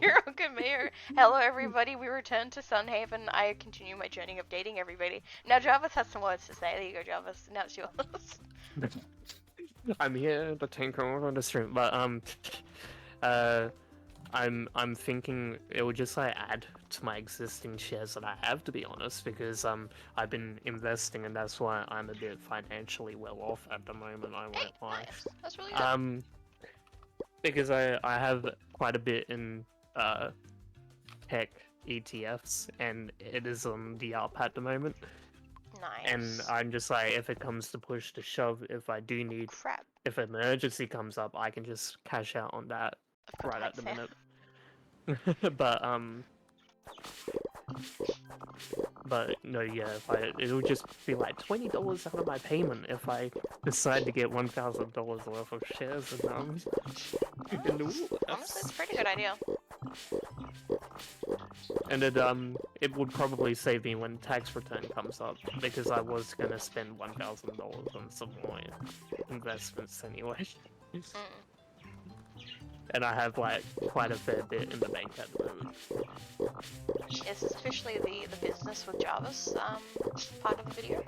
You're a good mayor. Hello, everybody. We return to Sunhaven. I continue my journey of dating everybody. Now, Jarvis has some words to say. There you go, Jarvis. Now it's yours. I'm here to tinker on the stream, but I'm thinking it would just like add to my existing shares that I have, to be honest, because I've been investing and that's why I'm a bit financially well off at the moment. I won't lie. Nice. That's really good. Because I have quite a bit in tech ETFs and it is on the up at the moment. Nice. And I'm just like, if it comes to push to shove, if I do need, Crap. if an emergency comes up, I can just cash out on that right at the minute. But no, yeah, it'll just be like $20 out of my payment if I decide to get $1,000 worth of shares in the Honestly, it's a pretty good idea. And it would probably save me when tax return comes up because I was gonna spend $1,000 on some more investments anyway. And I have like quite a fair bit in the bank at the moment. Is this officially the business with Jarvis part of the video?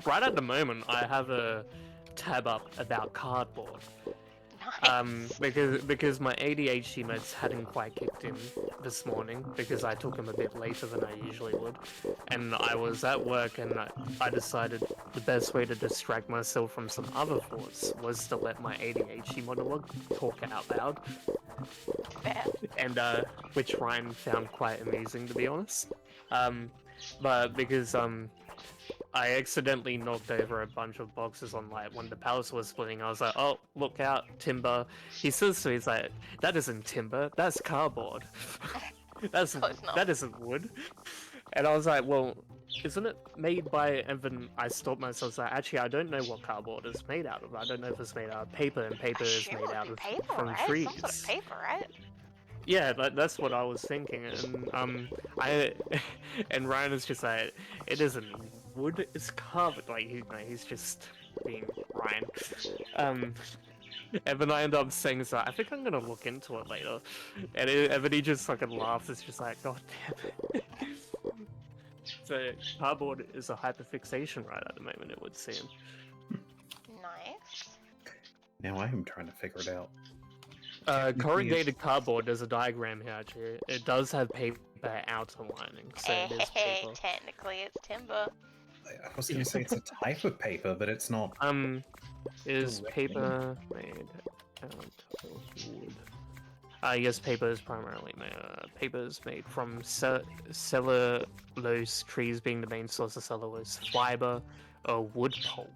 Right at the moment, I have a tab up about cardboard. Nice. Because my ADHD meds hadn't quite kicked in this morning because I took them a bit later than I usually would, and I was at work and I decided the best way to distract myself from some other thoughts was to let my ADHD monologue talk out loud. Fair. And which Ryan found quite amusing, to be honest. But because I accidentally knocked over a bunch of boxes on like when the palace was splitting. I was like, "Oh, look out, timber!" He says to me, "He's like, that isn't timber. That's cardboard. That isn't wood." And I was like, "Well, isn't it made by?" And then I stopped myself. Like, actually, I don't know what cardboard is made out of. I don't know if it's made out of paper, and paper is made out of paper, from right? trees. Some sort of paper, right? Yeah, that's what I was thinking, and and Ryan is just like, it isn't wood, it's carved. Like he's just being Ryan. And then I end up saying, so I think I'm gonna look into it later, and then he just fucking laughs. It's just like, God damn it. So cardboard is a hyperfixation right at the moment, it would seem. Nice. Now I am trying to figure it out. Corrugated cardboard, there's a diagram here actually. It does have paper outer lining, so it is paper. Technically it's timber. I was gonna say it's a type of paper, but it's not. Is paper made out of wood? Yes, paper is primarily made. Paper is made from cellulose, trees being the main source of cellulose, fiber, or wood pulp.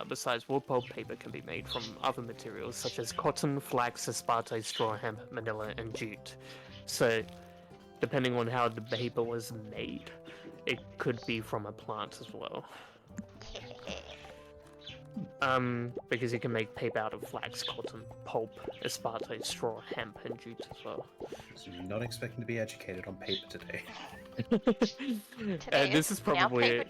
Besides wood pulp, paper can be made from other materials such as cotton, flax, aspartate, straw, hemp, manila, and jute. So, depending on how the paper was made, it could be from a plant as well. Because you can make paper out of flax, cotton, pulp, aspartate, straw, hemp, and jute as well. So you're not expecting to be educated on paper today. This is probably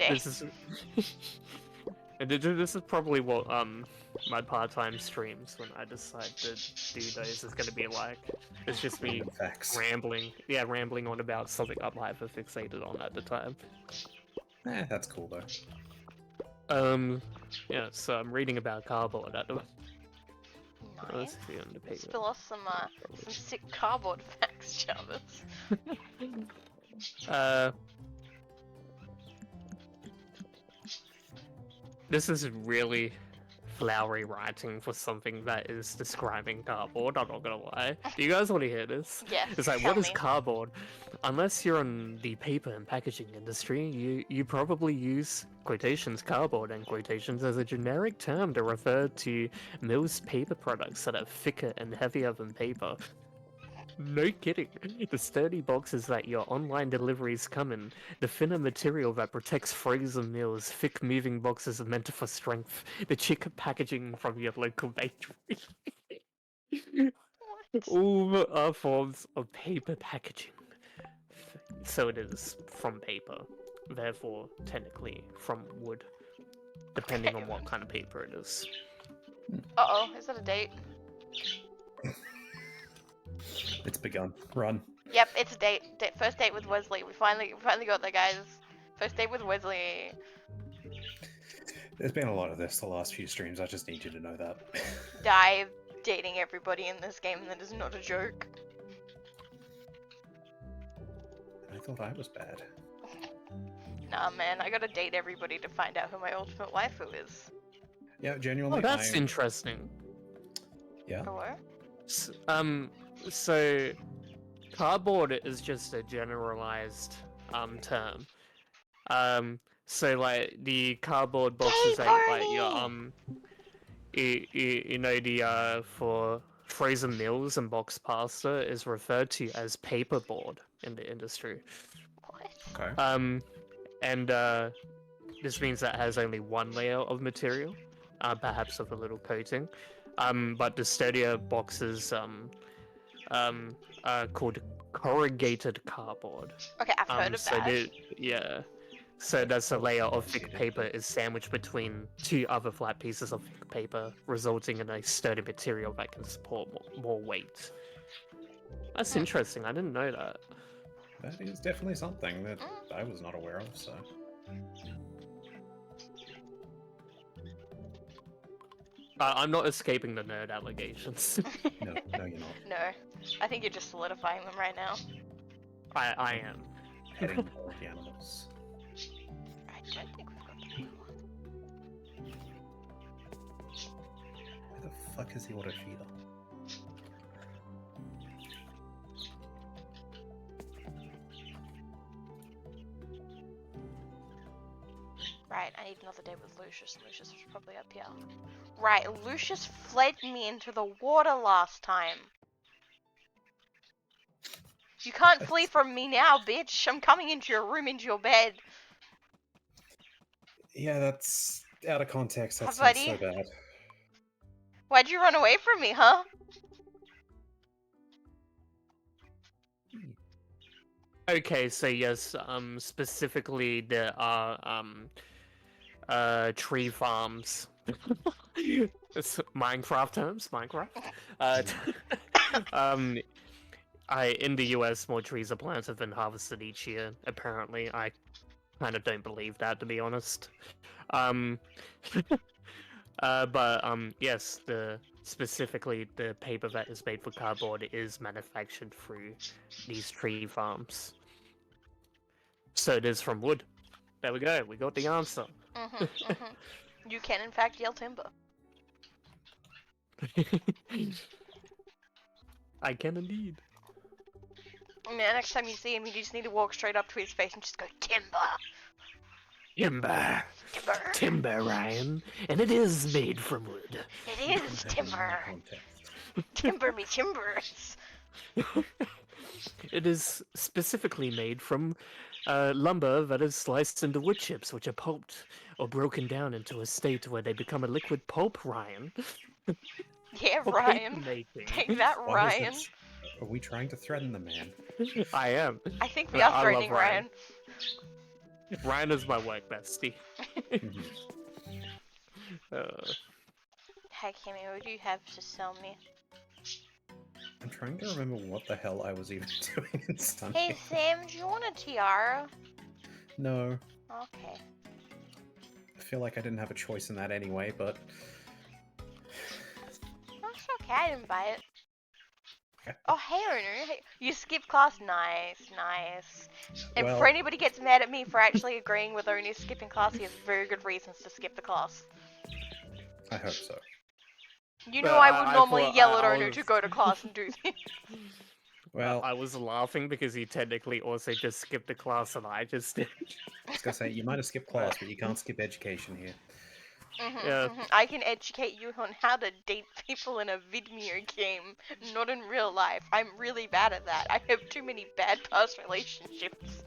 this is probably what my part-time streams when I decide to do those is gonna be like. It's just me rambling on about something I'm hyperfixated on at the time. That's cool though. Yeah, so I'm reading about cardboard at the moment. Nice. Spill us some sick cardboard facts, Jarvis. This is really flowery writing for something that is describing cardboard, I'm not gonna lie. Do you guys want to hear this? Yes. It's like, what is cardboard? Unless you're in the paper and packaging industry, you probably use quotations cardboard and quotations as a generic term to refer to most paper products that are thicker and heavier than paper. No kidding. The sturdy boxes that your online deliveries come in, the thinner material that protects frozen meals, thick moving boxes are meant for strength, the chic packaging from your local bakery. All are forms of paper packaging. So it is from paper, therefore technically from wood, depending on what kind of paper it is. Uh-oh, is that a date? It's begun. Run. Yep, it's a date. First date with Wesley. We finally got there, guys. First date with Wesley. There's been a lot of this the last few streams. I just need you to know that. I'm dating everybody in this game, and that is not a joke. I thought I was bad. Nah, man, I gotta date everybody to find out who my ultimate waifu is. Yeah, genuinely. Oh, that's interesting. Yeah. Hello? So cardboard is just a generalized term. So like the cardboard boxes Hey, ain't like your Barney! you know the for frozen meals and box pasta is referred to as paperboard in the industry. What? Okay. And this means that it has only one layer of material, perhaps of a little coating. But the sturdier boxes are called corrugated cardboard. Okay, I've heard of So that. yeah. So that's a layer of thick paper is sandwiched between two other flat pieces of thick paper, resulting in a sturdy material that can support more weight. That's interesting. I didn't know that. That is definitely something that I was not aware of, so. I'm not escaping the nerd allegations. No, no, you're not. No, I think you're just solidifying them right now. I am. Heading toward the animals. I don't think we've got the blue one. Where the fuck is the auto feeder? Right, I need another day with Lucius. Lucius was probably up here. Right, Lucius fled me into the water last time. You can't flee from me now, bitch. I'm coming into your room, into your bed. Yeah, that's out of context. That Hi, sounds buddy. so bad. Why'd you run away from me, huh? Okay, so yes, specifically there are tree farms. It's Minecraft terms, Minecraft. In the US, more trees are planted than harvested each year. Apparently, I kind of don't believe that, to be honest. Yes, specifically the paper that is made for cardboard is manufactured through these tree farms. So it is from wood. There we go. We got the answer. You can, in fact, yell timber. I can indeed. I mean, next time you see him, you just need to walk straight up to his face and just go, timber! Timber. Timber! Timber, Ryan. And it is made from wood. It is timber! Timber me timbers! It is specifically made from lumber that is sliced into wood chips, which are pulped or broken down into a state where they become a liquid pulp, Ryan. Yeah, For Ryan. paper-making. Take that, Why is Ryan. this- Are we trying to threaten the man? I am. I think we Yeah, I are love threatening Ryan. Ryan. Ryan is my work bestie. Mhm. Hey, Kimmy, what do you have to sell me? I'm trying to remember what the hell I was even doing in Stun. Hey, Sam, do you want a tiara? No, Okay. I feel like I didn't have a choice in that anyway, but That's okay, I didn't buy it. Okay. Oh, hey, Owner. Hey, you skipped class. Nice, nice. And Well- for anybody gets mad at me for actually agreeing with Owner skipping class, he has very good reasons to skip the class. I hope so. You know Well, I would I normally thought yell at I Owner was- to go to class and do this. Well, I was laughing because he technically also just skipped the class and I just did. I was gonna say, you might have skipped class, but you can't skip education here. Yeah. I can educate you on how to date people in a Vidmere game, not in real life. I'm really bad at that. I have too many bad past relationships.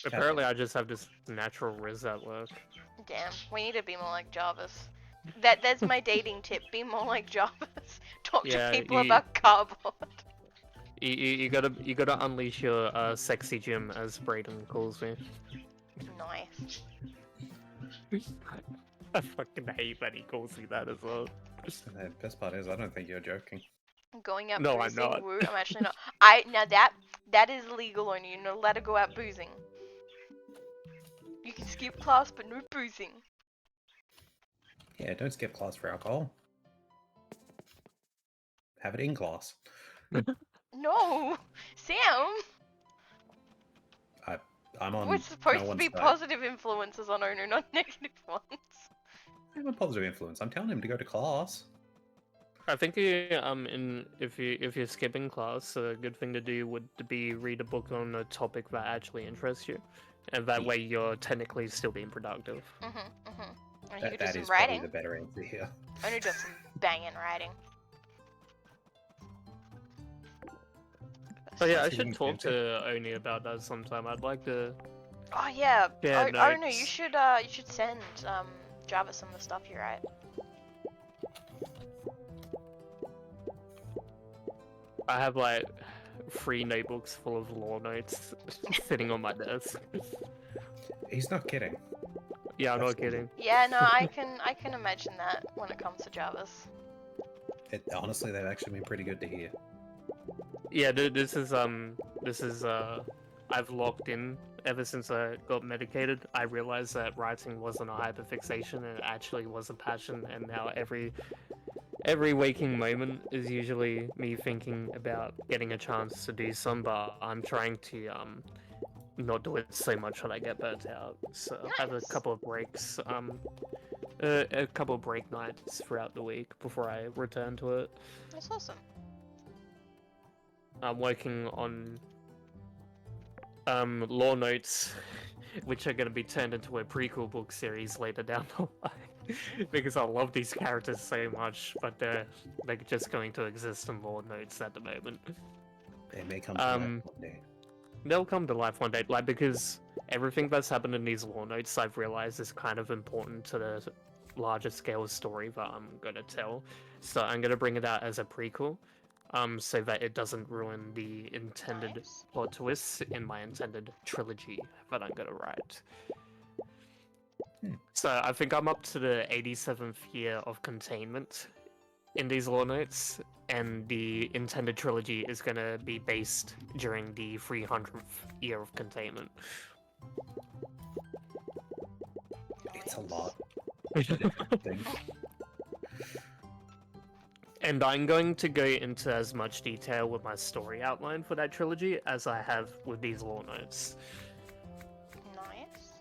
Apparently, I just have this natural riz at work. Damn, we need to be more like Jarvis. That's my dating tip. Be more like Jarvis. Talk Yeah, to people you- about cardboard. You gotta unleash your sexy Jim, as Brayden calls me. Nice. I fucking hate that he calls me that as well. And the best part is, I don't think you're joking. Going out No, I'm boozing, not. woo, I'm actually not. Now that is legal on you. You're not allowed to go out boozing. You can skip class, but no boozing. Yeah, don't skip class for alcohol. Have it in class. No, Sam. I'm on We're supposed no to one's be side. positive influences on Ono, not negative ones. I'm a positive influence. I'm telling him to go to class. I think if you're skipping class, a good thing to do would be read a book on a topic that actually interests you, and that way you're technically still being productive. And you could do That some is probably writing. the better answer here. Ono does some banging writing. Oh yeah, I Spicy should wings, talk fancy. to Oni about that sometime. I'd like to. Oh yeah. Yeah, Ono, notes. you should send Java some of the stuff you write. I have like 3 notebooks full of law notes sitting on my desk. He's not kidding. Yeah, I'm not That's kidding. Yeah, no, I can imagine that when it comes to Javas. Honestly, they've actually been pretty good to hear. Yeah, this is I've locked in ever since I got medicated. I realized that writing wasn't a hyperfixation and it actually was a passion, and now every waking moment is usually me thinking about getting a chance to do some, but I'm trying to not do it so much that I get burnt out. So I have a Nice. couple of breaks, a couple of break nights throughout the week before I return to it. That's awesome. I'm working on law notes, which are going to be turned into a prequel book series later down the line, because I love these characters so much, but they're just going to exist in law notes at the moment. They may come to life one day. They'll come to life one day, like, because everything that's happened in these law notes I've realized is kind of important to the larger scale story that I'm going to tell. So I'm going to bring it out as a prequel, so that it doesn't ruin the intended Nice. plot twists in my intended trilogy that I'm going to write. So I think I'm up to the 87th year of containment in these law notes, and the intended trilogy is going to be based during the 300th year of containment. It's a lot. And I'm going to go into as much detail with my story outline for that trilogy as I have with these law notes. Nice.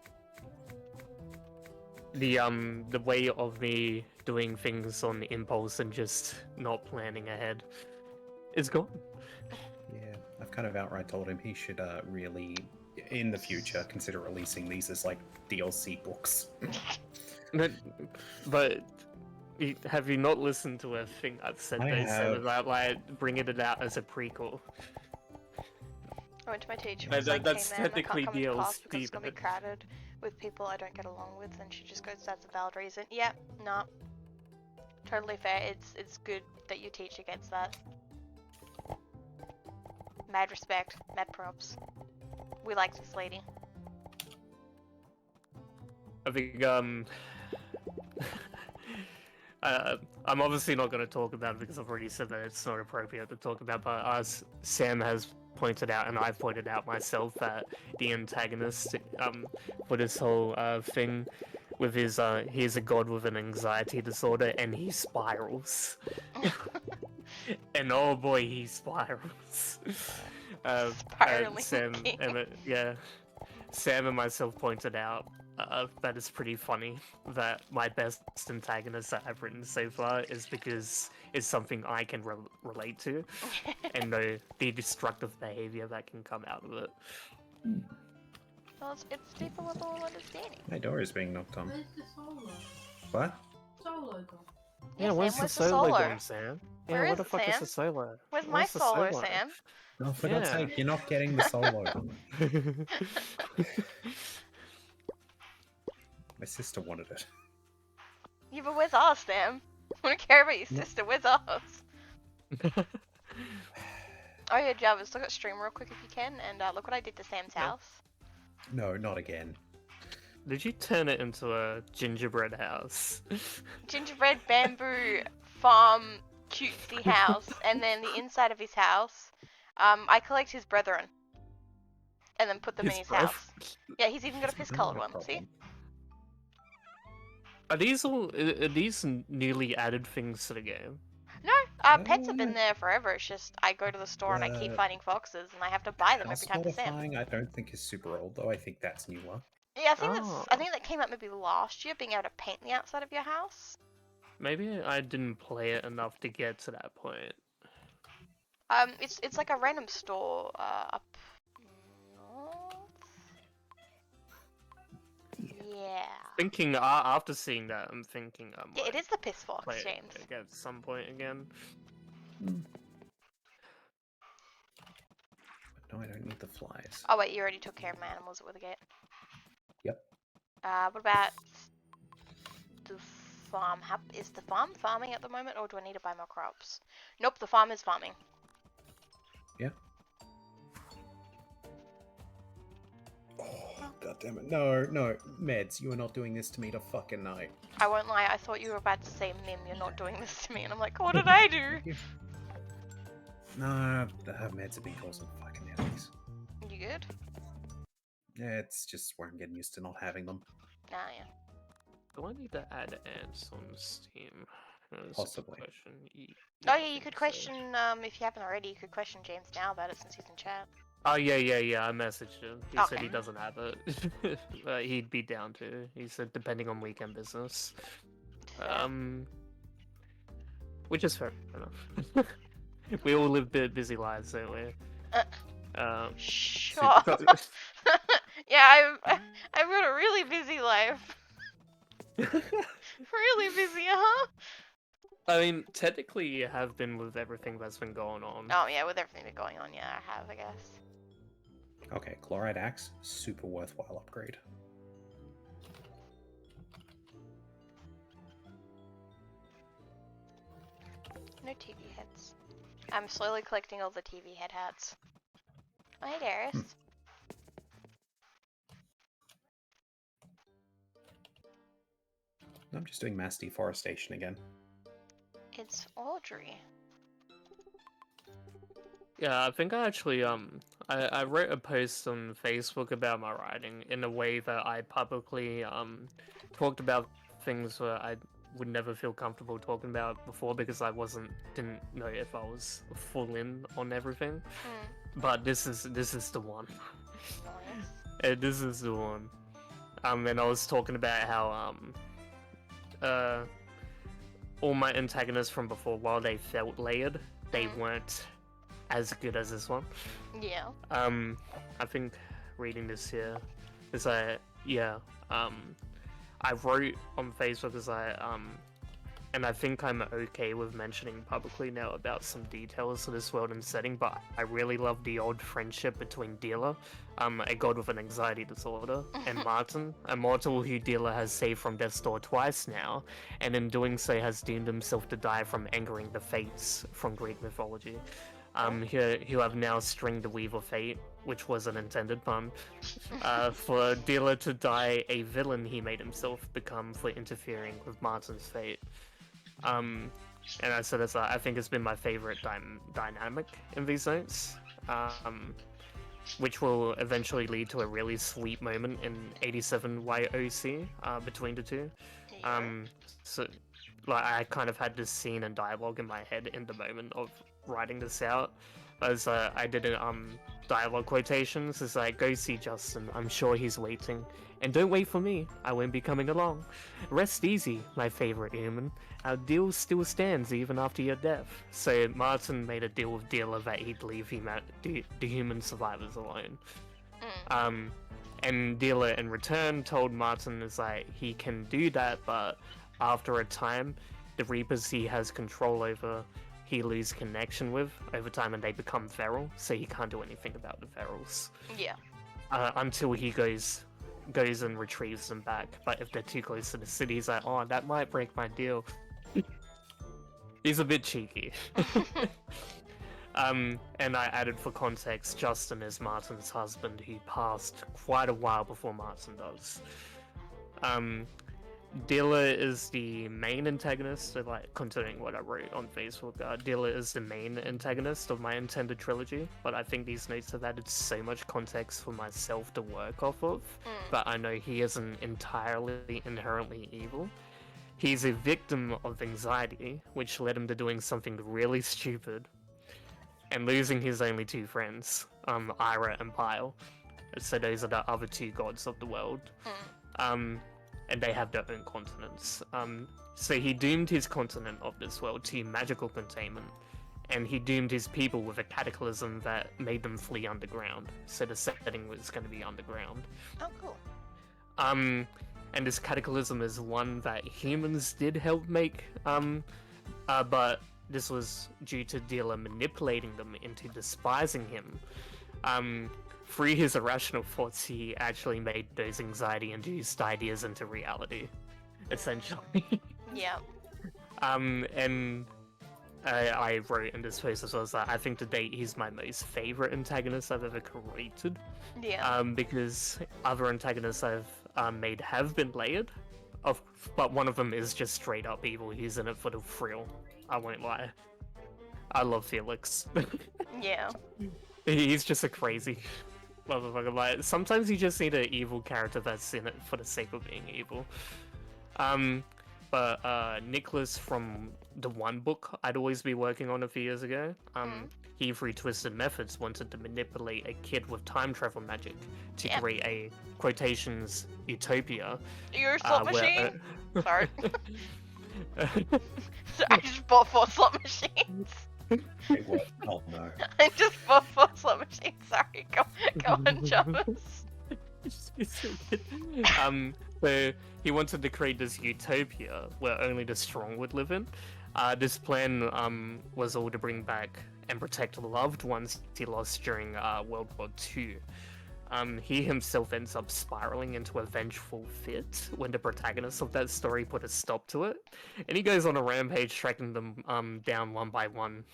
The way of me doing things on impulse and just not planning ahead is gone. Yeah, I've kind of outright told him he should really, in the future, consider releasing these as like DLC books. But have you not listened to a thing I've said I they said have. about like bringing it out as a prequel? I went to my teacher But and was like, that's hey man, I technically can't come into class DLC, because it's gonna be but- crowded with people I don't get along with, and she just goes, that's a valid reason. Yep, nah. Totally fair. It's good that your teacher gets that. Mad respect, mad props. We like this lady. I think I'm obviously not going to talk about it because I've already said that it's not appropriate to talk about, but as Sam has pointed out, and I've pointed out myself, that the antagonist for this whole thing with his he's a god with an anxiety disorder and he spirals. And oh boy, he spirals. Spiraling Sam king. Sam and myself pointed out that is pretty funny that my best antagonist that I've written so far is because it's something I can relate to and know the destructive behavior that can come out of it. Well, it's deeper level of understanding. My door is being knocked on. Where's the solo? What? Solo gone. Yeah, Sam, where's the where's solo gone, Sam? Yeah, Where where is the it, fuck is Sam? the solo? Where's my Where's the solo, Sam? No, for God's Yeah. sake, you're not getting the solo. My sister wanted it. Yeah, but where's ours, Sam? I don't care about your No. sister, where's ours? Oh yeah, Java, look at stream real quick if you can, and look what I did to Sam's Yeah. house. No, not again. Did you turn it into a gingerbread house? Gingerbread bamboo farm cutesy house, and then the inside of his house, I collect his brethren, and then put them in his breath. house. Yeah, he's even got a piss-colored Not a one. See? problem. Are these newly added things to the game? No, pets have been there forever. It's just I go to the store and I keep finding foxes, and I have to buy them every House time for Sam. modifying, I don't think is super old though. I think that's newer. Yeah, I think Oh. I think that came out maybe last year, being able to paint the outside of your house. Maybe I didn't play it enough to get to that point. It's like a random store up north. Yeah. Thinking after seeing that, I'm thinking I Yeah, it might is the piss fox, play James. it at some point again. No, I don't need the flies. Oh wait, you already took care of my animals at Withergate. Yep. What about the farm? Is the farm farming at the moment, or do I need to buy more crops? Nope, the farm is farming. Yeah. Oh, God damn it. No, Meds, you are not doing this to me to fucking night. I won't lie, I thought you were about to say, Mim, you're not doing this to me, and I'm like, what did I do? No, Meds have been causing fucking enemies. You good? Yeah, it's just where I'm getting used to not having them. Nah, yeah. Do I need to add ants on Steam? That's a good Possibly. question. Oh I yeah, you think could so. question, if you haven't already, you could question James now about it since he's in chat. Oh yeah. I messaged him. He said Okay. he doesn't have it. He'd be down to. He said depending on weekend business. Which is fair enough. We all live busy lives, don't we? Sure. Yeah, I've got a really busy life. Really busy, huh? I mean, technically, you have been with everything that's been going on. Oh yeah, with everything that's going on, yeah, I have, I guess. Okay, Chloride Axe, super worthwhile upgrade. No TV heads. I'm slowly collecting all the TV head hats. Oh, hey, Darius. I'm just doing mass deforestation again. It's Audrey. Yeah, I think I actually I wrote a post on Facebook about my writing in a way that I publicly talked about things where I would never feel comfortable talking about before because I didn't know if I was full in on everything. But this is the one. Nice. This is the one. And I was talking about how all my antagonists from before, while they felt layered, they weren't as good as this one. Yeah. I think reading this here is I wrote on Facebook as and I think I'm okay with mentioning publicly now about some details of this world and setting, but I really love the old friendship between Dealer, a god with an anxiety disorder, and Martin, a mortal who Dealer has saved from death's door twice now, and in doing so has doomed himself to die from angering the fates from Greek mythology. Who have now stringed the Weave of Fate, which was an intended pun, for Dealer to die a villain he made himself become for interfering with Martin's fate. And I said this, I think it's been my favorite dynamic in these notes, which will eventually lead to a really sweet moment in 87 YOC between the two. So, like, I kind of had this scene and dialogue in my head in the moment of writing this out, as I did dialogue quotations. It's like, go see Justin, I'm sure he's waiting, and don't wait for me, I won't be coming along. Rest easy, my favorite human, our deal still stands even after your death. So Martin made a deal with Dealer that he'd leave the human survivors alone. And Dealer in return told Martin is like, he can do that, but after a time, the Reapers he has control over, he loses connection with over time, and they become feral, so he can't do anything about the ferals. Yeah. Until he goes and retrieves them back. But if they're too close to the city, he's like, oh, that might break my deal. He's a bit cheeky. And I added for context, Justin is Martin's husband, who passed quite a while before Martin does. Dilla is the main antagonist, so like continuing what I wrote on Facebook, Dilla is the main antagonist of my intended trilogy, but I think these notes have added so much context for myself to work off of, but I know he isn't entirely inherently evil. He's a victim of anxiety, which led him to doing something really stupid, and losing his only two friends, Ira and Pyle. So those are the other two gods of the world. And they have their own continents. So he doomed his continent of this world to magical containment, and he doomed his people with a cataclysm that made them flee underground. So the setting was going to be underground. Oh, cool. And this cataclysm is one that humans did help make, but this was due to Dilla manipulating them into despising him. Through his irrational thoughts, he actually made those anxiety-induced ideas into reality, essentially. Yeah. And I wrote in this post as well that I think to date he's my most favorite antagonist I've ever created. Yeah. Because other antagonists I've made have been layered, but one of them is just straight up evil. He's in it for the thrill. I won't lie. I love Felix. Yeah. He's just a crazy motherfucker. Like, sometimes you just need an evil character that's in it for the sake of being evil. But Nicholas from the one book I'd always be working on a few years ago, he through Twisted Methods wanted to manipulate a kid with time travel magic to create a quotations utopia. You're a slot machine? Sorry. Where, So I just bought 4 slot machines. Wait, what? Oh no. I just bought 4 slot machines. Sorry, go on, Jarvis. So he wanted to create this utopia where only the strong would live in. This plan was all to bring back and protect loved ones he lost during World War II. He himself ends up spiraling into a vengeful fit when the protagonist of that story put a stop to it, and he goes on a rampage tracking them down one by one.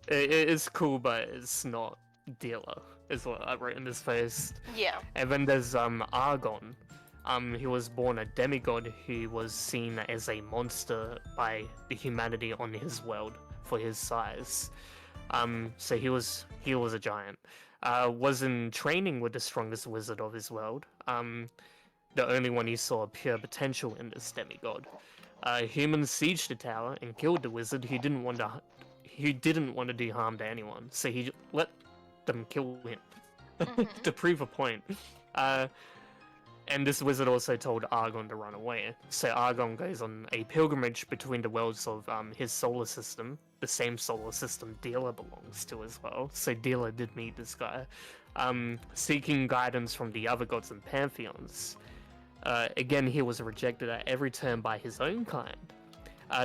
It is cool, but it's not Dilla, is what I wrote in this post. Yeah. And then there's Argon. He was born a demigod who was seen as a monster by the humanity on his world for his size. So he was a giant. Was in training with the strongest wizard of his world. The only one who saw pure potential in this demigod. Humans sieged the tower and killed the wizard who didn't want to do harm to anyone. So he let them kill him to prove a point. And this wizard also told Argon to run away. So Argon goes on a pilgrimage between the worlds of his solar system, the same solar system Dilla belongs to as well. So Dilla did meet this guy, seeking guidance from the other gods and pantheons. Again, he was rejected at every turn by his own kind.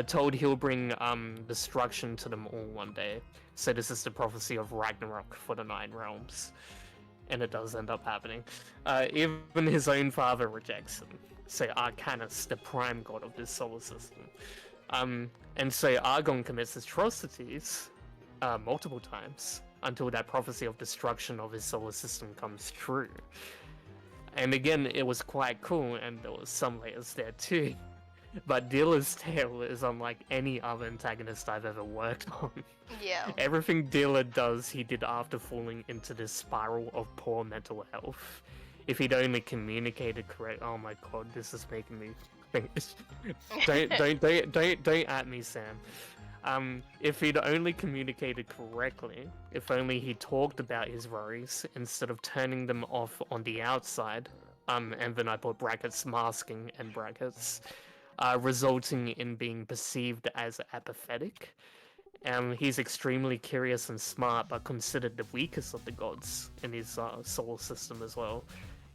Told he'll bring destruction to them all one day. So this is the prophecy of Ragnarok for the 9 realms. And it does end up happening. Even his own father rejects him. So Arcanus, the prime god of this solar system. And so Argon commits atrocities multiple times until that prophecy of destruction of his solar system comes true. And again, it was quite cool, and there was some layers there too. But Dilla's tale is unlike any other antagonist I've ever worked on. Yeah. Everything Dilla does, he did after falling into this spiral of poor mental health. If he'd only communicated correct, oh my god, this is making me think. don't at me, Sam. If he'd only communicated correctly, if only he talked about his worries instead of turning them off on the outside, and then I put brackets masking and brackets. Resulting in being perceived as apathetic. He's extremely curious and smart, but considered the weakest of the gods in his solar system as well.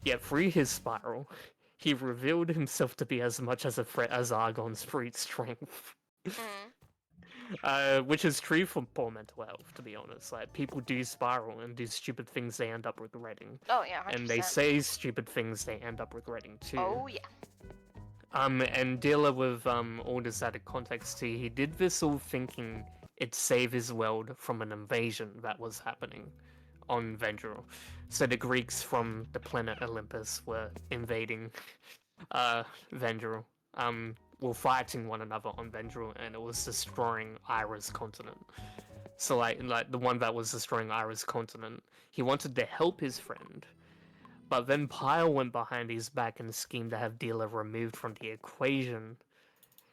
Yet through his spiral, he revealed himself to be as much as a threat as Argon's brute strength. Which is true for poor mental health, to be honest. Like, people do spiral and do stupid things they end up regretting. Oh yeah, 100%. And they say stupid things they end up regretting too. Oh yeah. And Dilla with all this added context too, he did this all thinking it'd save his world from an invasion that was happening on Vendril. So the Greeks from the planet Olympus were invading Vendril. Were fighting one another on Vendril, and it was destroying Ira's continent. So like the one that was destroying Ira's continent, he wanted to help his friend, but then Pyle went behind his back and schemed to have Dealer removed from the equation,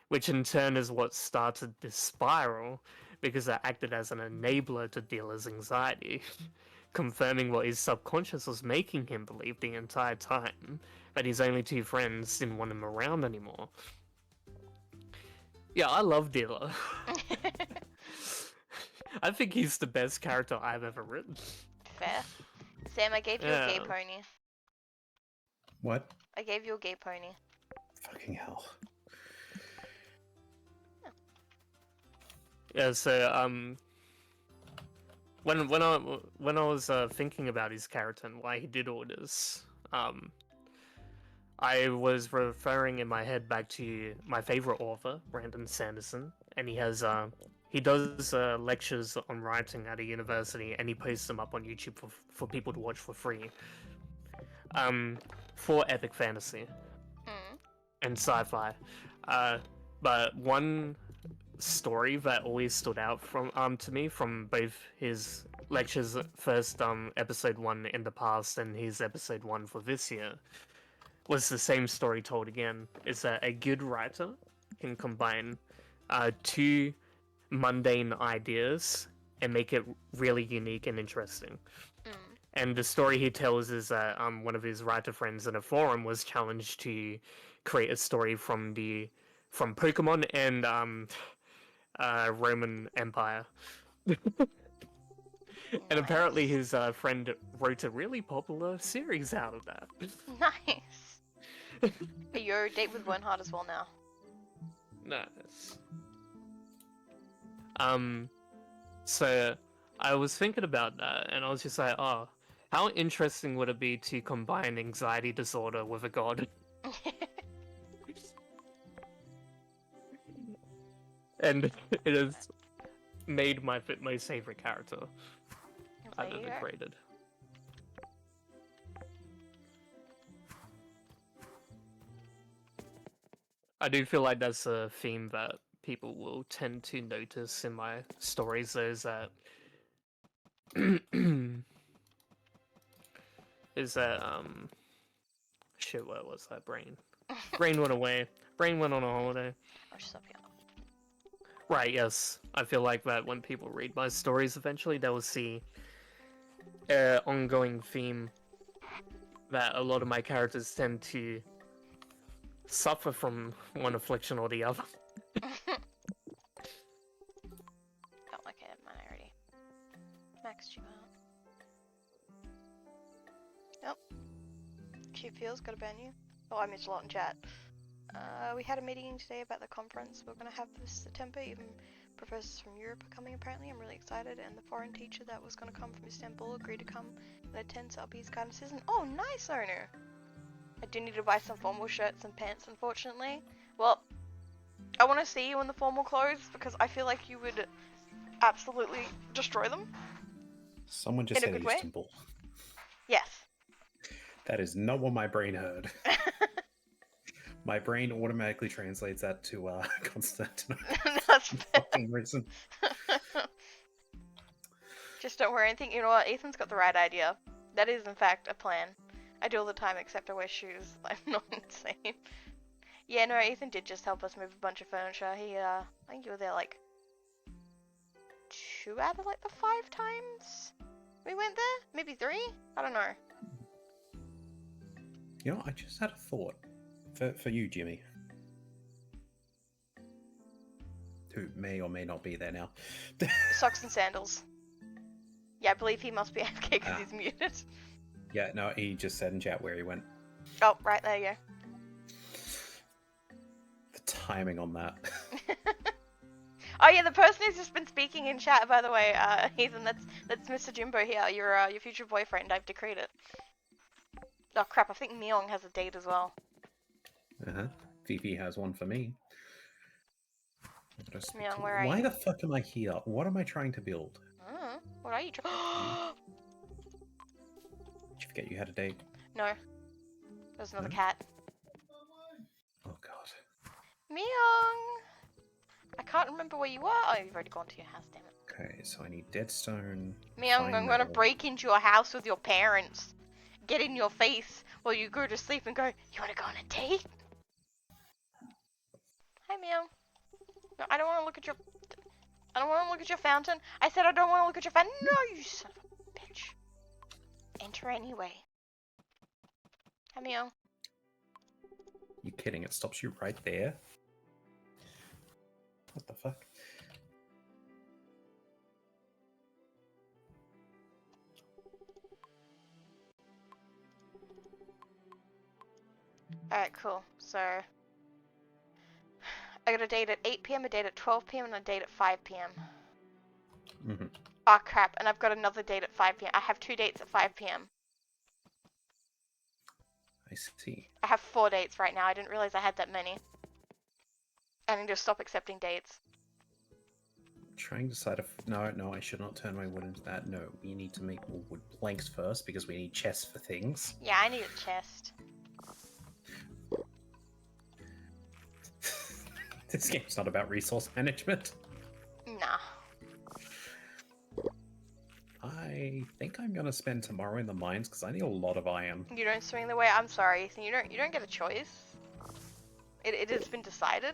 which in turn is what started this spiral, because it acted as an enabler to Dealer's anxiety, confirming what his subconscious was making him believe the entire time, that his only two friends didn't want him around anymore. Yeah, I love Dealer. I think he's the best character I've ever written. Fair. Sam, I gave you a gay Yeah. pony. What? I gave you a gay pony. Fucking hell. Yeah, so when I was thinking about his character and why he did all this, I was referring in my head back to my favorite author, Brandon Sanderson, and he does lectures on writing at a university, and he posts them up on YouTube for people to watch for free. For epic fantasy Mm. and sci-fi, but one story that always stood out from to me from both his lectures, first episode 1 in the past and his episode 1 for this year, was the same story told again. Is that a good writer can combine two mundane ideas and make it really unique and interesting. Mm. And the story he tells is that one of his writer friends in a forum was challenged to create a story from Pokemon and Roman Empire. And apparently his friend wrote a really popular series out of that. Nice. You're a date with Bernhard as well now. Nice. So I was thinking about that, and I was just like, oh, how interesting would it be to combine anxiety disorder with a god? And it has made my most favorite character I've There you ever go. created. I do feel like that's a theme that people will tend to notice in my stories, though, is that shit, where was that brain? Brain went away. Brain went on a holiday. I'll just stop here. Right, yes. I feel like that when people read my stories eventually, they will see an ongoing theme that a lot of my characters tend to suffer from one affliction or the other. Oh, okay, mine already. Maxed you out. Nope. Cheap feels, gotta ban you. Oh, I missed a lot in chat. We had a meeting today about the conference we're gonna have this September. Even professors from Europe are coming apparently. I'm really excited, and the foreign teacher that was gonna come from Istanbul agreed to come and attend, so I'll be his guidance assistant. Oh, nice, owner! I do need to buy some formal shirts and pants, unfortunately. Well, I want to see you in the formal clothes because I feel like you would absolutely destroy them. Someone just In a said good way? Istanbul. Yes. That is not what my brain heard. My brain automatically translates that to Constantinople That's for fair. fucking reason. Just don't worry. I think, you know what, Ethan's got the right idea. That is, in fact, a plan. I do all the time except I wear shoes. I'm not insane. Yeah, no, Ethan did just help us move a bunch of furniture. He, I think you were there, like, 2 out of, like, the 5 times we went there? Maybe 3? I don't know. You know, I just had a thought for you, Jimmy, who may or may not be there now. Socks and sandals. Yeah, I believe he must be AFK because he's muted. Yeah, no, he just said in chat where he went. Oh, right, there you The timing on that. go. Oh yeah, the person who's just been speaking in chat, by the way, Ethan, that's Mr. Jimbo here, your future boyfriend. I've decreed it. Oh crap, I think Myung has a date as well. Uh-huh. Fifi has one for me. Myung, where are Why you? the fuck am I here? What am I trying to build? What are you trying? Did you forget you had a date? No. There's another No? cat. Myung! I can't remember where you are. Oh, you've already gone to your house, damn it. Okay, so I need deadstone. Myung, fine I'm gonna metal. break into your house with your parents. Get in your face while you go to sleep and go, you wanna go on a date? Hi, Myung. No, I don't wanna look at your... I don't wanna look at your fountain. I said I don't wanna look at your fountain. No, you son of a bitch. Enter anyway. Hi, Myung. You kidding? It stops you right there. What the fuck? Alright, cool. So... I got a date at 8 p.m., a date at 12 p.m., and a date at 5 p.m. hmm Oh crap, and I've got another date at 5 p.m. I have 2 dates at 5 p.m. I see. I have 4 dates right now. I didn't realize I had that many. I need to stop accepting dates. Trying to decide if no, I should not turn my wood into that. No, we need to make more wood planks first because we need chests for things. Yeah, I need a chest. This game's not about resource management. Nah. I think I'm gonna spend tomorrow in the mines because I need a lot of iron. You don't swing the way. I'm sorry, Ethan. You don't get a choice. It has been decided.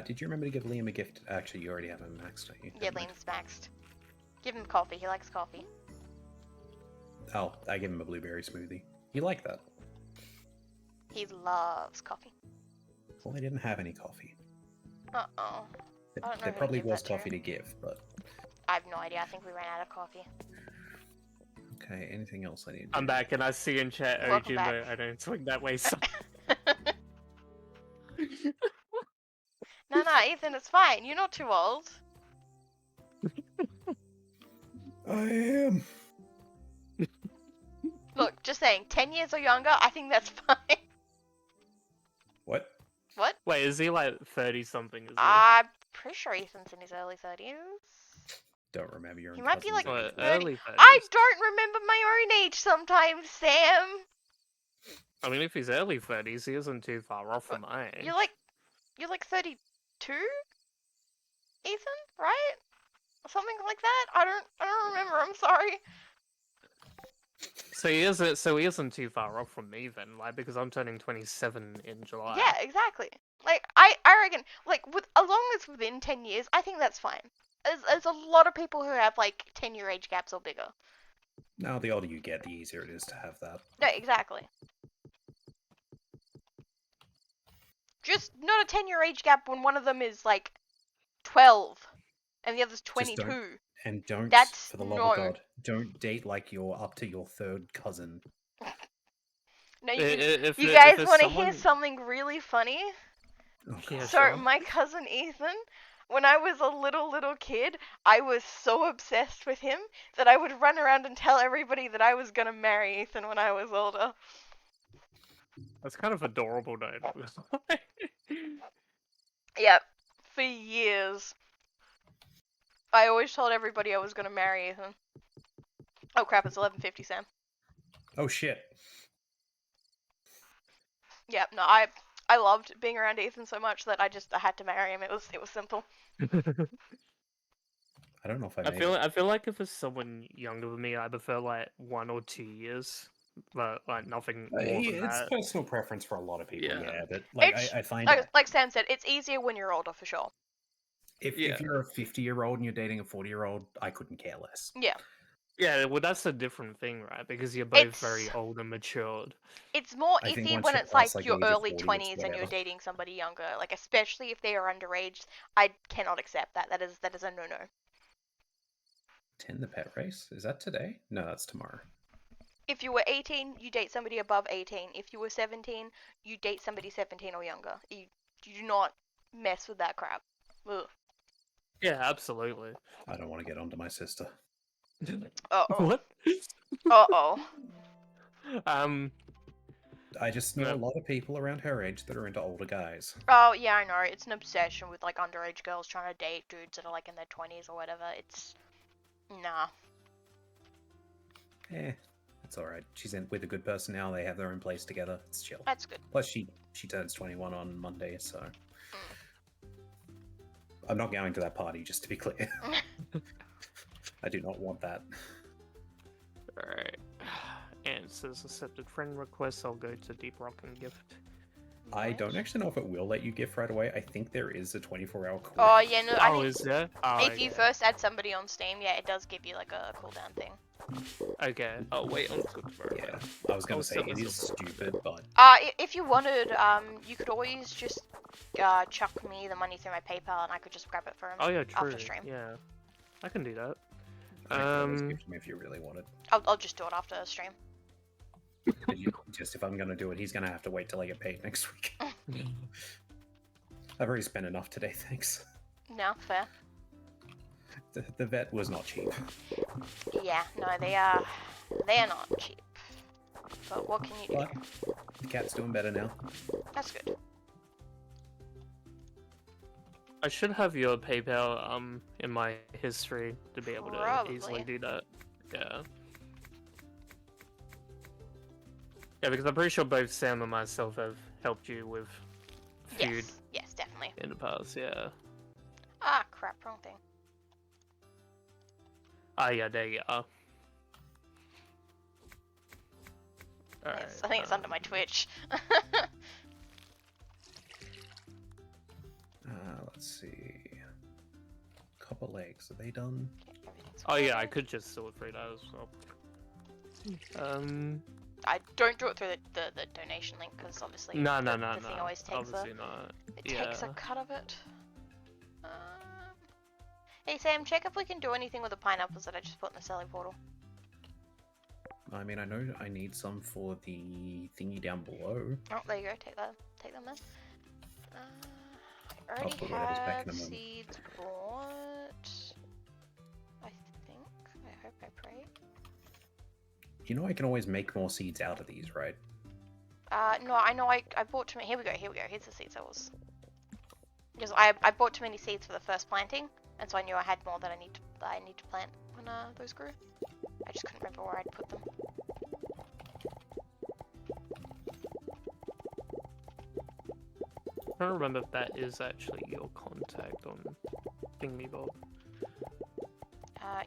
Did you remember to give Liam a gift? Actually, you already have him maxed, don't you? Yeah, Never mind. Liam's maxed. Give him coffee. He likes coffee. Oh, I gave him a blueberry smoothie. You like that? He loves coffee. Well, I didn't have any coffee. Uh-oh. I don't know who There to probably give was that to. coffee to give, but I have no idea. I think we ran out of coffee. okay. Anything else I need? I'm back and I see in chat, oh, Welcome Jimbo, back. I don't swing that way, so. No, Ethan, it's fine. You're not too old. I am. Look, just saying, 10 years or younger, I think that's fine. What? What? Wait, is he like 30 something? Is he? I'm pretty sure Ethan's in his early 30s. Don't remember your. He might be like What, 30. early 30s? I don't remember my own age sometimes, Sam. I mean, if he's early 30s, he isn't too far off from my age. You're like 32, Ethan, right? Something like that. I don't remember. I'm sorry. So he isn't too far off from me then, like, because I'm turning 27 in July. Yeah, exactly. Like I reckon, like as long as within 10 years, I think that's fine. There's a lot of people who have like 10-year age gaps or bigger. Now, the older you get, the easier it is to have that. No, exactly. Just not a 10-year age gap when one of them is like 12 and the other's 22. And don't, That's for the love no. of God, don't date like you're up to your third cousin. No, If you it- guys if it's want to someone- hear something really funny? Oh, Yeah, God. So sure. my cousin Ethan, when I was a little kid, I was so obsessed with him that I would run around and tell everybody that I was gonna marry Ethan when I was older. That's kind of adorable, though. Yep, for years. I always told everybody I was gonna marry Ethan. Oh crap, it's 11:50, Sam. Oh shit. Yep, no, I loved being around Ethan so much that I had to marry him. It was simple. I don't know if I I made feel it. I feel like if it's someone younger than me, I prefer like 1 or 2 years, but like nothing more than It's that. personal preference for a lot of people, Yeah. yeah. But like, It's- I find Like Sam said, it's easier when you're older for sure. if Yeah. you're a 50-year-old and you're dating a 40-year-old, I couldn't care less. Yeah. Yeah, well, that's a different thing, right? Because you're both very It's- old and matured. It's more I think iffy once when you it's cross, like like, your the age of early 40, it's 20s and you're whatever. dating somebody younger. Like especially if they are underage, I cannot accept that. That is a no-no. 10 the pet race? Is that today? No, that's tomorrow. If you were 18, you date somebody above 18. If you were 17, you date somebody 17 or younger. You do not mess with that crap. Ugh. Yeah, absolutely. I don't want to get onto my sister. Uh-oh. What? Uh-oh. I just know Yeah. a lot of people around her age that are into older guys. Oh, yeah, I know. It's an obsession with like underage girls trying to date dudes that are like in their 20s or whatever. It's nah. It's all right. She's in with a good person now. They have their own place together. It's chill. That's good. Plus, she turns 21 on Monday, so I'm not going to that party. Just to be clear, I do not want that. Alright. And it says accepted friend request. I'll go to Deep Rock and gift. I don't actually know if it will let you gift right away. I think there is a 24-hour cooldown. Oh yeah, no. I Oh, think is there? Oh, if you okay. first add somebody on Steam, yeah, it does give you like a cooldown thing. Okay. Oh, wait, I'm good for it. Yeah, I was going Oh, to say it seven is silver. stupid, but If you wanted, you could always just chuck me the money through my PayPal, and I could just grab it for him Oh, yeah, true. after stream. Yeah. I can do that. I could always gift him if you really wanted. I'll just do it after stream. Just if I'm going to do it, he's going to have to wait till I get paid next week. I've already spent enough today, thanks. No, fair. The vet was not cheap. Yeah, no, they are not cheap. But what can you do? But the cat's doing better now. That's good. I should have your PayPal in my history to be able to easily Probably. do that. Yeah. Yeah, because I'm pretty sure both Sam and myself have helped you with food Yes, definitely. in the past, yeah. Ah, crap, wrong thing. Ah, yeah, there you are. Alright. Yes, I think it's under my Twitch. Let's see. Copper legs, are they done? Oh yeah, I could just sort through that as well. I don't do it through the donation link because obviously No, the no, thing no. always takes Obviously not. it takes a Yeah. cut of it. Hey Sam, check if we can do anything with the pineapples that I just put in the Sally portal. I mean, I know I need some for the thingy down below. Oh, there you go. Take them then. I already put whatever's back have in a moment. seeds bought. I think. I hope. I pray. You know I can always make more seeds out of these, right? No, I know. I bought too many. Here we go. Here's the seeds I was. Because I bought too many seeds for the first planting, and so I knew I had more that I need to plant when those grew. I just couldn't remember where I'd put them. I don't remember if that is actually your contact on ThingyBob.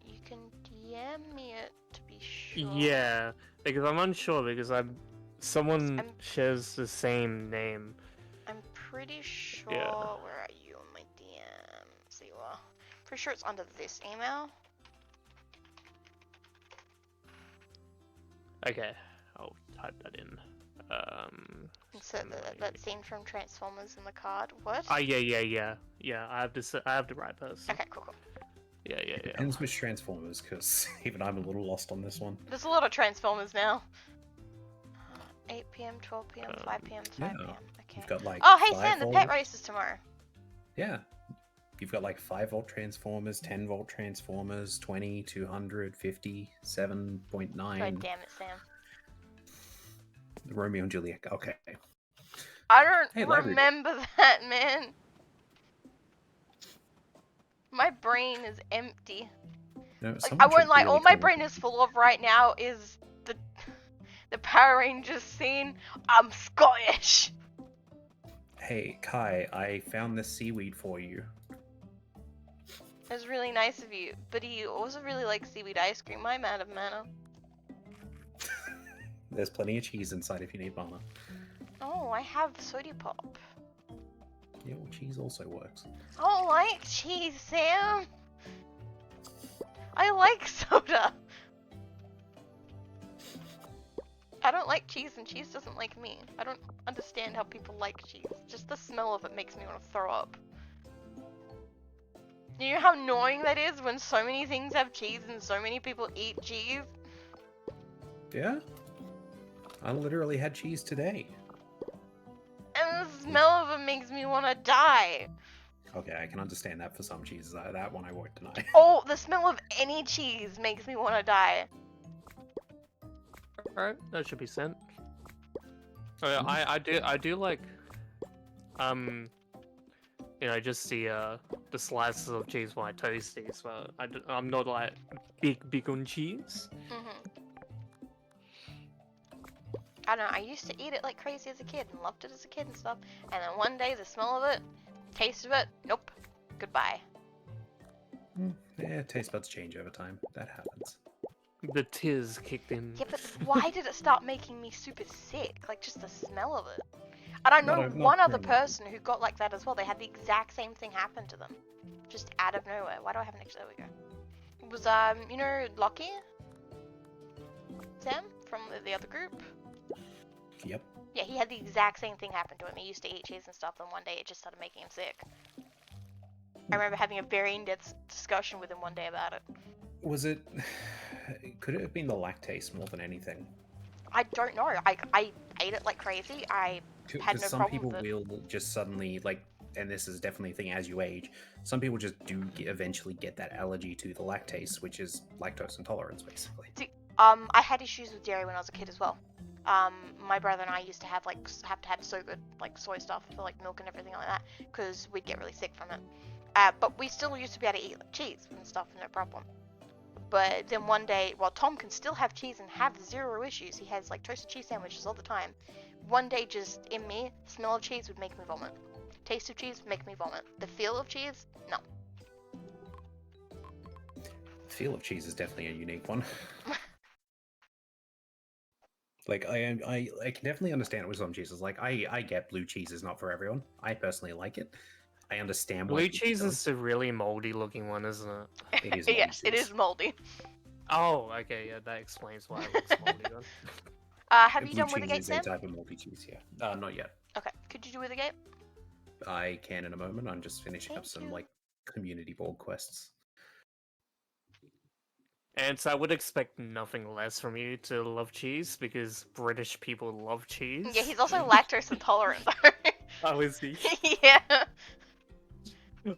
You can DM me it to be sure. Yeah, because I'm unsure because someone I'm- shares the same name. I'm pretty sure. Yeah. Where are you on my DMs? There you are. Pretty sure it's under this email. Okay, I'll type that in. So that scene from Transformers in the card. What? Oh yeah. I have the right person. Okay, cool. Yeah. Depends which Transformers, because even I'm a little lost on this one. There's a lot of Transformers now. 8 p.m., 12 p.m., 5 p.m., 5 yeah. p.m. Okay. You've got like Oh, hey 5 Sam, the volt... pet race is tomorrow. Yeah. You've got like 5-volt Transformers, 10-volt Transformers, 20, 200, 50, 7.9. God damn it, Sam. Romeo and Juliet. Okay. I don't Hey, library. remember that, man. My brain is empty. No, Like, someone I won't should lie, really all my call- brain is full of right now is the Power Rangers scene. I'm Scottish. Hey, Kai, I found this seaweed for you. It was really nice of you, but he also really likes seaweed ice cream. I'm out of mana. There's plenty of cheese inside if you need mana. Oh, I have Sody Pop. Yeah, well, cheese also works. I don't like cheese, Sam. I like soda. I don't like cheese and cheese doesn't like me. I don't understand how people like cheese. Just the smell of it makes me want to throw up. You know how annoying that is when so many things have cheese and so many people eat cheese? Yeah? I literally had cheese today. And the smell of it makes me want to die. Okay, I can understand that for some cheeses. That one I won't deny. Oh, the smell of any cheese makes me want to die. Alright, that should be sent. Oh yeah, I do like just the slices of cheese when I toast these, but I'm not like big on cheese. Mhm. I don't know, I used to eat it like crazy as a kid and loved it as a kid and stuff. And then one day, the smell of it, taste of it, nope, goodbye. Yeah, taste buds change over time. That happens. The tears kicked in. Yeah, but why did it start making me super sick? Like, just the smell of it. And I know Not one other really. person who got like that as well. They had the exact same thing happen to them. Just out of nowhere. Why do I have an extra? There we go. It was, you know, Lockie? Sam? From the other group? Yep. Yeah, he had the exact same thing happen to him. He used to eat cheese and stuff, and one day it just started making him sick. I remember having a very in-depth discussion with him one day about it. Was it? Could it have been the lactase more than anything? I don't know. I ate it like crazy. I had Because no some problem people with it. will just suddenly like, and this is definitely a thing as you age. Some people just do eventually get that allergy to the lactase, which is lactose intolerance, basically. I had issues with dairy when I was a kid as well. My brother and I used to have to have so good like soy stuff for like milk and everything like that because we'd get really sick from it. But we still used to be able to eat like, cheese and stuff, no problem. But then one day, while Tom can still have cheese and have zero issues, he has like toasted cheese sandwiches all the time. One day, just in me, smell of cheese would make me vomit. Taste of cheese would make me vomit. The feel of cheese, no. The feel of cheese is definitely a unique one. Like I can definitely understand it with some cheeses. Like I get blue cheese is not for everyone. I personally like it. I understand why Blue people cheese don't. is the really moldy looking one, isn't it? It is Yes, moldy it cheese. is moldy. Oh, okay, yeah, that explains why it looks moldy then. Have Blue you done with the cheese gate, is a Sam? type of moldy cheese, yeah. Not yet. Okay, could you do with the gate? I can in a moment. I'm just finishing up Thank some you. like community board quests. And so I would expect nothing less from you to love cheese because British people love cheese. Yeah, he's also lactose intolerant though. Oh, is he? Yeah.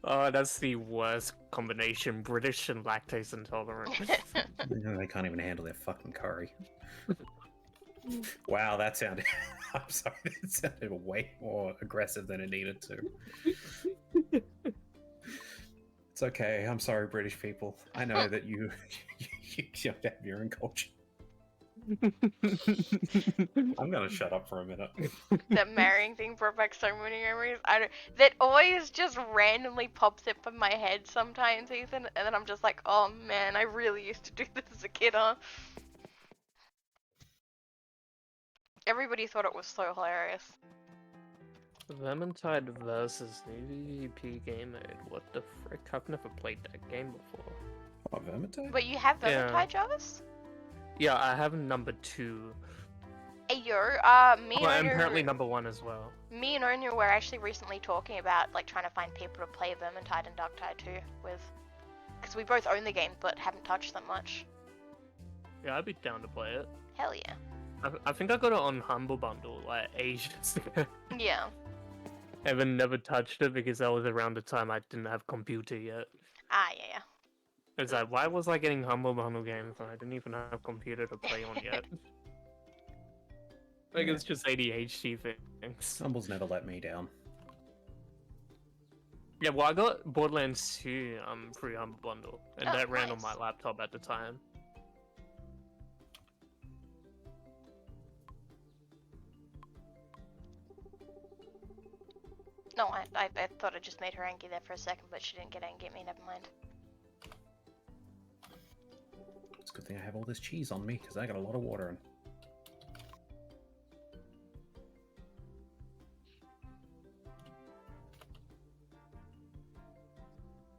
Oh, that's the worst combination, British and lactose intolerant. I can't even handle their fucking curry. Wow, that sounded. I'm sorry, that sounded way more aggressive than it needed to. It's okay. I'm sorry, British people. I know that you have your own culture. I'm gonna shut up for a minute. That marrying thing brought back so many memories. That always just randomly pops up in my head sometimes, Ethan, and then I'm just like, oh man, I really used to do this as a kid, huh? Everybody thought it was so hilarious. Vermintide versus PvP game mode. What the frick? I've never played that game before. Oh, Vermintide? But you have Yeah. Vermintide, Jarvis? Yeah, I have number 2. Hey yo, me Oh, and and apparently Onyu, number 1 as well. me and Onyu were actually recently talking about like trying to find people to play Vermintide and Darktide 2 with, because we both own the game but haven't touched them much. Yeah, I'd be down to play it. Hell yeah. I think I got it on Humble Bundle like ages ago. Yeah. And then never touched it because that was around the time I didn't have computer yet. Ah yeah. It's like, why was I getting Humble Bundle games when I didn't even have a computer to play on yet? Like, it's just ADHD things. Humble's never let me down. Yeah, well, I got Borderlands 2 through Humble Bundle, and Oh, that ran on nice. my laptop at the time. No, I thought I just made her angry there for a second, but she didn't get angry at me, never mind. It's a good thing I have all this cheese on me because I got a lot of water in.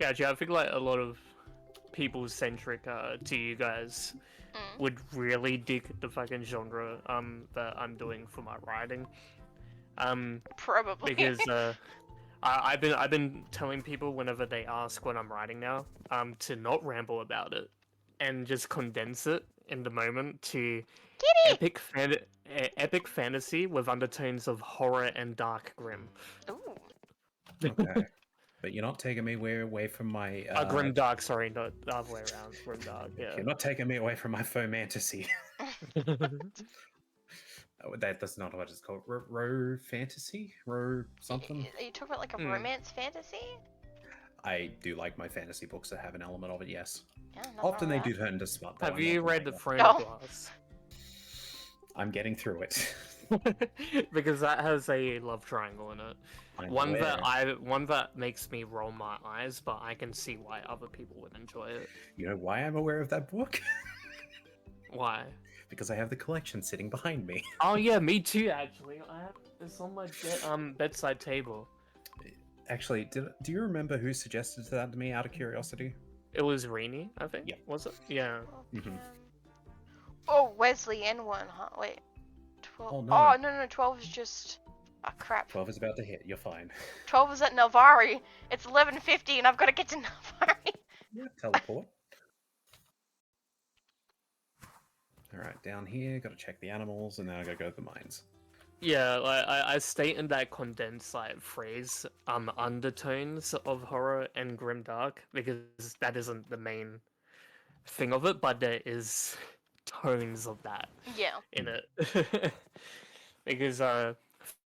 Yeah, actually, I think like a lot of people centric to you guys Mm. would really dig the fucking genre that I'm doing for my writing. Probably. Because I've been telling people whenever they ask what I'm writing now, to not ramble about it and just condense it in the moment to Kitty! epic fantasy with undertones of horror and dark grim. Ooh. Okay. But you're not taking me away from my. Grim dark, sorry, not the other way around. Grim dark, yeah. You're not taking me away from my fomantasy. Oh, that's not what it's called. Ro fantasy? Ro something? Are you talking about like a Hmm. romance fantasy? I do like my fantasy books that have an element of it, yes. Yeah, nothing Often they wrong do with turn into smut. though, Have I'm you not read The gonna Throne No. of Glass? I'm getting through it. Because that has a love triangle in it. I'm One aware. one that makes me roll my eyes, but I can see why other people would enjoy it. You know why I'm aware of that book? Why? Because I have the collection sitting behind me. Oh yeah, me too. Actually, I have this on my bedside table. Actually, do you remember who suggested that to me out of curiosity? It was Rini, I think. Yeah. Was it? Yeah. Mhm. Oh, Wesley N1, huh? Wait. 12. Oh, no. Oh, no, 12 is just. Oh, crap. 12 is about to hit. You're fine. 12 is at Nalvari. It's 11:50 and I've got to get to Nalvari. Yeah, teleport. Alright, down here, gotta check the animals, and then I gotta go to the mines. Yeah, like I state in that condensed like phrase, undertones of horror and grimdark, because that isn't the main thing of it, but there is tones of that Yeah. in it. Because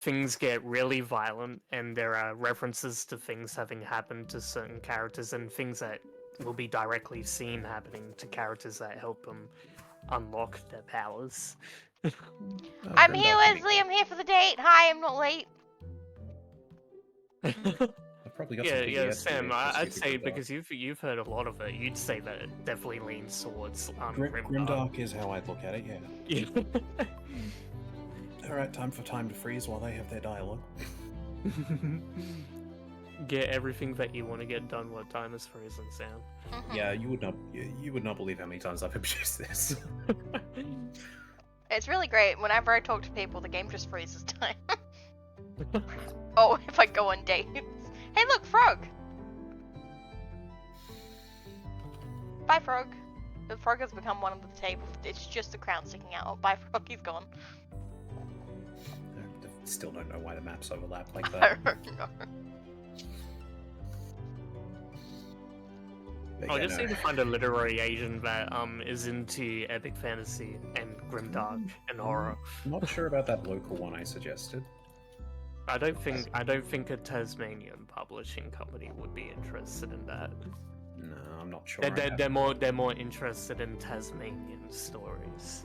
things get really violent, and there are references to things having happened to certain characters, and things that will be directly seen happening to characters that help them unlock their powers. Oh, I'm here, Grimdark can be- Wesley. I'm here for the date. Hi, I'm not late. I've probably got some Yeah, PTSD Sam. for I'd Stupid say Grimdark. because you've heard a lot of it, you'd say that it definitely leans towards grimdark. Grimdark is how I'd look at it, yeah. Yeah. Alright, time for time to freeze while they have their dialogue. Get everything that you want to get done while time is frozen, Sam. Mhm. Yeah, you would not believe how many times I've abused this. It's really great. Whenever I talk to people, the game just freezes time. Oh, if I go on dates. Hey, look, Frog. Bye, Frog. The frog has become one of the table. It's just the crown sticking out. Oh, bye, Frog. He's gone. I still don't know why the maps overlap like I that. don't know. But I yeah, just no. need to find a literary agent that is into epic fantasy and grimdark and horror. I'm not sure about that local one I suggested. I don't think a Tasmanian publishing company would be interested in that. No, I'm not sure. They're more interested in Tasmanian stories,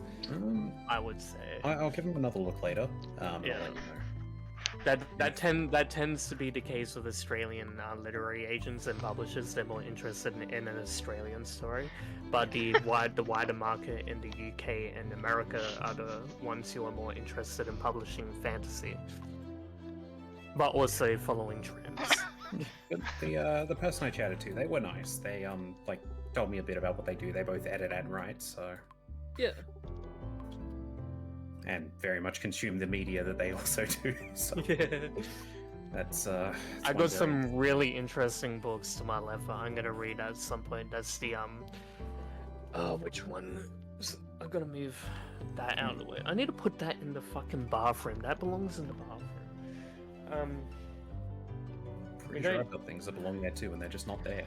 I would say. I'll give them another look later. Yeah. I'll let you know. That tends to be the case with Australian literary agents and publishers. They're more interested in an Australian story, but the wider market in the UK and America are the ones who are more interested in publishing fantasy, but also following trends. But the person I chatted to, they were nice. They like told me a bit about what they do. They both edit and write, so Yeah. and very much consume the media that they also do. So that's I one got very- some really interesting books to my left that I'm gonna read at some point. That's the which one? I'm gonna move that out of the way. I need to put that in the fucking bathroom. That belongs in the bathroom. Pretty sure I've got things that belong there too, and they're just not there.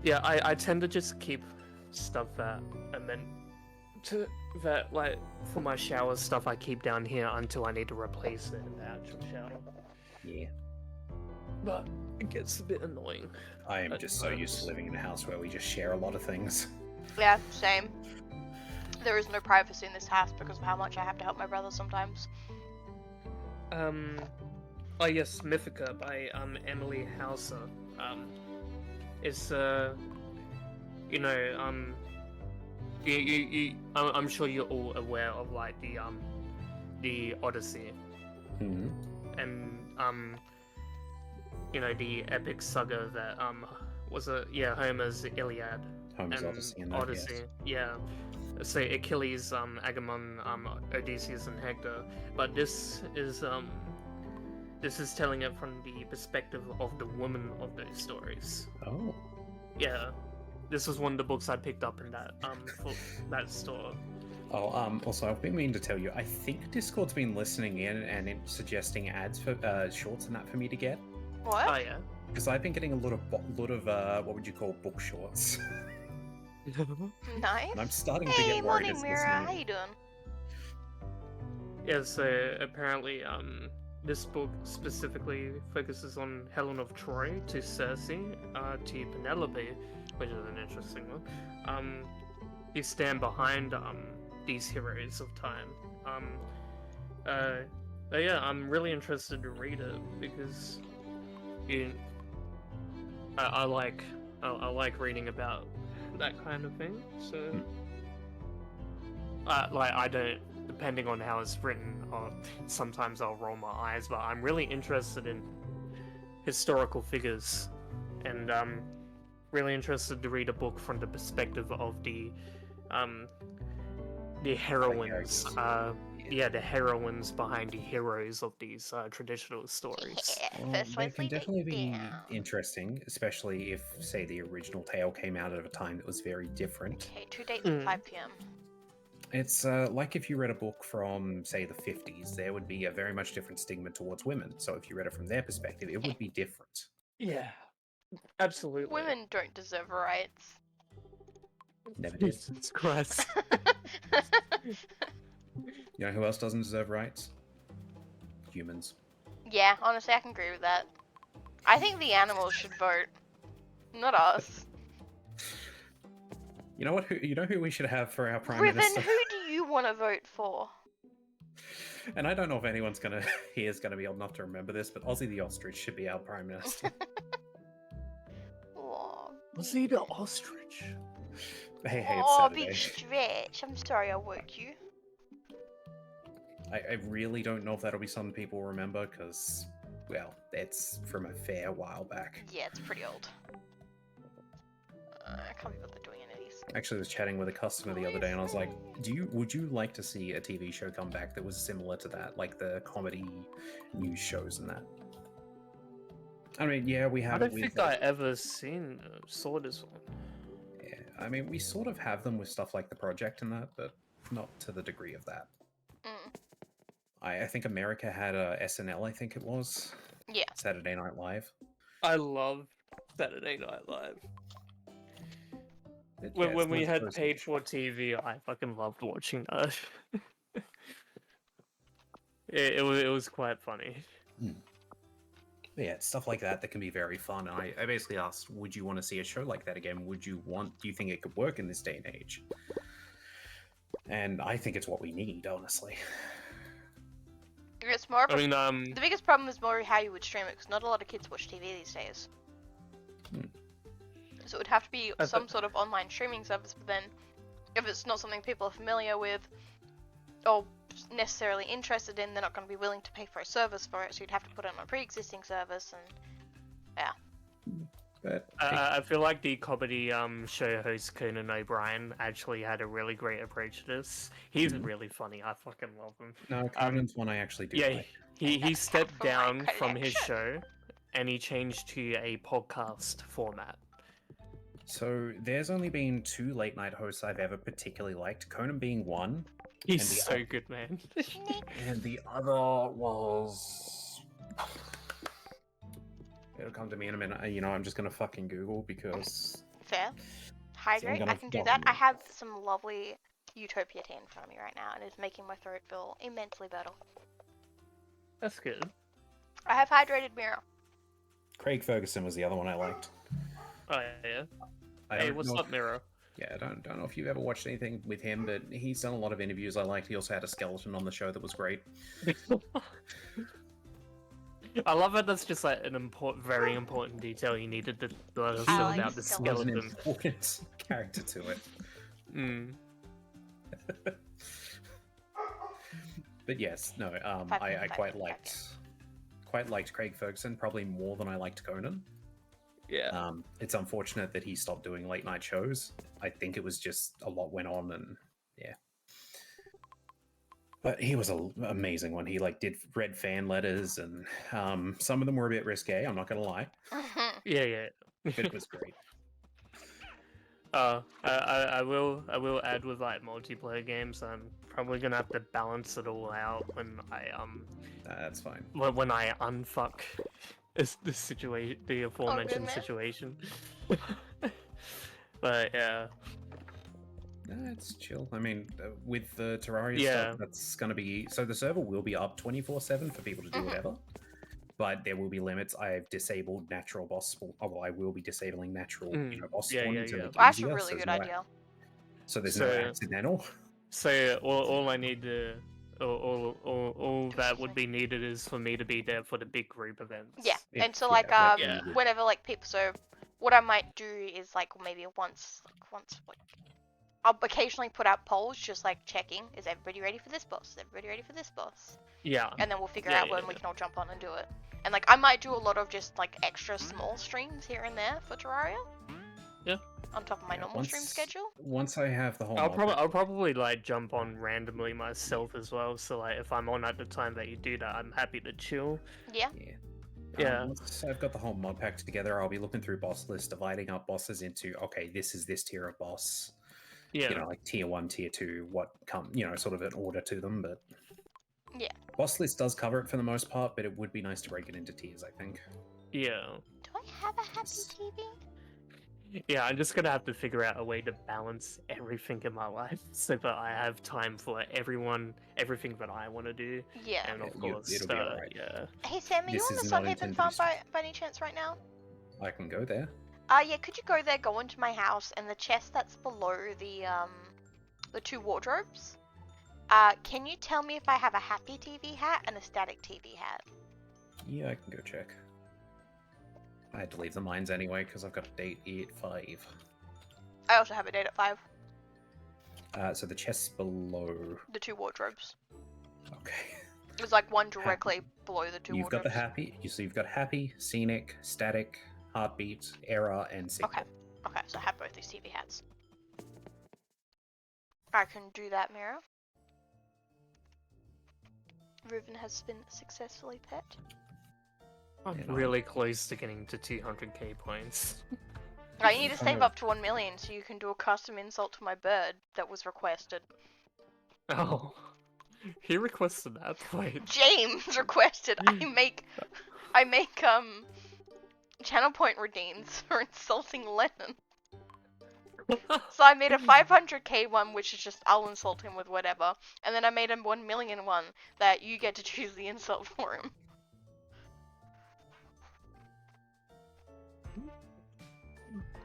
Yeah, I tend to just keep stuff that I meant to that like for my shower stuff I keep down here until I need to replace it in the actual shower. Yeah, But it gets a bit annoying. I am At just so used to times. living in a house where we just share a lot of things. Yeah, same. There is no privacy in this house because of how much I have to help my brother sometimes. Oh yes, Mythica by Emily Hauser. It's I'm sure you're all aware of like the Odyssey Mm-hmm. and the epic saga that was Homer's Iliad Homer's and Odyssey and that, Odyssey. yes. Yeah. So Achilles, Agamemnon, Odysseus, and Hector. But this is telling it from the perspective of the woman of those stories. Oh, Yeah. This was one of the books I picked up in that for that store. also, I've been meaning to tell you, I think Discord's been listening in and suggesting ads for shorts and that for me to get. What? Oh yeah. Because I've been getting a lot of what would you call book shorts, Nice. and I'm starting to Hey, get worried. morning, it's Mira. listening How in. you doing? Yeah, so apparently this book specifically focuses on Helen of Troy to Circe to Penelope, which is an interesting one. You stand behind these heroes of time But yeah, I'm really interested to read it because you, I like reading about that kind of thing. So, like I don't, depending on how it's written, sometimes I'll roll my eyes, but I'm really interested in historical figures, and really interested to read a book from the perspective of the heroines. The heroines behind the heroes of these traditional stories. Yeah, Well, first they one can for definitely be down. interesting, especially if, say, the original tale came out at a time that was very different. Okay, 2 dates at 5 p.m. It's like if you read a book from, say, the 50s, there would be a very much different stigma towards women. So if you read it from their perspective, it would be different. Yeah, absolutely. Women don't deserve rights. Never did. Jesus Christ. You know who else doesn't deserve rights? Humans. Yeah, honestly, I can agree with that. I think the animals should vote, not us. You know what? You know who we should have for our prime Riven, minister? who do you want to vote for? And I don't know if anyone's gonna gonna be old enough to remember this, but Ozzy the ostrich should be our prime minister. Aw, Was he the ostrich? Hey, it's aw, Saturday. big stretch. I'm sorry I woke you. I really don't know if that'll be something people remember, because, well, it's from a fair while back. Yeah, it's pretty old. I can't be bothered doing any of these. Actually, I was chatting with a customer the other day, and I was like, would you like to see a TV show come back that was similar to that, like the comedy news shows and that? I mean, yeah, we have. I don't think I ever saw this one. Yeah, I mean, we sort of have them with stuff like The Project and that, but not to the degree of that. Mm. I think America had a SNL, I think it was. Yeah. Saturday Night Live. I love Saturday Night Live. Yeah, When it's we not had supposed to paid for TV, I fucking loved watching that. it was quite funny. But yeah, it's stuff like that that can be very fun. And I basically asked, would you want to see a show like that again? Do you think it could work in this day and age? And I think it's what we need, honestly. It's more of I mean, the biggest problem is more how you would stream it, because not a lot of kids watch TV these days. So it would have to be some sort of online streaming service, but then if it's not something people are familiar with or necessarily interested in, they're not going to be willing to pay for a service for it, so you'd have to put it on a pre-existing service, and yeah. But I feel like the comedy show host Conan O'Brien actually had a really great approach to this. He's really funny. I fucking love him. no, Conan's one I actually do Yeah, like. he stepped For my down from his collection. show and he changed to a podcast format. So there's only been 2 late night hosts I've ever particularly liked, Conan being one, He's And the so good, man. and the other was... It'll come to me in a minute. You know, I'm just gonna fucking Google because... Fair. Hydrate, gonna I can do flog that. you. I have some lovely Utopia tea in front of me right now, and it's making my throat feel immensely better. That's good. I have hydrated mirror. Craig Ferguson was the other one I liked. Oh yeah. I Hey, don't what's know up, Miro? Yeah, I don't know if you've ever watched anything with him, but he's done a lot of interviews I liked. He also had a skeleton on the show that was great. I love it. That's just like an very important detail you needed to let us I know like about the skeleton. There's an skeleton. important character to it. Mm. But yes, no, I quite liked Craig Ferguson, probably more than I liked Conan. Yeah. It's unfortunate that he stopped doing late night shows. I think it was just a lot went on, and yeah. But he was an amazing one. He read fan letters, and some of them were a bit risque. I'm not gonna lie, Yeah. but it was great. I will add with like multiplayer games. I'm probably gonna have to balance it all out when That's fine. when I unfuck the aforementioned goodness. situation. But yeah. Nah, it's chill. I mean, with the Terraria Yeah. stuff, that's gonna be so the server will be up 24/7 for people to do Mhm. whatever. But there will be limits. I've disabled natural boss spawn. Oh, well, I will be disabling natural, boss Yeah, spawn yeah, to yeah. make it Well, that's a easier, really so good there's no idea. So there's no So- accidental. So all I need to All that would be needed is for me to be there for the big group events. Yeah, Yeah, and so yeah, like like Yeah. whenever like people, so what I might do is like maybe once like I'll occasionally put out polls just like checking, is everybody ready for this boss? Is everybody ready for this boss? Yeah. And then we'll figure Yeah, out when yeah, we yeah. can all jump on and do it. And like I might do a lot of just like extra small streams here and there for Terraria. Yeah. On top of my Yeah, normal stream schedule. Once I have the whole I'll probably like jump on randomly myself as well. So like if I'm on at the time that you do that, I'm happy to chill. Yeah. Yeah. Once I've got the whole mod pack together, I'll be looking through boss lists, dividing up bosses into, okay, this is this tier of boss. Yeah. You know, like tier 1, tier 2, what come, you know, sort of an order to them, but Yeah. boss list does cover it for the most part, but it would be nice to break it into tiers, I think. Yeah. Do I have a happy TV? Yeah, I'm just gonna have to figure out a way to balance everything in my life so that I have time for everything that I want to do. Yeah. And of Yeah, course, it'll be alright. yeah. Hey Sam, are you This on the is not Sunhaven intended farm to by any chance right now? I can go there. Yeah, could you go there, go into my house, and the chest that's below the 2 wardrobes? Can you tell me if I have a happy TV hat and a static TV hat? Yeah, I can go check. I had to leave the mines anyway because I've got a date at 5. I also have a date at 5. So the chest's below. The 2 wardrobes. Okay. There's like one directly below the 2 You've got wardrobes. the happy. So you've got happy, scenic, static, heartbeat, error, and signal. Okay, so I have both these TV hats. I can do that, Mira. Riven has been successfully pet. I'm Yeah. really close to getting to 200k points. I need to Kind save of- up to 1 million so you can do a custom insult to my bird that was requested. Oh. He requested that. Wait. James requested I make channel point redeems for insulting Lennon. So I made a 500k one, which is just I'll insult him with whatever, and then I made a 1 million one that you get to choose the insult for him.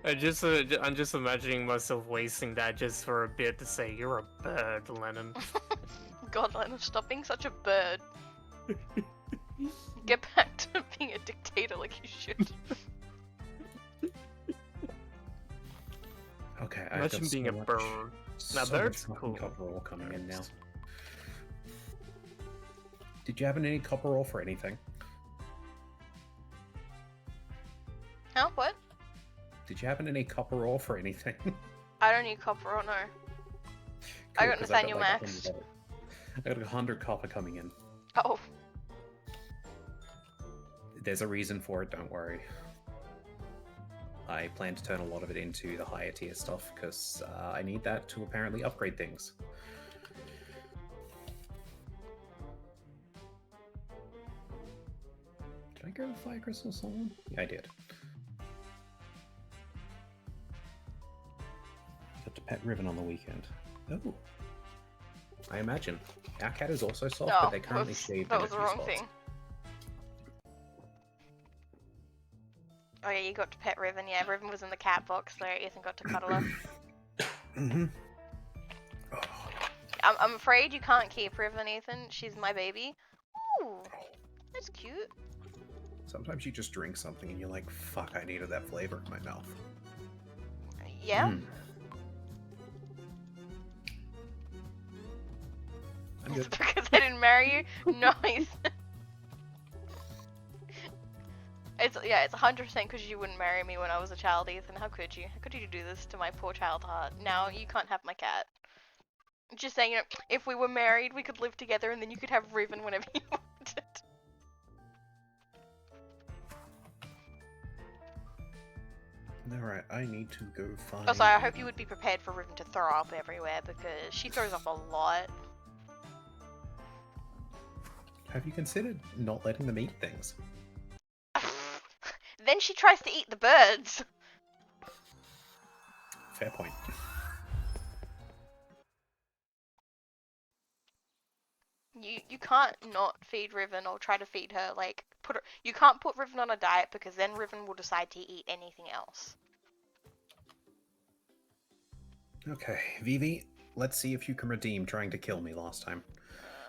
I'm just imagining myself wasting that just for a bit to say you're a bird, Lennon. God, Lennon, stop being such a bird. Get back to being a dictator like you should. Okay, Imagine being a bird. Now, bird's cool. Copper ore coming in now. Did you have any copper ore for anything? Huh? What? Did you happen any copper ore for anything? I don't need copper, oh no. I got 'cause Nathaniel like Max. 100 I got 100 copper coming in. Oh. There's a reason for it, don't worry. I plan to turn a lot of it into the higher tier stuff because I need that to apparently upgrade things. Did I go to Fire Crystal Someone? Yeah, I did. Got to pet Riven on the weekend. Oh. I imagine. Our cat is also soft, No, but they're currently whoops, shaved that in was a the few wrong spots. thing. Oh yeah, you got to pet Riven. Yeah, Riven was in the cat box, so Ethan got to cuddle her. Mm-hmm. I'm afraid you can't keep Riven, Ethan. She's my baby. Ooh, that's cute. Sometimes you just drink something and you're like, fuck, I needed that flavor in my mouth. Yeah? Mm. I'm It's good. because I didn't marry you? No, Ethan. It's 100% because you wouldn't marry me when I was a child, Ethan. How could you? How could you do this to my poor child heart? Now you can't have my cat. Just saying, you know, if we were married, we could live together, and then you could have Riven whenever you wanted. Alright, I need to go find... Also, I hope you would be prepared for Riven to throw up everywhere because she throws up a lot. Have you considered not letting them eat things? Then she tries to eat the birds. Fair point. You can't not feed Riven or try to feed her, like, you can't put Riven on a diet because then Riven will decide to eat anything else. Okay, Vivi, let's see if you can redeem trying to kill me last time.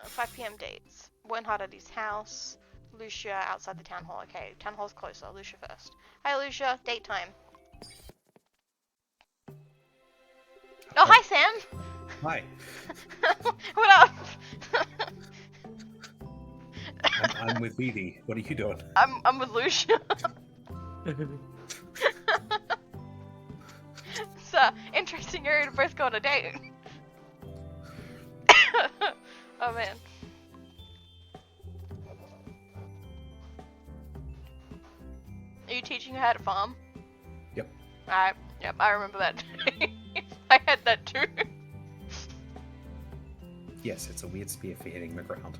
5 p.m. dates. Bernhard at his house. Lucia outside the town hall. Okay, town hall's closer. Lucia first. Hi, Lucia. Date time. Oh, hi, Sam. Hi. What up? I'm with Vivi. What are you doing? I'm with Lucia. It's interesting area to both go on a date. Oh man. Are you teaching her how to farm? Yep. Yep, I remember that. I had that too. Yes, it's a weird spear for hitting the ground.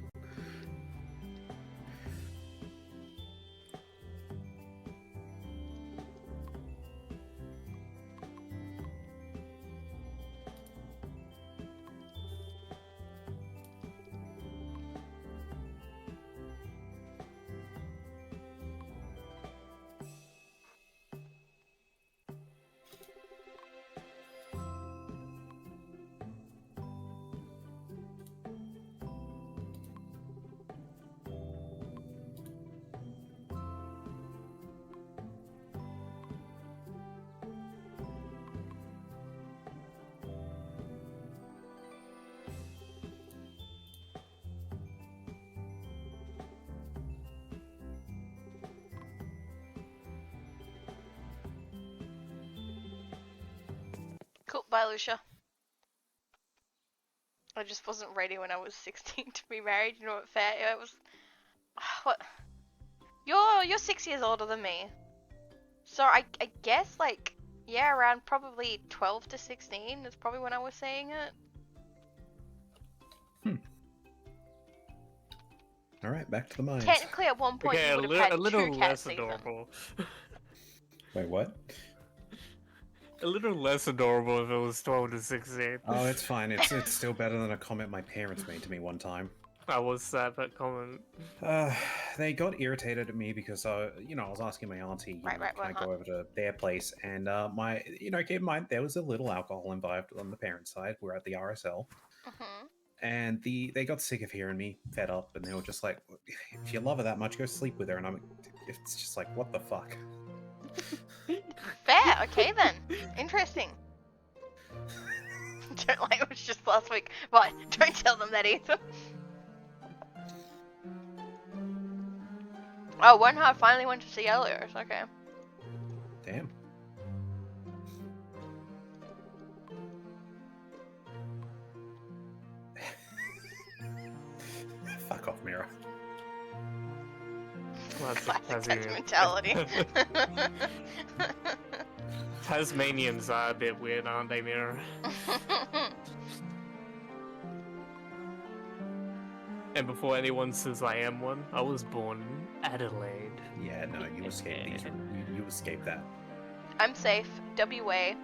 Cool, bye Lucia. I just wasn't ready when I was 16 to be married, you know what, fair? It was... What? You're 6 years older than me. So I guess, like, yeah, around probably 12 to 16 is probably when I was saying it. Alright, back to the mines. Technically, at one point, Okay, you would have had a little two less cats even. adorable. Wait, what? A little less adorable if it was 12 to 16. Oh, it's fine. It's still better than a comment my parents made to me one time. I was sad that comment. They got irritated at me because, I was asking my auntie, Right, can I go over to their place? And keep in mind, there was a little alcohol involved on the parent side. We're at the RSL. Mm-hmm. And they got sick of hearing me, fed up, and they were just like, if you love her that much, go sleep with her. And it's just like, what the fuck? Fair, okay then. Interesting. Don't like it was just last week. What? Don't tell them that either. Oh, Bernhard finally went to see Elios. Okay. Damn. Fuck off, Mira. Classic Tasmanian. mentality. Tasmanians are a bit weird, aren't they, Mira? And before anyone says I am one, I was born in Adelaide. Yeah, no, you escaped these. You escaped that. I'm safe. WA.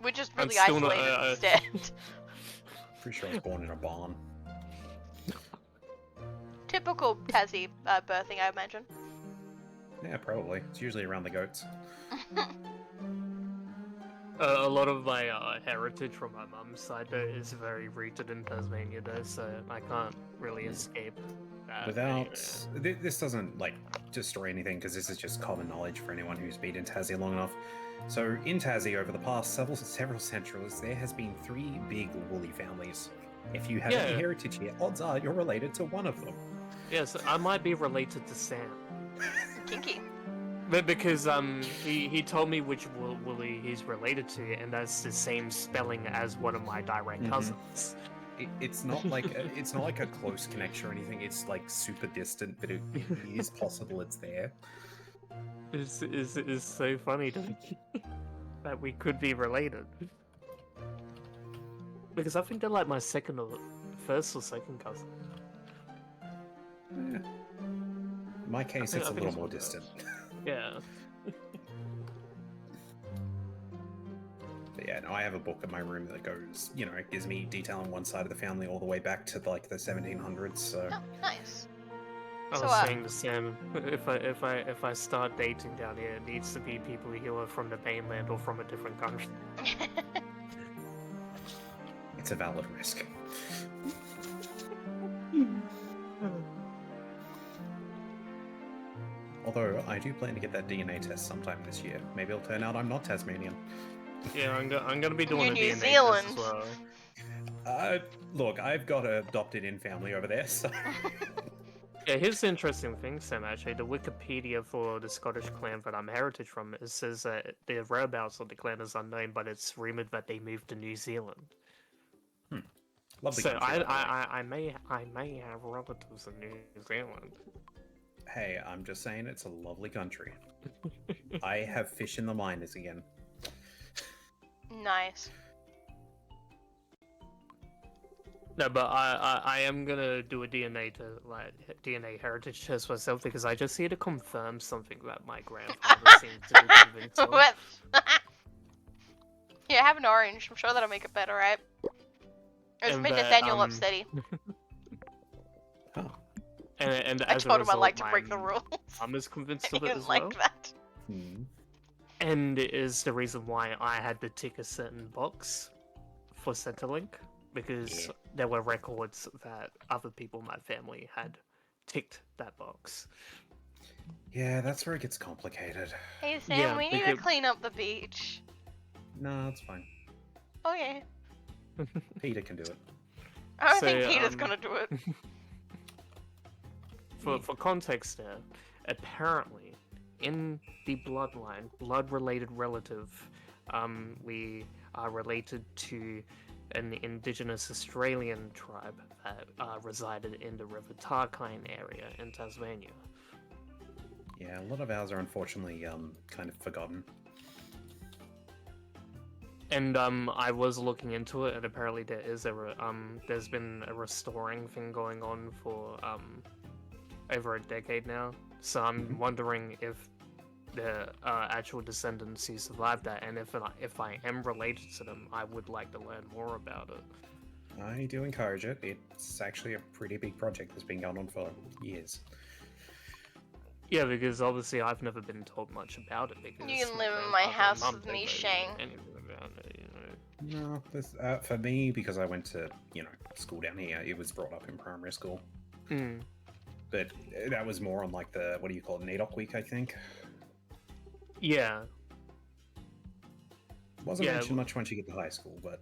We're just I'm really still not, isolated instead. Pretty sure I was born in a barn. Typical Tassie birthing, I imagine. Yeah, probably. It's usually around the goats. A lot of my heritage from my mum's side though is very rooted in Tasmania though, so I can't really escape that. Without... This doesn't, destroy anything, because this is just common knowledge for anyone who's been in Tassie long enough. So, in Tassie, over the past several centuries, there has been 3 big woolly families. If you have any heritage here, odds are you're related to one of them. Yes, I might be related to Sam. Kinky. But because he told me which woolly he's related to, and that's the same spelling as one of my direct cousins. It's not like a close connection or anything. It's like super distant, but it is possible it's there. It's so funny to me that we could be related. Because I think they're like my first or second cousin. Yeah. In my case, it's a little more distant. Yeah. But yeah, no, I have a book in my room that goes, it gives me detail on one side of the family all the way back to the 1700s. So. Oh, nice. I was saying to Sam, if I start dating down here, it needs to be people who are from the mainland or from a different country. It's a valid risk. Although I do plan to get that DNA test sometime this year. Maybe it'll turn out I'm not Tasmanian. Yeah, I'm gonna be doing You're a New DNA Zealand. test as well. Look, I've got a adopted-in family over there, so... Yeah, here's the interesting thing, Sam, actually. The Wikipedia for the Scottish clan that I'm heritage from, it says that the whereabouts of the clan is unknown, but it's rumoured that they moved to New Zealand. Lovely So country, by the way. I may have relatives in New Zealand. Hey, I'm just saying it's a lovely country. I have fish in the miners again. Nice. No, but I am gonna do a DNA DNA heritage test myself because I just need to confirm something that my grandfather seems to be convinced of. What? Yeah, have an orange. I'm sure that'll make it better, right? It's And made that, Nathaniel upsetty. Huh. And I as told a him I result, like to break the my rules. mum is convinced He of it didn't as like well. that. Hmm. And it is the reason why I had to tick a certain box for Centrelink, because Yeah. there were records that other people in my family had ticked that box. Yeah, that's where it gets complicated. Hey Sam, Yeah, we need to because- clean up the beach. No, it's fine. Okay. Peter can do it. I don't So, think Peter's gonna do it. For context there, apparently, in the bloodline, blood-related relative, we are related to an indigenous Australian tribe that resided in the River Tarkine area in Tasmania. Yeah, a lot of ours are unfortunately kind of forgotten. And I was looking into it, and apparently there is there's been a restoring thing going on for over a decade now. So I'm wondering if the actual descendants who survived that, and if I am related to them, I would like to learn more about it. I do encourage it. It's actually a pretty big project that's been going on for years. Yeah, because obviously I've never been told much about it. Because You can live in grandfather my and house mum with don't me, know Shane. anything about it, you know. No, this, for me, because I went to, school down here, it was brought up in primary school. Mm. But that was more on like the, what do you call it, NAIDOC week, I think. Yeah. Wasn't Yeah, mentioned much once you get to high school, but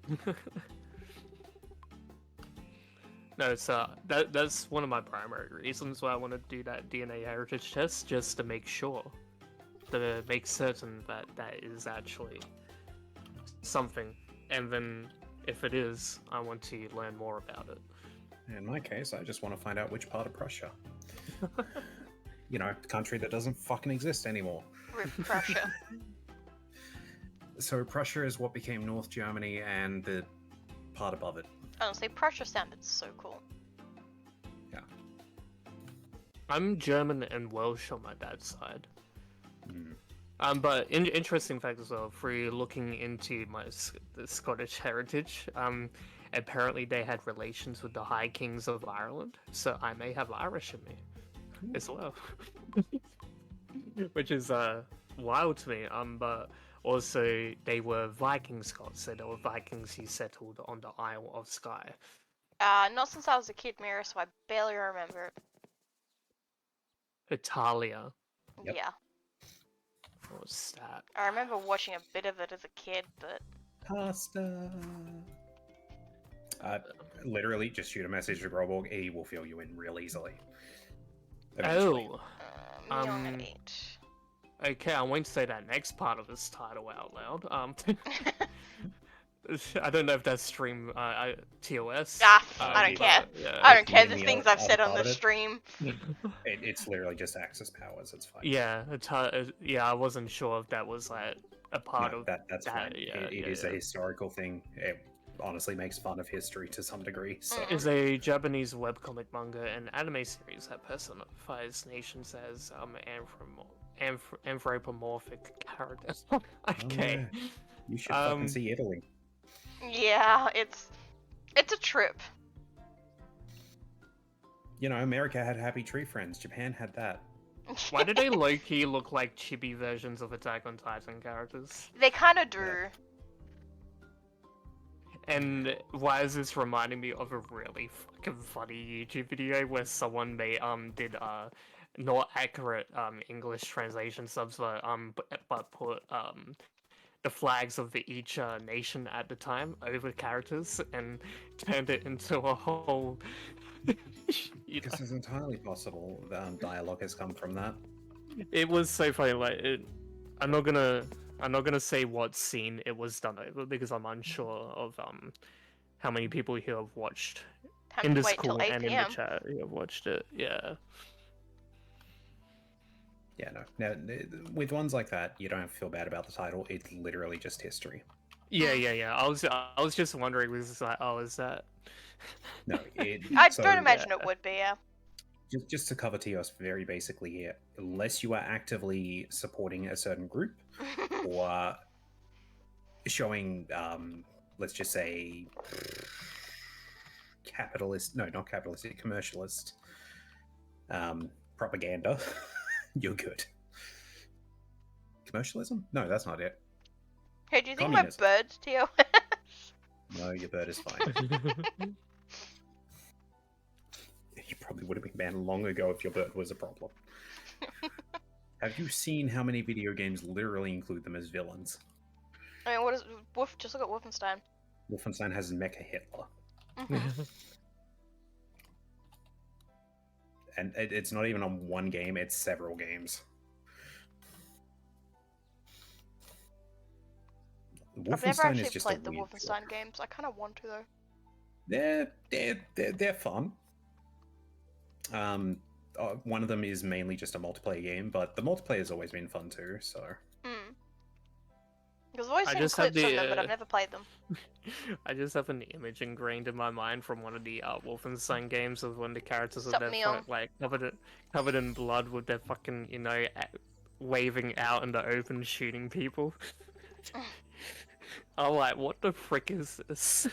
No, it's that's one of my primary reasons why I want to do that DNA heritage test, just to make sure, to make certain that that is actually something, and then if it is, I want to learn more about it. in my case, I just want to find out which part of Prussia. Country that doesn't fucking exist anymore. Rip Prussia. So Prussia is what became North Germany and the part above it. Honestly, Prussia sounded so cool. I'm German and Welsh on my dad's side. Mm. But interesting fact as well, through looking into the Scottish heritage, apparently they had relations with the High Kings of Ireland, so I may have Irish in me as well. Which is wild to me. But also they were Viking Scots, so they were Vikings who settled on the Isle of Skye. Not since I was a kid, Mira, so I barely remember it. Italia. Yep. Yeah. What's that? I remember watching a bit of it as a kid, but... Pasta. Literally, just shoot a message to Groborg. He will fill you in real easily. Eventually. Oh. Neon Um, 8. Okay, I won't say that next part of this title out loud. I don't know if that's stream TOS. I don't yeah. care. Yeah. I don't care, in there's the things other I've said on part the of it. stream. It's literally just access powers. It's fine. Yeah, I wasn't sure if that was like a part No, of that's that, fine. yeah, It yeah, is yeah. a historical thing. It honestly makes fun of history to some degree. So Mm. is a Japanese webcomic manga and anime series that personifies nations as anthropomorphic characters. Okay. yeah. You should fucking Um, see Italy. Yeah, it's a trip. America had Happy Tree Friends. Japan had that. Why do they low-key look like chibi versions of Attack on Titan characters? They kind of do. And why is this reminding me of a really fucking funny YouTube video where someone did not accurate English translation subs but put the flags of each nation at the time over characters and turned it into a whole This is entirely possible. Dialogue has come from that. It was so funny. I'm not gonna say what scene it was done over because I'm unsure of how many people here have watched Have in to this wait till call 8 and in the p.m. chat who have watched it. Yeah. Yeah, no. Now, with ones like that, you don't have to feel bad about the title. It's literally just history. Yeah. I was just wondering, was this like, oh, is that? No, it. I so, don't imagine it would be, yeah. Just to cover Tios very basically here, unless you are actively supporting a certain group or showing, let's just say, capitalist, no, not capitalistic, commercialist propaganda, you're good. Commercialism? No, that's not it. Hey, do you think Communism. my bird's TOS? No, your bird is fine. You probably would have been banned long ago if your bird was a problem. Have you seen how many video games literally include them as villains? I mean, what is just look at Wolfenstein. Wolfenstein has Mecha Hitler. And it's not even on one game, it's several games. I've never Wolfenstein actually is just played the a weird Wolfenstein games. I kind of want to though. They're fun. One of them is mainly just a multiplayer game, but the multiplayer has always been fun too. So. Because I've always I seen just had clips of the, them, but I've never played them. I just have an image ingrained in my mind from one of the Wolfenstein games of when the characters are Sup, there Neon? like covered in blood with their fucking waving out in the open shooting people. I'm like, what the frick is this?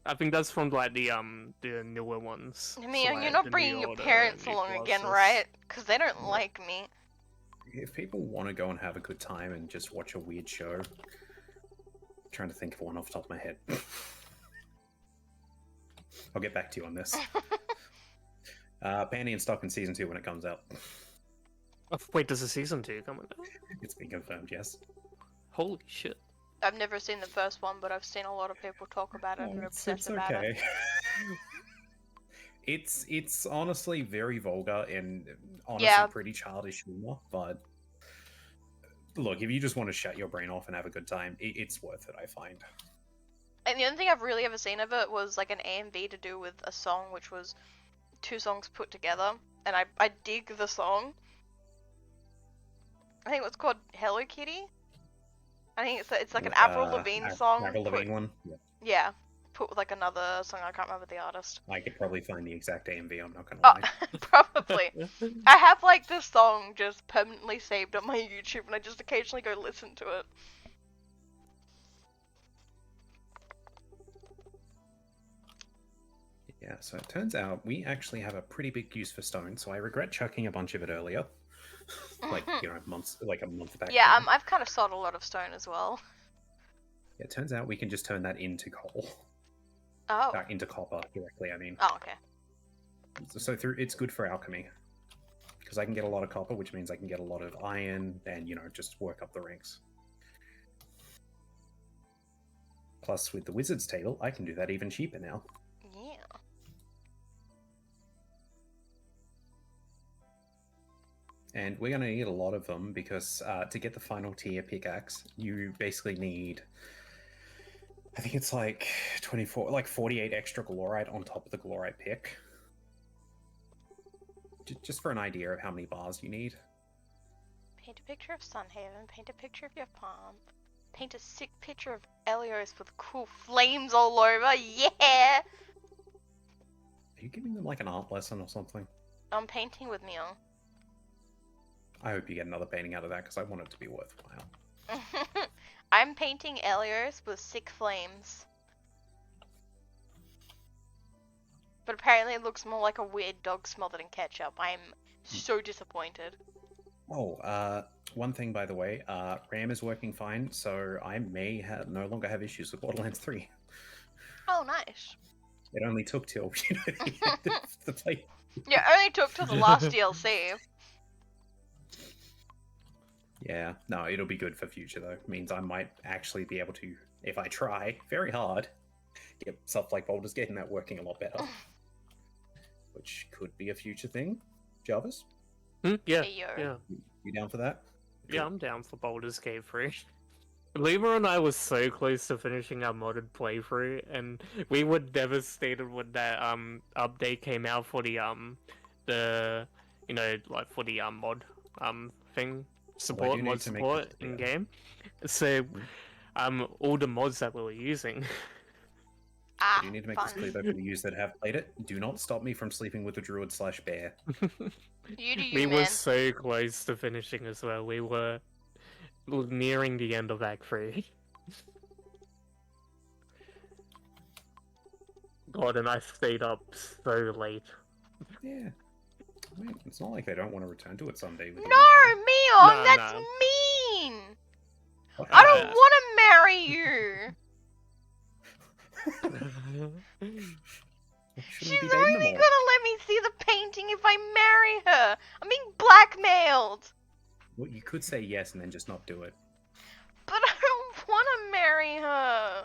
I think that's from like the newer ones. I mean, So, you're like, not the bringing New your Order, parents New along again, Colossus. right? Because they don't Yeah. like me. If people want to go and have a good time and just watch a weird show, I'm trying to think of one off the top of my head. I'll get back to you on this. Panty and stock in season 2 when it comes out. Oh, wait, does a season 2 come out? It's been confirmed, yes. Holy shit! I've never seen the first one, but I've seen a lot of people talk about it and are obsessed about it. It's honestly very vulgar and honestly Yeah. pretty childish humor, but look, if you just want to shut your brain off and have a good time, it's worth it, I find. And the only thing I've really ever seen of it was like an AMV to do with a song, which was 2 songs put together, and I dig the song. I think it was called Hello Kitty. I think it's like an Avril Lavigne song. Avril Lavigne one? Yeah. Yeah, put with like another song. I can't remember the artist. I could probably find the exact AMV, I'm not gonna Oh, lie. probably. I have like this song just permanently saved on my YouTube, and I just occasionally go listen to it. Yeah, so it turns out we actually have a pretty big use for stone, so I regret chucking a bunch of it earlier. Like, months, like a month back. Yeah, now. I've kind of sold a lot of stone as well. Yeah, it turns out we can just turn that into coal. Oh. Into copper directly, I mean. Oh, okay. So it's good for alchemy. Because I can get a lot of copper, which means I can get a lot of iron, and, just work up the ranks. Plus, with the wizard's table, I can do that even cheaper now. Yeah. And we're going to need a lot of them because to get the final tier pickaxe, you basically need, I think it's like 48 extra glorite on top of the glorite pick. Just for an idea of how many bars you need. Paint a picture of Sunhaven, paint a picture of your palm, paint a sick picture of Elios with cool flames all over, yeah! Are you giving them like an art lesson or something? I'm painting with Neon. I hope you get another painting out of that because I want it to be worthwhile. I'm painting Elios with sick flames. But apparently it looks more like a weird dog smothered in ketchup. I'm so disappointed. Oh, One thing, by the way, RAM is working fine, so I may no longer have issues with Borderlands 3. Oh, nice. It only took till the end of the play. Yeah, it only took till the last DLC. Yeah, no, it'll be good for future though. It means I might actually be able to, if I try very hard, get stuff like Baldur's Gate and that working a lot better. Which could be a future thing. Jarvis, Yeah, Hey, yo. yeah. you down for that? Yeah, I'm down for Baldur's Gate 3. Lemur and I was so close to finishing our modded playthrough, and we were devastated when that update came out for the you know, like for the mod thing support, do mod need to make support this in clear. game. So all the mods that we were using. Ah, You need to make fun. this clear though for the users that have played it. Do not stop me from sleeping with the druid/bear. You do you, We man. were so close to finishing as well. We were nearing the end of Act 3. God, and I stayed up so late. Yeah. I mean, it's not like they don't want to return to it someday. With the No, info. Mion, No, that's no. mean. What I don't happened? want to marry you. Shouldn't She's be dating only them gonna all. let me see the painting if I marry her. I'm being blackmailed. Well, you could say yes and then just not do it. But I don't want to marry her.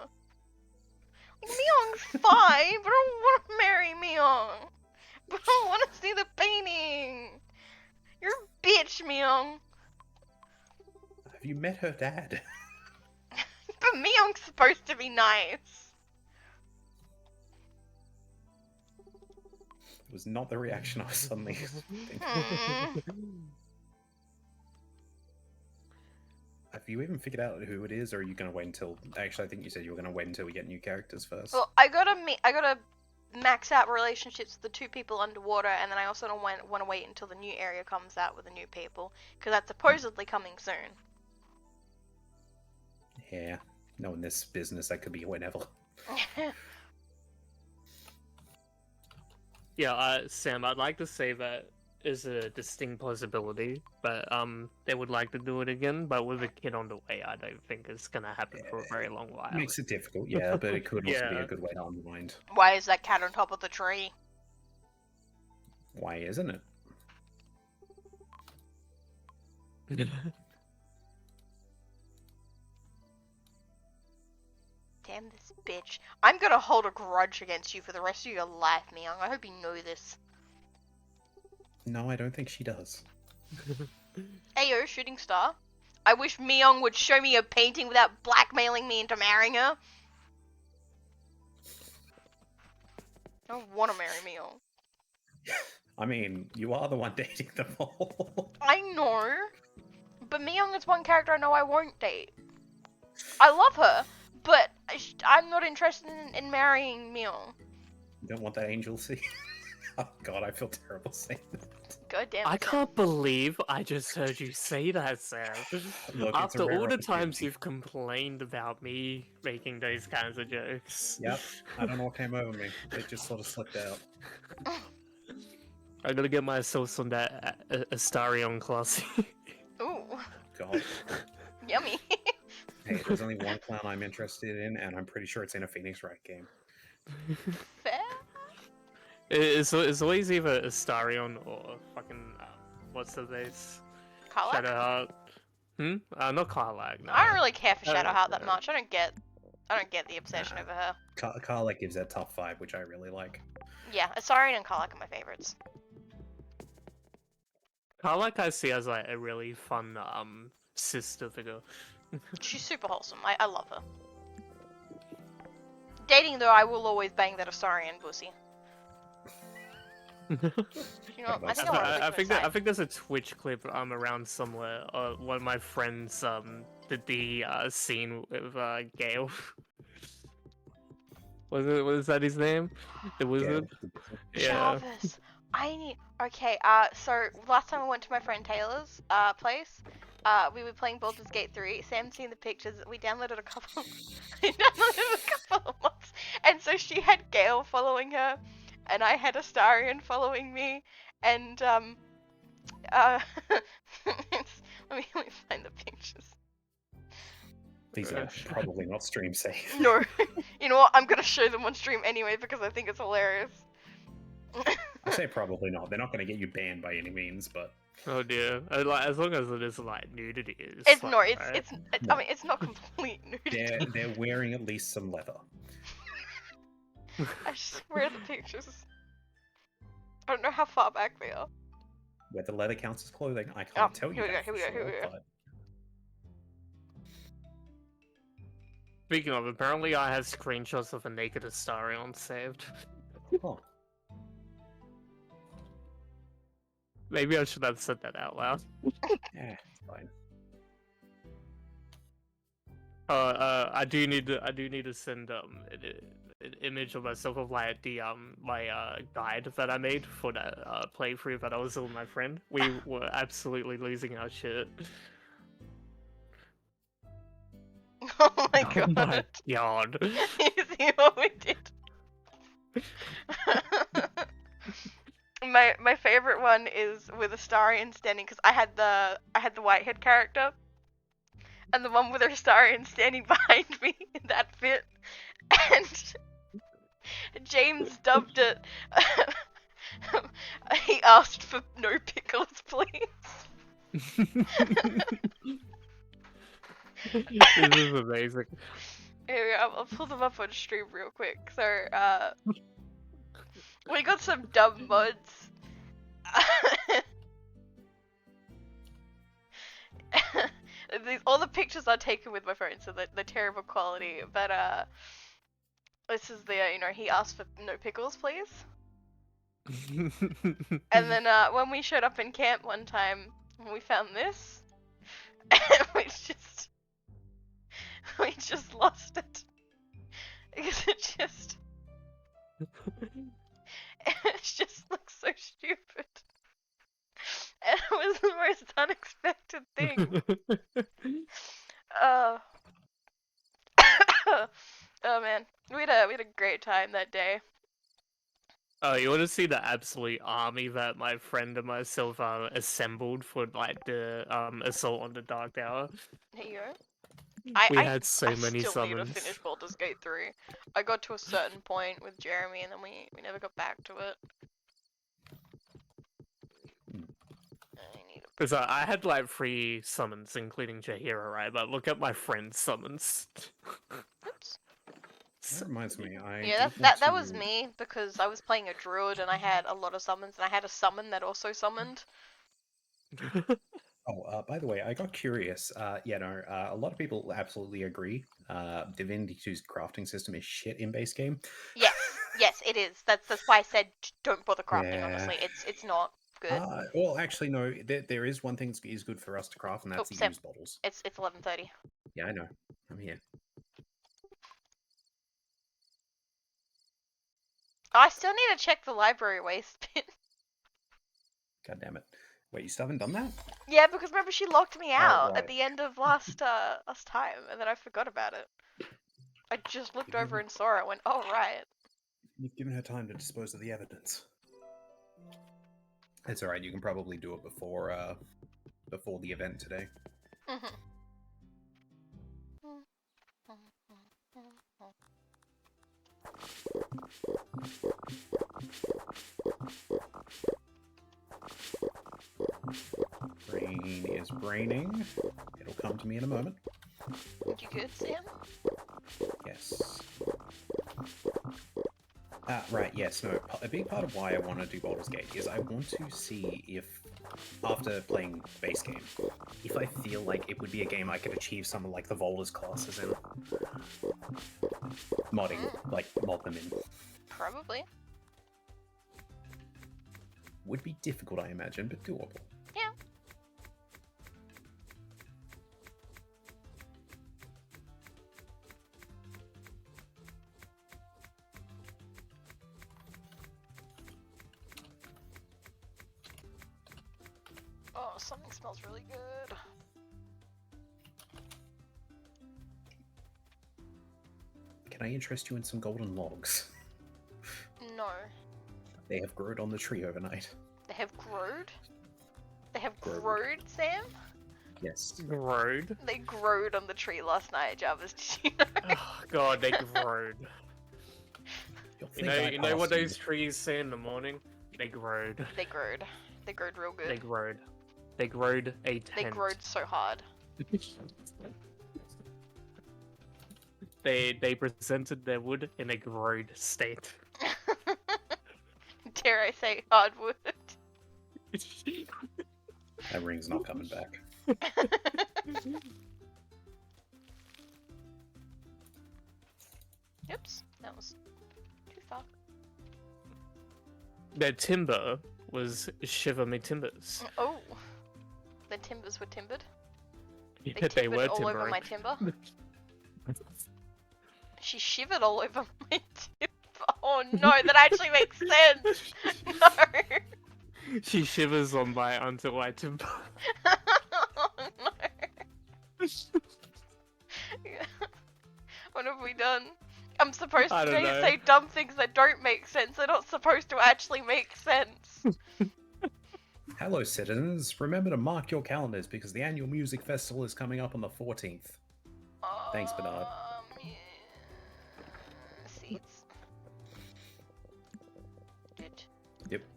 Like, Myung's fine, but I don't want to marry Myung. But I want to see the painting. You're a bitch, Myung. Have you met her dad? But Myung's supposed to be nice. It was not the reaction I was suddenly expecting. Hmm. Have you even figured out who it is, or are you going to wait until... Actually, I think you said you were going to wait until we get new characters first. Well, I gotta max out relationships with the two people underwater, and then I also don't want to wait until the new area comes out with the new people, because that's supposedly coming soon. Yeah. No, in this business, that could be whenever. Yeah, Sam, I'd like to say that is a distinct possibility, but they would like to do it again, but with a kid on the way, I don't think it's gonna happen for a very long while. Makes it difficult, yeah, but it could also be Yeah. a good way to unwind. Why is that cat on top of the tree? Why isn't it? Damn this bitch. I'm gonna hold a grudge against you for the rest of your life, Myung. I hope you know this. No, I don't think she does. Ayo, shooting star. I wish Myung would show me a painting without blackmailing me into marrying her. I don't want to marry Myung. I mean, you are the one dating them all. I know. But Myung is one character I know I won't date. I love her, but I'm not interested in marrying Myung. You don't want that angel see? Oh god, I feel terrible saying that. God damn it. I can't believe I just heard you say that, Sam. Look, it's a After rare all the times opportunity. you've complained about me making those kinds of jokes. Yep, I don't know what came over me. It just sort of slipped out. I'm gonna get myself on that Astarion class. Ooh, God. yummy. Hey, there's only one clown I'm interested in, and I'm pretty sure it's in a Phoenix Wright game. Fair? It's always either Astarion or fucking what's the base? Karlak? Shadowheart. Not Karlak. No. I don't really care for Uh, Shadowheart that uh, much. I don't get the obsession over her. Karlak gives that tough vibe, which I really like. Yeah, Asarion and Karlak are my favorites. Karlak I see as like a really fun sister figure. She's super wholesome. I love her. Dating though, I will always bang that Asarion pussy. You know, I think I want I to think I think there's a Twitch clip around somewhere. One of my friends did the scene with Gale. Was that his name? The wizard. Yeah. Jarvis, I need. Okay, so last time I went to my friend Taylor's place, we were playing Baldur's Gate 3. Sam's seen the pictures. We downloaded a couple. We downloaded a couple of months, and so she had Gale following her, and I had Astarion following me, and let me find the pictures. These are probably not stream safe. No, you know what? I'm gonna show them on stream anyway because I think it's hilarious. I say probably not. They're not going to get you banned by any means, but Oh dear. Like, as long as it is like nudity, It's fine, no, right? I mean, it's not complete nudity. they're wearing at least some leather. I just swear the pictures. I don't know how far back they are. Whether leather counts as clothing, I Oh, can't tell you here we that go, for here we go, sure, here we go. but Speaking of, apparently I have screenshots of a naked Astarion saved. oh, Maybe I should have said that out loud. yeah, it's fine. I do need to send an image of myself of like the my guide that I made for that playthrough that I was with my friend. We were absolutely losing our shit. Oh my god. Oh my god. You see what we did? my favorite one is with Astarion standing because I had the Whitehead character, and the one with Astarion standing behind me that fit, and James dubbed it. He asked for no pickles, please. This is amazing. Here we go, I'll pull them up on stream real quick. So, we got some dumb mods. All the pictures are taken with my phone, so they're terrible quality. But this is the he asked for no pickles, please. And then when we showed up in camp one time, we found this, and we just lost it because it just looks so stupid. And it was the most unexpected thing. Oh man, we had a great time that day. Oh, you want to see the absolute army that my friend and myself assembled for like the assault on the Dark Tower? Here you go. We had so many still summons. need to finish Baldur's Gate 3. I got to a certain point with Jeremy and then we never got back to it. I need a... Because I had like 3 summons, including Jaheira, right? But look at my friend's summons. Oops. That reminds me, Yeah, that was me, because I was playing a druid and I had a lot of summons, and I had a summon that also summoned. Oh, by the way, I got curious. A lot of people absolutely agree. Divinity 2's crafting system is shit in base game. Yes, it is. That's why I said don't bother crafting. Yeah. Honestly, it's not good. Well, actually, no. There is one thing that is good for us to craft, and that's the Sam, use bottles. It's 11:30. Yeah, I know. I'm here. I still need to check the library waste bin. God damn it! Wait, you still haven't done that? Yeah, because remember she locked me out right. at the end of last time, and then I forgot about it. I just looked over and saw it and went, oh right. You've given her time to dispose of the evidence. It's alright, you can probably do it before the event today. Brain is braining. It'll come to me in a moment. You good, Sam? Yes. Right, yes, no. A big part of why I want to do Baldur's Gate is I want to see if, after playing base game, if I feel like it would be a game I could achieve some of like the Volers classes in. Modding, like mod them in. Probably. Would be difficult, I imagine, but doable. Yeah. Oh, something smells really good. Can I interest you in some golden logs? No. They have growed on the tree overnight. They have growed? They have Growed. growed, Sam? Yes. Growed. They growed on the tree last night, Jarvis. Did you know? Oh god, they growed. You'll You think know, I you know what passed you. those trees say in the morning? They growed. They growed. They growed real good. They growed. They growed a They tent. growed so hard. They presented their wood in a growed state. Dare I say hardwood? That ring's not coming back. Oops, that was too far. Their timber was Shiver Me Timbers. Oh, the timbers were timbered. Yeah, They they timbered were all over timbering. my timber. She shivered all over my timber. Oh no, that actually makes sense. No. She shivers on my until I timber. Oh no. What have we done? I'm supposed I to don't know. say dumb things that don't make sense. They're not supposed to actually make sense. Hello, citizens. Remember to mark your calendars because the annual music festival is coming up on the 14th. Thanks, Bernard. Yeah. Seats.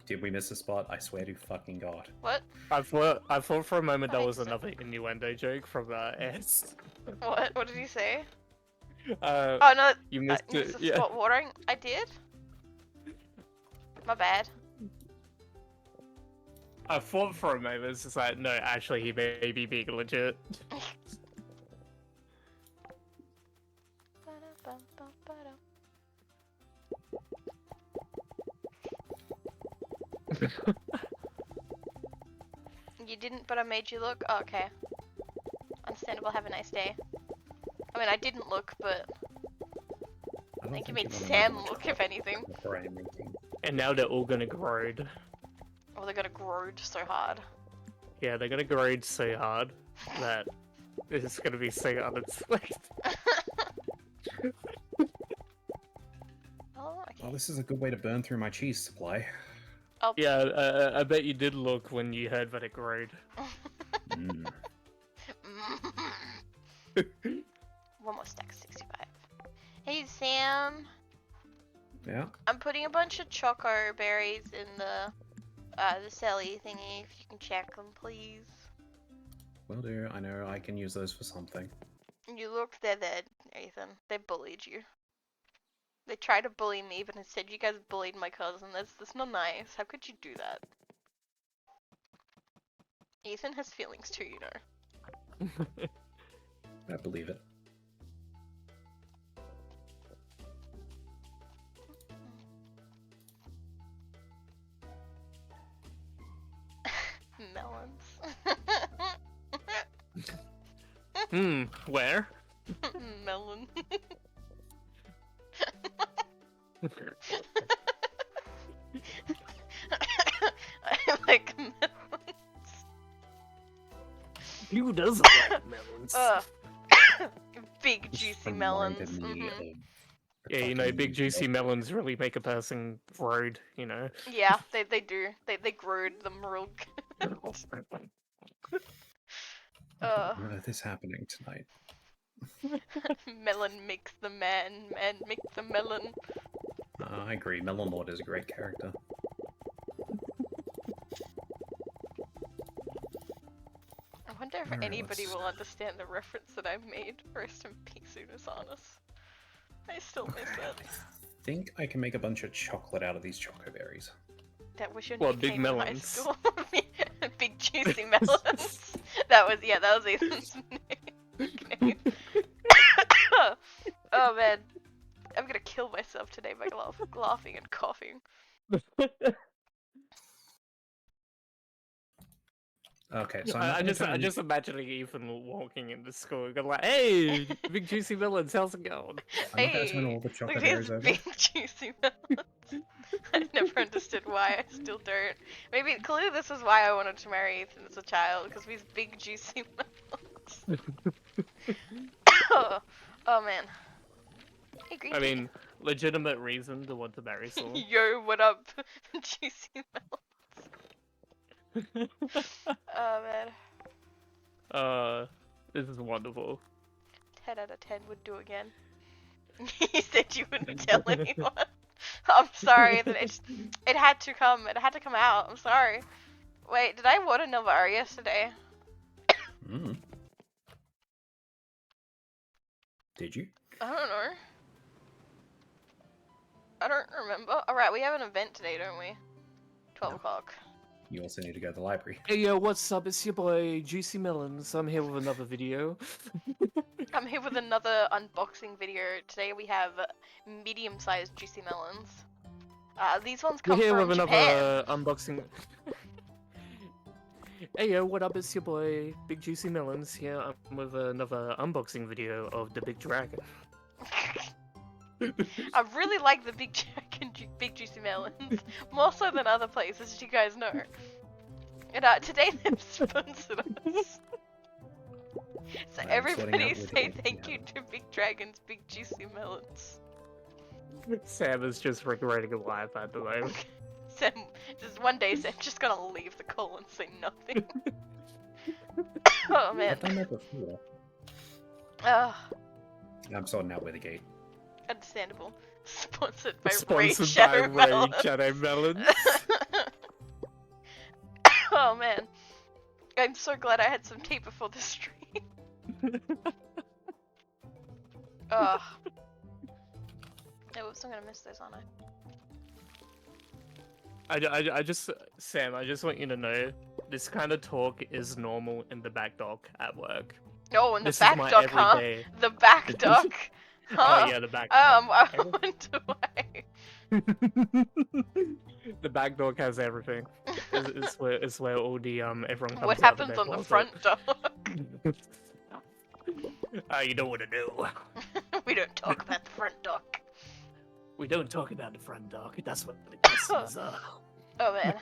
Did we miss a spot? I swear to fucking God. What? I thought for a moment I that think was so. another innuendo joke from S. What? What did he say? Oh Oh no, you missed missed it. the Yeah. spot watering. I did. My bad. I thought for a moment it's just like no, actually he may be being legit. You didn't, but I made you look? Oh, okay. Understandable, have a nice day. I mean, I didn't look, but I I think you you're made gonna Sam know much look, about if anything. the brain making. And now they're all gonna growed. Oh, they're gonna grow so hard. Yeah, they're gonna growed so hard that it's gonna be so unexpected. Oh, okay. Well, this is a good way to burn through my cheese supply. Oh, Yeah, I bet you did look when you heard that it growed. Mm. One more stack, 65. Hey, Sam. Yeah. I'm putting a bunch of choco berries in the celly thingy. If you can check them, please. Will do. I know I can use those for something. You look, they're there, Ethan. They bullied you. They tried to bully me, but instead you guys bullied my cousin. That's not nice. How could you do that? Ethan has feelings too, you know. I believe it. Melons. Where? Melon. I like melons. Who doesn't like melons? Big juicy Reminded melons. me Mhm. of Yeah, you know, fucking- big juicy melons really make a person growed, you know. Yeah, they do. They growed them real good. What earth is happening tonight? Melon makes the man, man makes the melon. I agree. Melon Lord is a great character. I wonder if Alright, anybody let's- will understand the reference that I've made. Rest in peace, Unisarnus. I still miss Okay, it. I think I can make a bunch of chocolate out of these choco berries. That was your What, big nickname in high melons? school. Big juicy melons. that was Ethan's nickname. Oh man, I'm gonna kill myself today by laughing and coughing. Okay, so I'm I not gonna just kinda- just imagining Ethan walking into school, going like, "Hey, big juicy melons, how's it going?" I'm not gonna turn Hey, all the look choco at berries these over. big juicy melons. I never understood why. I still don't. Maybe clearly this is why I wanted to marry Ethan as a child, because of these big juicy melons. Oh man. Hey, green I tea. mean, legitimate reason to want to marry someone. Yo, what up, juicy melons? Oh man. This is wonderful. 10 out of 10 would do again. You said you wouldn't tell anyone. I'm sorry that it had to come. It had to come out. I'm sorry. Wait, did I water Nilvari yesterday? Mm. Did you? I don't know. I don't remember. Alright, we have an event today, don't we? 12 o'clock. You also need to go to the library. Hey yo, what's up? It's your boy Juicy Melons. I'm here with another video. I'm here with another unboxing video. Today we have medium-sized juicy melons. These ones We're come here from with Japan. another unboxing. Hey yo, what up? It's your boy Big Juicy Melons here. I'm with another unboxing video of the Big Dragon. I really like the Big Big Juicy Melons, more so than other places, as you guys know. And today they've sponsored us. So I'm everybody sorting out say with thank you to Big Dragon's Big Juicy Melons. Sam is just regretting life at the moment. Sam, just one day Sam's just gonna leave the call and say nothing. Oh man. I've done that before. I'm sorting out with the gate. Understandable. Sponsored by Sponsored Raid Shadow by Melon. Raid Shadow Melons. Oh man. I'm so glad I had some tea before the stream. Ugh. Oh, oops, I'm gonna miss this, aren't I? I just, Sam, I just want you to know, this kind of talk is normal in the back dock at work. Oh, in the This back is my dock, huh? everyday. The back dock? Huh? Oh yeah, the back. I wonder why. The back dock has everything. It's where all the everyone comes What out of happens their on the closet. front dock? You know what to do. We don't talk about the front dock. We don't talk about the front dock. That's what the customers are. Oh man.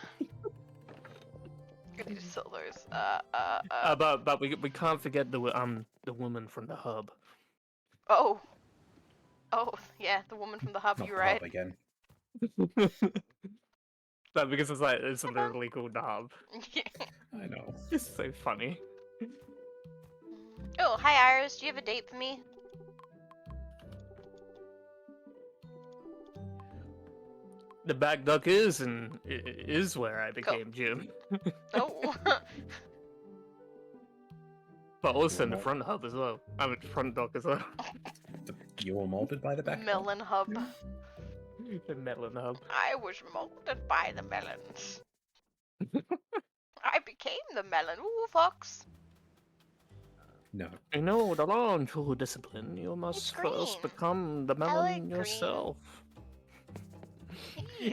I need to sell those. But we can't forget the woman from the hub. Oh. Oh, yeah, the woman from the hub, Not you're the right. hub again. No, because it's literally called the hub. I know. It's so funny. Oh, hi Iris, do you have a date for me? The back dock is where I became Jim, Oh. but also in the front hub as well. I mean front dock as well. You were molded by the back. Melon hub. The melon hub. I was molded by the melons. I became the melon. Ooh, fox. No. You know, the law and true discipline, you must first green. become the like melon green. yourself.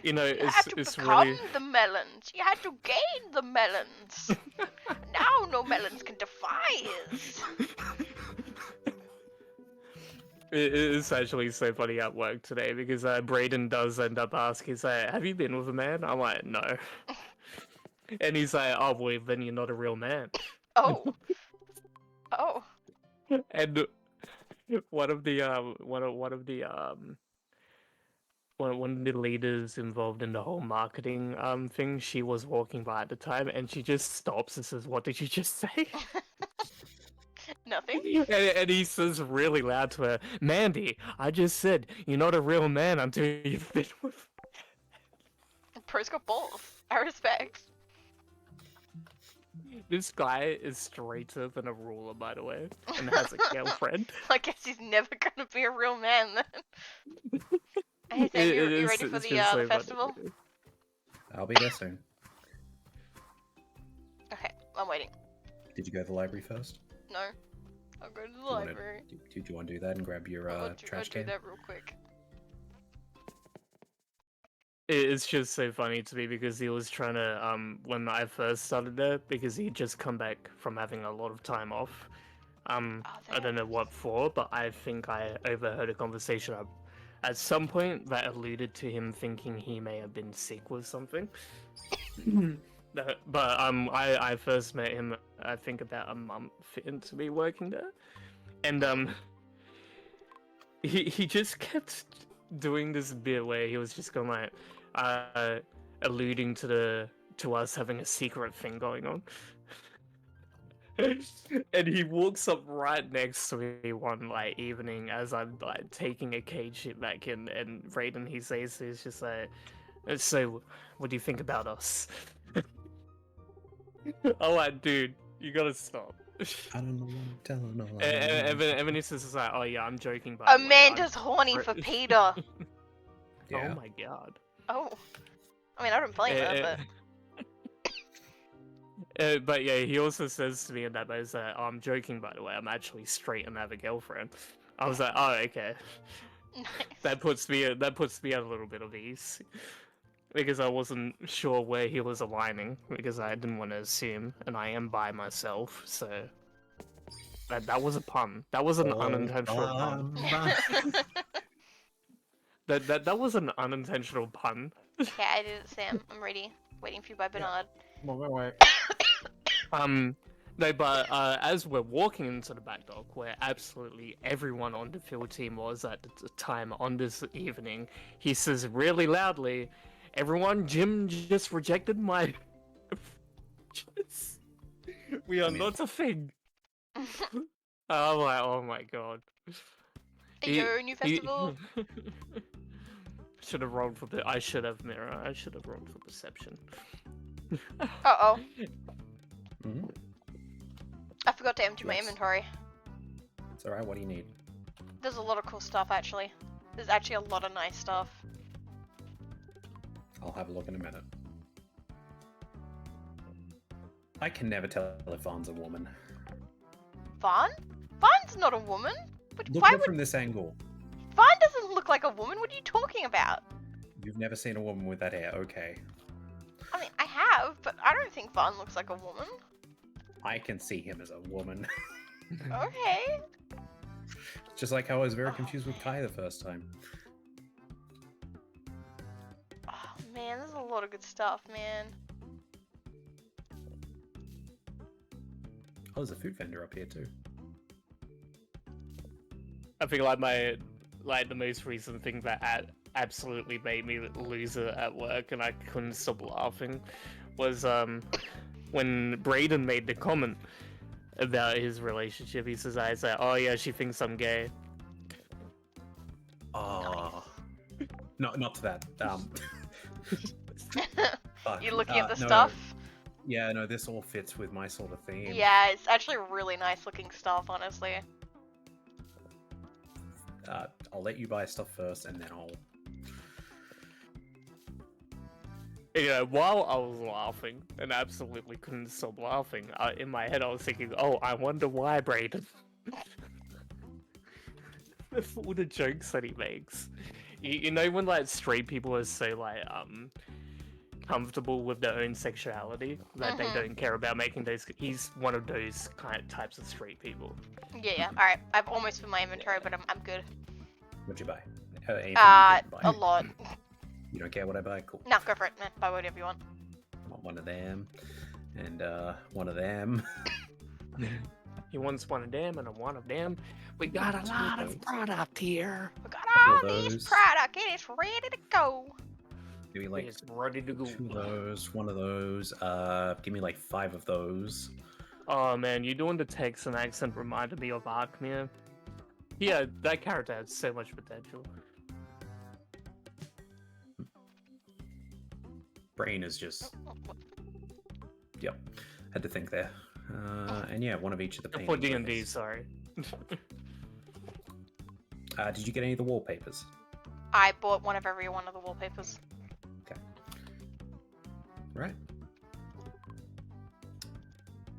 You know, You had to it's become really. the melons. You had to gain the melons. Now no melons can defy us. It is actually so funny at work today because Brayden does end up asking, he's like, have you been with a man? I'm like, no. And he's like, oh, well, then you're not a real man. Oh. Oh. And one of the leaders involved in the whole marketing thing, she was walking by at the time, and she just stops and says, "What did you just say?" Nothing. And he says really loud to her, "Mandy, I just said you're not a real man until you've been with." Pro's got balls. I respect. This guy is straighter than a ruler, by the way, and has a girlfriend. I guess he's never gonna be a real man then. Hey Sam, you ready for it's the been so funny. festival? I'll be there soon. Okay, I'm waiting. Did you go to the library first? No. I'll go to the Do you wanna- library. Did you want to do that and grab your I'll trash do can? that real quick. It's just so funny to me because he was trying to when I first started there, because he'd just come back from having a lot of time off. I don't know what for, but I think I overheard a conversation at some point that alluded to him thinking he may have been sick with something. But I first met him I think about a month into me working there, and he just kept doing this bit where he was just going like alluding to us having a secret thing going on. And he walks up right next to me one like evening as I'm like taking a cage shit back in, and Raiden he says he's just like, so what do you think about us? I'm like, dude, you gotta stop. I don't know what I'm telling. No, And then he says like, oh yeah, I'm joking by the way. Amanda's horny for Peter. Oh my god. Oh. I mean, I don't blame her, but... But yeah, he also says to me in that moment that, oh, I'm joking by the way, I'm actually straight and have a girlfriend. I was like, oh, okay. Nice. That puts me at a little bit of ease. Because I wasn't sure where he was aligning, because I didn't want to assume, and I am by myself, so... That was a pun. That was an unintentional pun. That was an unintentional pun. Okay, I did it, Sam. I'm ready. Waiting for you by Bernard. Wait. No, but as we're walking into the back dock, where absolutely everyone on the field team was at the time on this evening, he says really loudly, "Everyone, Jim just rejected my... We are not a thing." I'm like, oh my god. Your new festival? Should have rolled for I should have, Mirror. I should have rolled for perception. Uh-oh. Mhm. I forgot to empty my Yes. inventory. It's alright, what do you need? There's a lot of cool stuff, actually. There's actually a lot of nice stuff. I'll have a look in a minute. I can never tell if Vaughn's a woman. Vaughn? Vaughn's not a woman. But Look why at it would... from this angle. Vaughn doesn't look like a woman. What are you talking about? You've never seen a woman with that hair, okay. I mean, I have, but I don't think Vaughn looks like a woman. I can see him as a woman. Okay. Just like how I was very confused with Kai the first time. Oh, man, there's a lot of good stuff, man. Oh, there's a food vendor up here too. I think the most recent thing that absolutely made me lose it at work and I couldn't stop laughing was when Brayden made the comment about his relationship. He says, I say, oh yeah, she thinks I'm gay. Oh, not to that. Fuck. You looking at the No. stuff? Yeah, no, this all fits with my sort of theme. Yeah, it's actually really nice looking stuff, honestly. I'll let you buy stuff first, and then I'll. You know, while I was laughing and absolutely couldn't stop laughing, in my head I was thinking, oh, I wonder why Brayden. All the jokes that he makes. You know when like straight people are so like comfortable with their own sexuality that they don't care about making those. He's one of those types of straight people. Yeah. Alright, I've almost filled my inventory, but I'm good. What'd you buy? Anything you A didn't buy? lot. You don't care what I buy? Cool. No, go for it. Nah, buy whatever you want. I want one of them, and one of them. He wants one of them and one of them. We got a lot of product here. We got Couple all of these those. product and it's ready to go. Give me like It's ready to go. 2 of those, 1 of those. Give me like 5 of those. Oh man, you doing the Texan accent reminded me of Arkmir. Yeah, that character has so much potential. Brain is just. Yep, had to think there. And yeah, 1 of each of the For paintings. I D&D, guess. sorry. Did you get any of the wallpapers? I bought one of every one of the wallpapers. Right.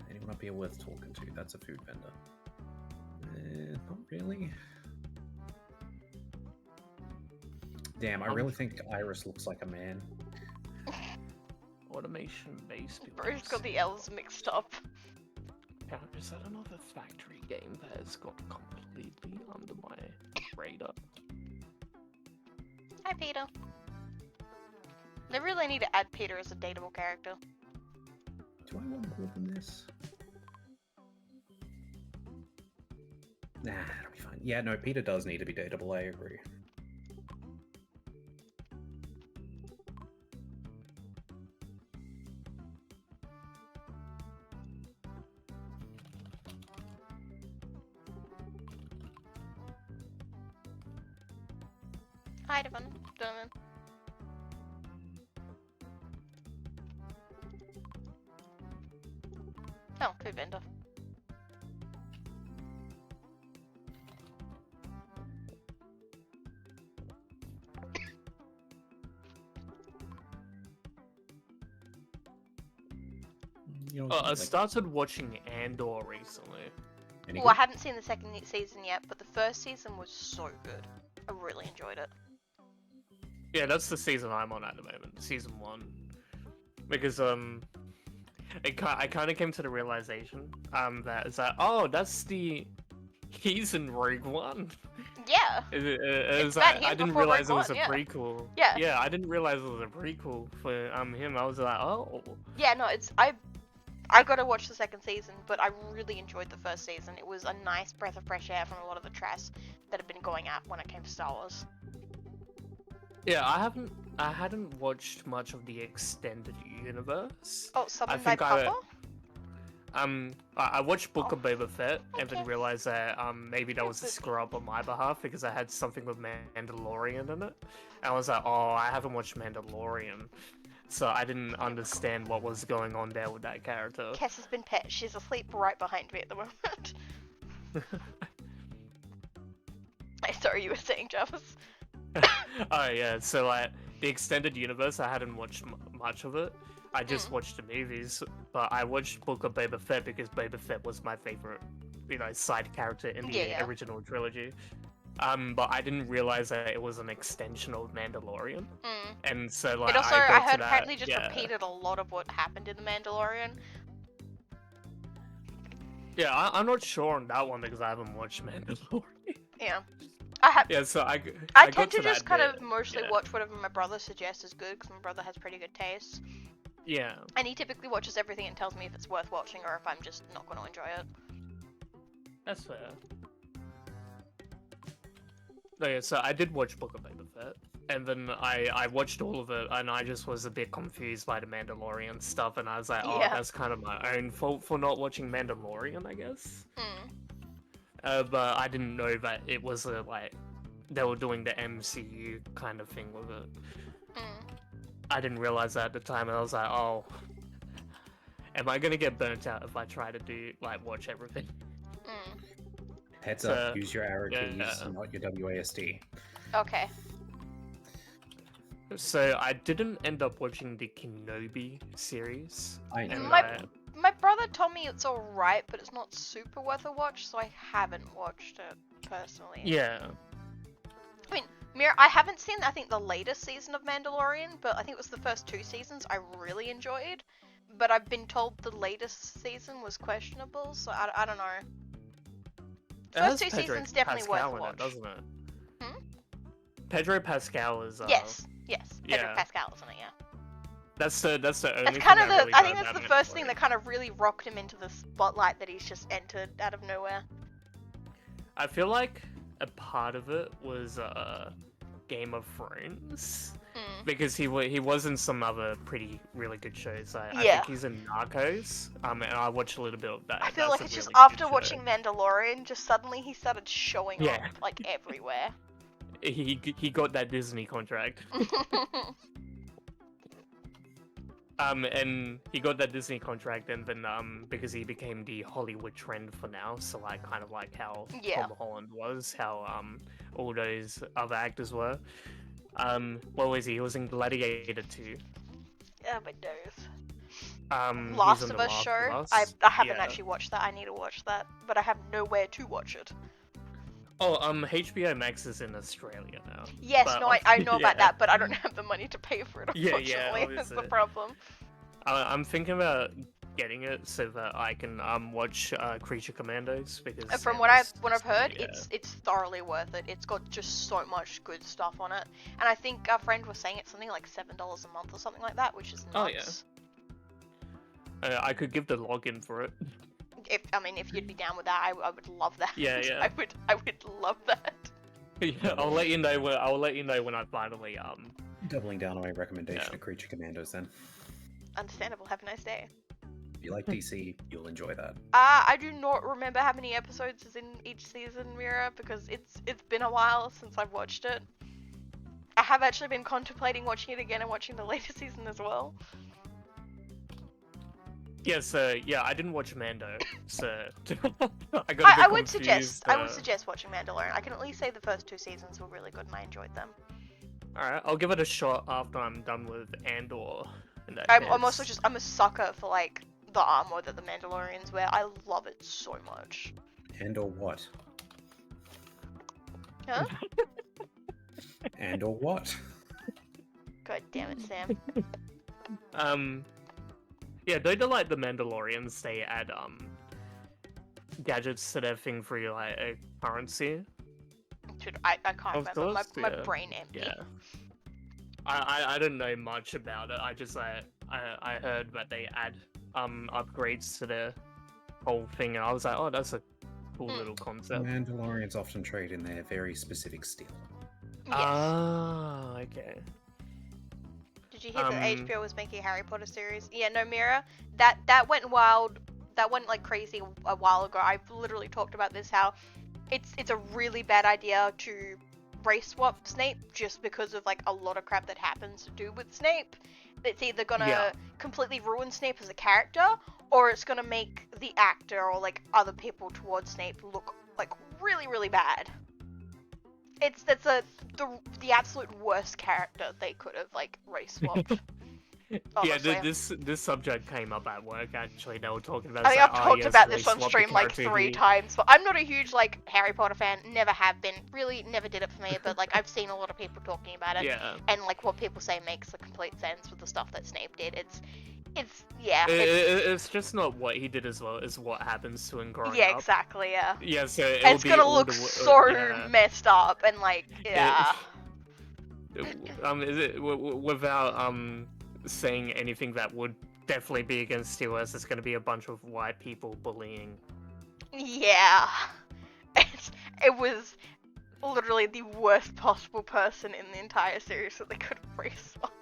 Anyone up here worth talking to? That's a food vendor. Not really. Damn, I really think Iris looks like a man. Automation-based. Bro's got the L's mixed up. Yeah, is that another factory game that has got completely under my radar? Hi, Peter. They really need to add Peter as a dateable character. Do I want more than this? Nah, that'll be fine. Yeah, no, Peter does need to be dateable, I agree. Hi, Donovan. Donovan. Oh, food vendor. You know, I like, started watching Andor recently. any Well, I good? haven't seen the second season yet, but the first season was so good. I really enjoyed it. Yeah, that's the season I'm on at the moment, season 1. Because I kind of came to the realization that it's like, oh, that's the he's in Rogue One. Yeah. It was about like, him I didn't before realize Rogue it was a One, yeah. prequel. Yeah. Yeah, I didn't realize it was a prequel for him. I was like, oh. Yeah, no, I gotta watch the second season, but I really enjoyed the first season. It was a nice breath of fresh air from a lot of the trash that had been going out when it came to Star Wars. Yeah, I hadn't watched much of the extended universe. Oh, Summoned by think I- Papa? I watched Book Oh, of Boba Fett and okay. then realized that maybe that was a Good. screw up on my behalf because I had something with Mandalorian in it. And I was like, oh, I haven't watched Mandalorian, so I didn't understand what was going on there with that character. Kess has been pet. She's asleep right behind me at the moment. Sorry, you were saying, Jarvis? Oh yeah, so like the extended universe, I hadn't watched much of it. I just watched the movies, but I watched Book of Boba Fett because Boba Fett was my favorite, side character in the Yeah. original trilogy. But I didn't realize that it was an extension of Mandalorian, Mm. and so like It also, I I got to heard, that, apparently just yeah. repeated a lot of what happened in The Mandalorian. Yeah, I'm not sure on that one because I haven't watched Mandalorian. Yeah. Yeah, so I I got tend to that just kind bit, of mostly yeah. watch whatever my brother suggests is good, because my brother has pretty good taste. Yeah. And he typically watches everything and tells me if it's worth watching or if I'm just not going to enjoy it. That's fair. No, yeah, so I did watch Book of Boba Fett, and then I watched all of it, and I just was a bit confused by the Mandalorian stuff, and I was like, oh, Yeah. that's kind of my own fault for not watching Mandalorian, I guess. Mm. But I didn't know that it was they were doing the MCU kind of thing with it. Mm. I didn't realize that at the time, and I was like, oh, am I gonna get burnt out if I try to watch everything? Mm. Heads So, up, use your arrow keys, yeah. not your WASD. Okay. So I didn't end up watching the Kenobi series. I know. And My brother told me it's alright, but it's not super worth a watch, so I haven't watched it, personally. yeah. I mean, I haven't seen, I think, the latest season of Mandalorian, but I think it was the first 2 seasons I really enjoyed. But I've been told the latest season was questionable, so I don't know. It has First 2 Pedro seasons definitely Pascal worth a in watch. it, doesn't it? Hmm? Pedro Pascal is. Yes. Pedro yeah. Pascal, isn't it? Yeah. That's the only. That's thing kind of that really I got think that's about the first thing Mandalorian. that kind of really rocked him into the spotlight that he's just entered out of nowhere. I feel like a part of it was Game of Thrones. Mm. Because he was in some other really good shows. I Yeah. think he's in Narcos. And I watched a little bit of that. I feel That's like a it's just really good after show. watching Mandalorian, just suddenly he started showing Yeah. up like everywhere. He got that Disney contract. And he got that Disney contract, and then because he became the Hollywood trend for now, so kind of like how Yeah. Tom Holland was, how all those other actors were. What was he? He was in Gladiator 2. Oh my nose. He's Last in of The Us Last show. of Us. I haven't Yeah. actually watched that. I need to watch that, but I have nowhere to watch it. Oh, HBO Max is in Australia now. Yes, But, no, I know about yeah. that, but I don't have the money to pay for it. Yeah, Unfortunately, that's the obviously. problem. I'm thinking about getting it so that I can watch Creature Commandos because And from yeah, what that's I've heard, yeah. it's thoroughly worth it. It's got just so much good stuff on it, and I think our friend was saying it's something like $7 a month or something like that, which is nuts. Oh, yeah. I could give the login for it. If you'd be down with that, I would love that. Yeah, yeah. I would love that. Yeah, I'll let you know when I finally Doubling down on my recommendation Yeah. of Creature Commandos then. Understandable. Have a nice day. If you like DC, you'll enjoy that. I do not remember how many episodes is in each season, Mira, because it's been a while since I've watched it. I have actually been contemplating watching it again and watching the latest season as well. Yeah, so yeah, I didn't watch Mando, so I got a bit I would confused, suggest watching Mandalorian. I can at least say the first 2 seasons were really good and I enjoyed them. Alright, I'll give it a shot after I'm done with Andor. In that I'm also case. I'm a sucker for like the armor that the Mandalorians wear. I love it so much. And or what? Huh? And or what? God damn it, Sam. Yeah, don't you like the Mandalorians? They add gadgets to their thing for like a currency. Dude, I can't Of remember. course, My yeah. brain empty. Yeah. I don't know much about it. I just I heard that they add upgrades to their whole thing, and I was like, oh, that's a cool little concept. Mandalorians often trade in their very specific steel. Yes. Ah, okay. Did you hear that HBO was making a Harry Potter series? Yeah, no, Mira. That went wild. That went like crazy a while ago. I've literally talked about this. How it's a really bad idea to race swap Snape just because of like a lot of crap that happens to do with Snape. It's either gonna completely ruin Snape as a character, or it's gonna make the actor or like other people towards Snape look like really, really bad. That's the absolute worst character they could have like race swapped. Yeah, this subject came up at work. Actually, they were talking about. I think I've talked about this on race swap stream the like character 3 he- times, but I'm not a huge like Harry Potter fan. Never have been. Really, never did it for me. But like I've seen a lot of people talking about it, Yeah. and like what people say makes a complete sense with the stuff that Snape did. It's yeah. It's just not what he did as well as what happens to him growing Yeah, up. exactly. Yeah. Yeah, so And it's gonna look so messed up and like yeah. Is it without saying anything that would definitely be against TOS? It's gonna be a bunch of white people bullying. Yeah. It was literally the worst possible person in the entire series that they could have race swapped.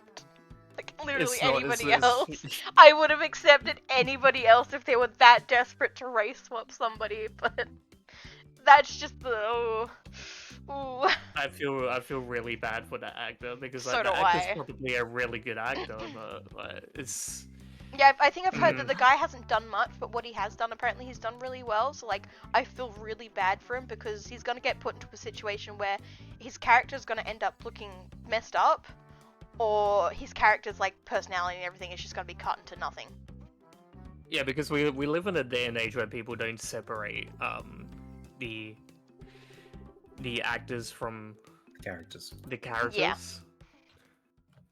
Like, literally anybody else. I would have accepted anybody else if they were that desperate to race swap somebody, but that's just the... Ooh. I feel really bad for that actor because So like, do the actor's I. probably a really good actor, but like, it's... Yeah, I think I've heard that the guy hasn't done much, but what he has done, apparently he's done really well, so like, I feel really bad for him because he's gonna get put into a situation where his character's gonna end up looking messed up, or his character's like personality and everything is just gonna be cut into nothing. Yeah, because we live in a day and age where people don't separate the actors from Characters. the characters. Yeah.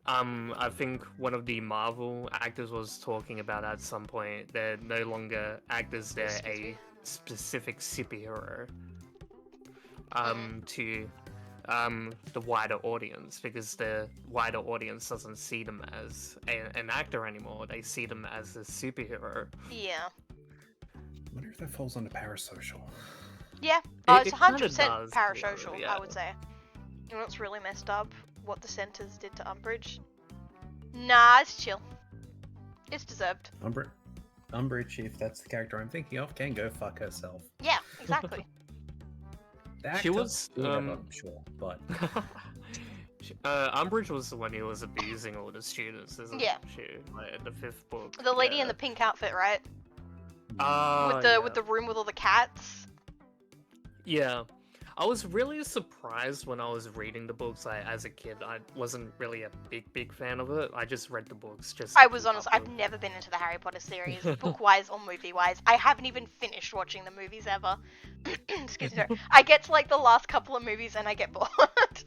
I think one of the Marvel actors was talking about at some point. They're no longer actors; they're a specific superhero. To the wider audience, because the wider audience doesn't see them as an actor anymore. They see them as a superhero. Yeah. I wonder if that falls under parasocial. Yeah, It- it's it kinda 100% does, parasocial, yeah. I would say. You know what's really messed up? What the Centers did to Umbridge? Nah, it's chill. It's deserved. Umbridge, if that's the character I'm thinking of, can go fuck herself. Yeah, exactly. The She actor, was, whatever, I'm sure, but Umbridge was the one who was abusing all the students, isn't Yeah. she? Like, in the 5th book. The lady yeah. in the pink outfit, right? Ah, With the room with all the cats. Yeah. I was really surprised when I was reading the books. As a kid, I wasn't really a big fan of it. I just read the books. I was honest, I've never been into the Harry Potter series, book-wise or movie-wise. I haven't even finished watching the movies ever. Excuse me. I get to like the last couple of movies and I get bored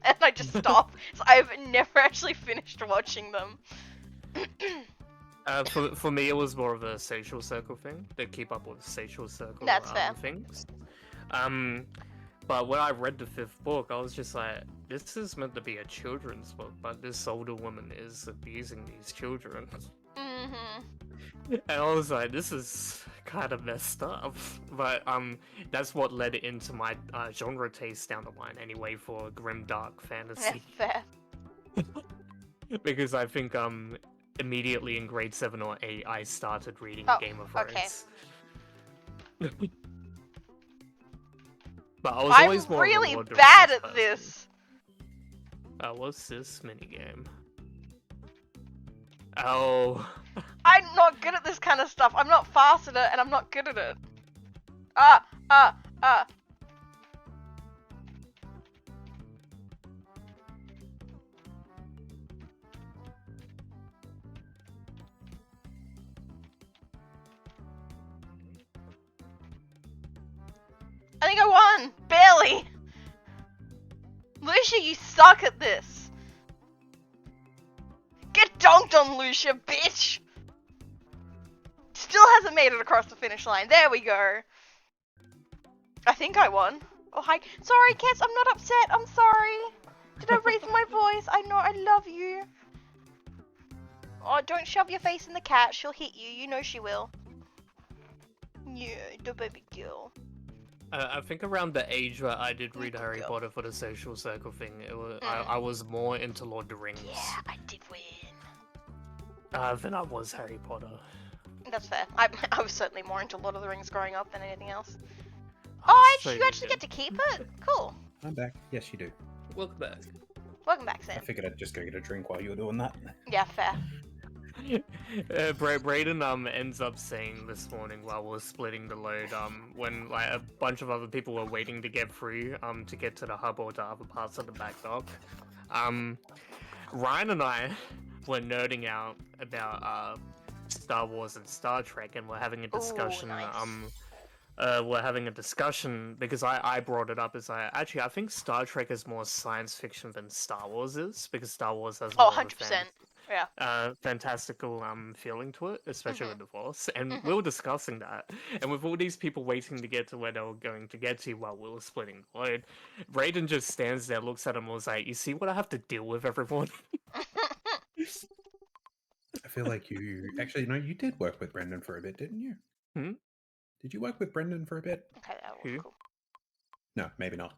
and I just stop. So I've never actually finished watching them. For me, it was more of a social circle thing. To keep up with social circle That's fair. things. But when I read the 5th book, I was just like, this is meant to be a children's book, but this older woman is abusing these children. Mm-hmm. And I was like, this is kind of messed up. But that's what led into my genre taste down the line anyway for grim dark fantasy. Fair. Because I think immediately in grade 7 or 8 I started reading Oh, Game of okay. Thrones. But I was I'm always more of a really Lord of the bad Rings at person. this. What's this minigame? Oh. I'm not good at this kind of stuff. I'm not fast at it, and I'm not good at it. Ah. I think I won! Barely! Lucia, you suck at this! Get donked on, Lucia, bitch! Still hasn't made it across the finish line. There we go. I think I won. Oh, hi. Sorry, Cass, I'm not upset. I'm sorry. Did I raise my voice? I know I love you. Oh, don't shove your face in the cat. She'll hit you. You know she will. Yeah, the baby girl. I think around the age where I did read Little Harry girl. Potter for the social circle thing, I was more into Lord of the Rings Yeah, I did win. than I was Harry Potter. That's fair. I was certainly more into Lord of the Rings growing up than anything else. Oh, So you actually good. get to keep it? Cool. I'm back. Yes, you do. Welcome back. Welcome back, I Sam. figured I'd just go get a drink while you were doing that. Yeah, fair. Brayden ends up saying this morning while we're splitting the load, when like a bunch of other people were waiting to get through, to get to the hub or to other parts of the back dock. Ryan and I were nerding out about Star Wars and Star Trek, and we're having a discussion. Nice. We're having a discussion because I brought it up as I think Star Trek is more science fiction than Star Wars is, because Star Wars has Oh, more of a 100%. Yeah. fantastical feeling to it, especially with the Force. And Mhm. we were discussing that, and with all these people waiting to get to where they were going to get to while we were splitting the load, Raiden just stands there, looks at him, and was like, "You see what I have to deal with, everyone?" I feel like you actually, no, you did work with Brendan for a bit, didn't you? Hmm? Did you work with Brendan for a bit? Okay, that was Who? cool. No, maybe not.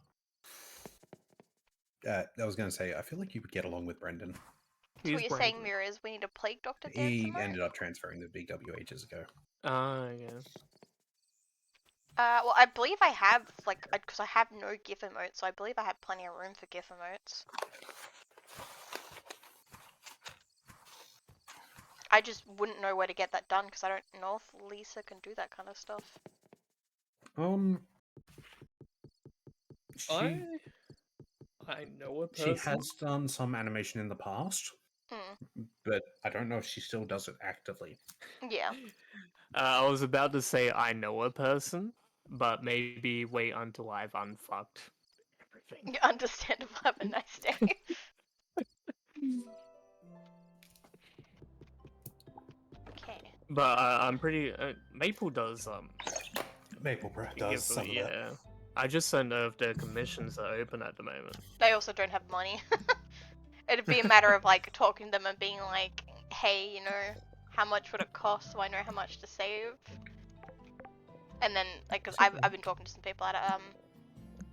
I was going to say, I feel like you would get along with Brendan. So Who's what you're saying, Brayden? Mira, is we need a plague doctor dance He somewhere? ended up transferring to BW ages ago. Yeah. Well, I believe I have, like, because I have no GIF emotes, so I believe I have plenty of room for GIF emotes. I just wouldn't know where to get that done, because I don't know if Lisa can do that kind of stuff. I know a She person. has done some animation in the past, but I don't know if she still does it actively. Yeah. I was about to say I know a person, but maybe wait until I've unfucked everything. Understandable. Have a nice day. Okay. But I'm pretty. Maple does Mapleborough give- does some of that. yeah. I just don't know if the commissions are open at the moment. They also don't have money. It'd be a matter of, like, talking to them and being like, hey, you know, how much would it cost so I know how much to save? And then, like, because I've been talking to some people at,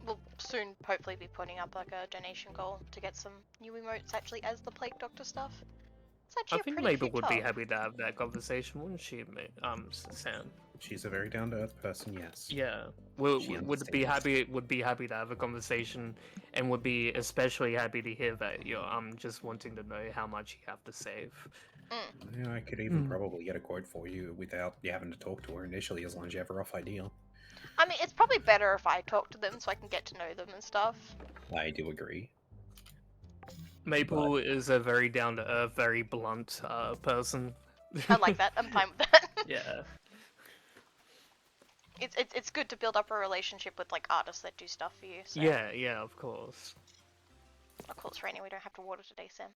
we'll soon hopefully be putting up, like, a donation goal to get some new emotes actually as the Plague Doctor stuff. It's actually I think a pretty Maple cute would be job. happy to have that conversation, wouldn't she, Sam? She's a very down-to-earth person, yes. Yeah, She would be understands. happy to have a conversation, and would be especially happy to hear that you're just wanting to know how much you have to save. Yeah, I could even probably get a quote for you without you having to talk to her initially, as long as you have a rough idea. I mean, it's probably better if I talk to them so I can get to know them and stuff. I do agree. Maple is a very down to earth, very blunt person. I like that. I'm fine with that. Yeah. It's good to build up a relationship with, like, artists that do stuff for you. So. Yeah, of course. Of course, Rainy, we don't have to water today, Sam.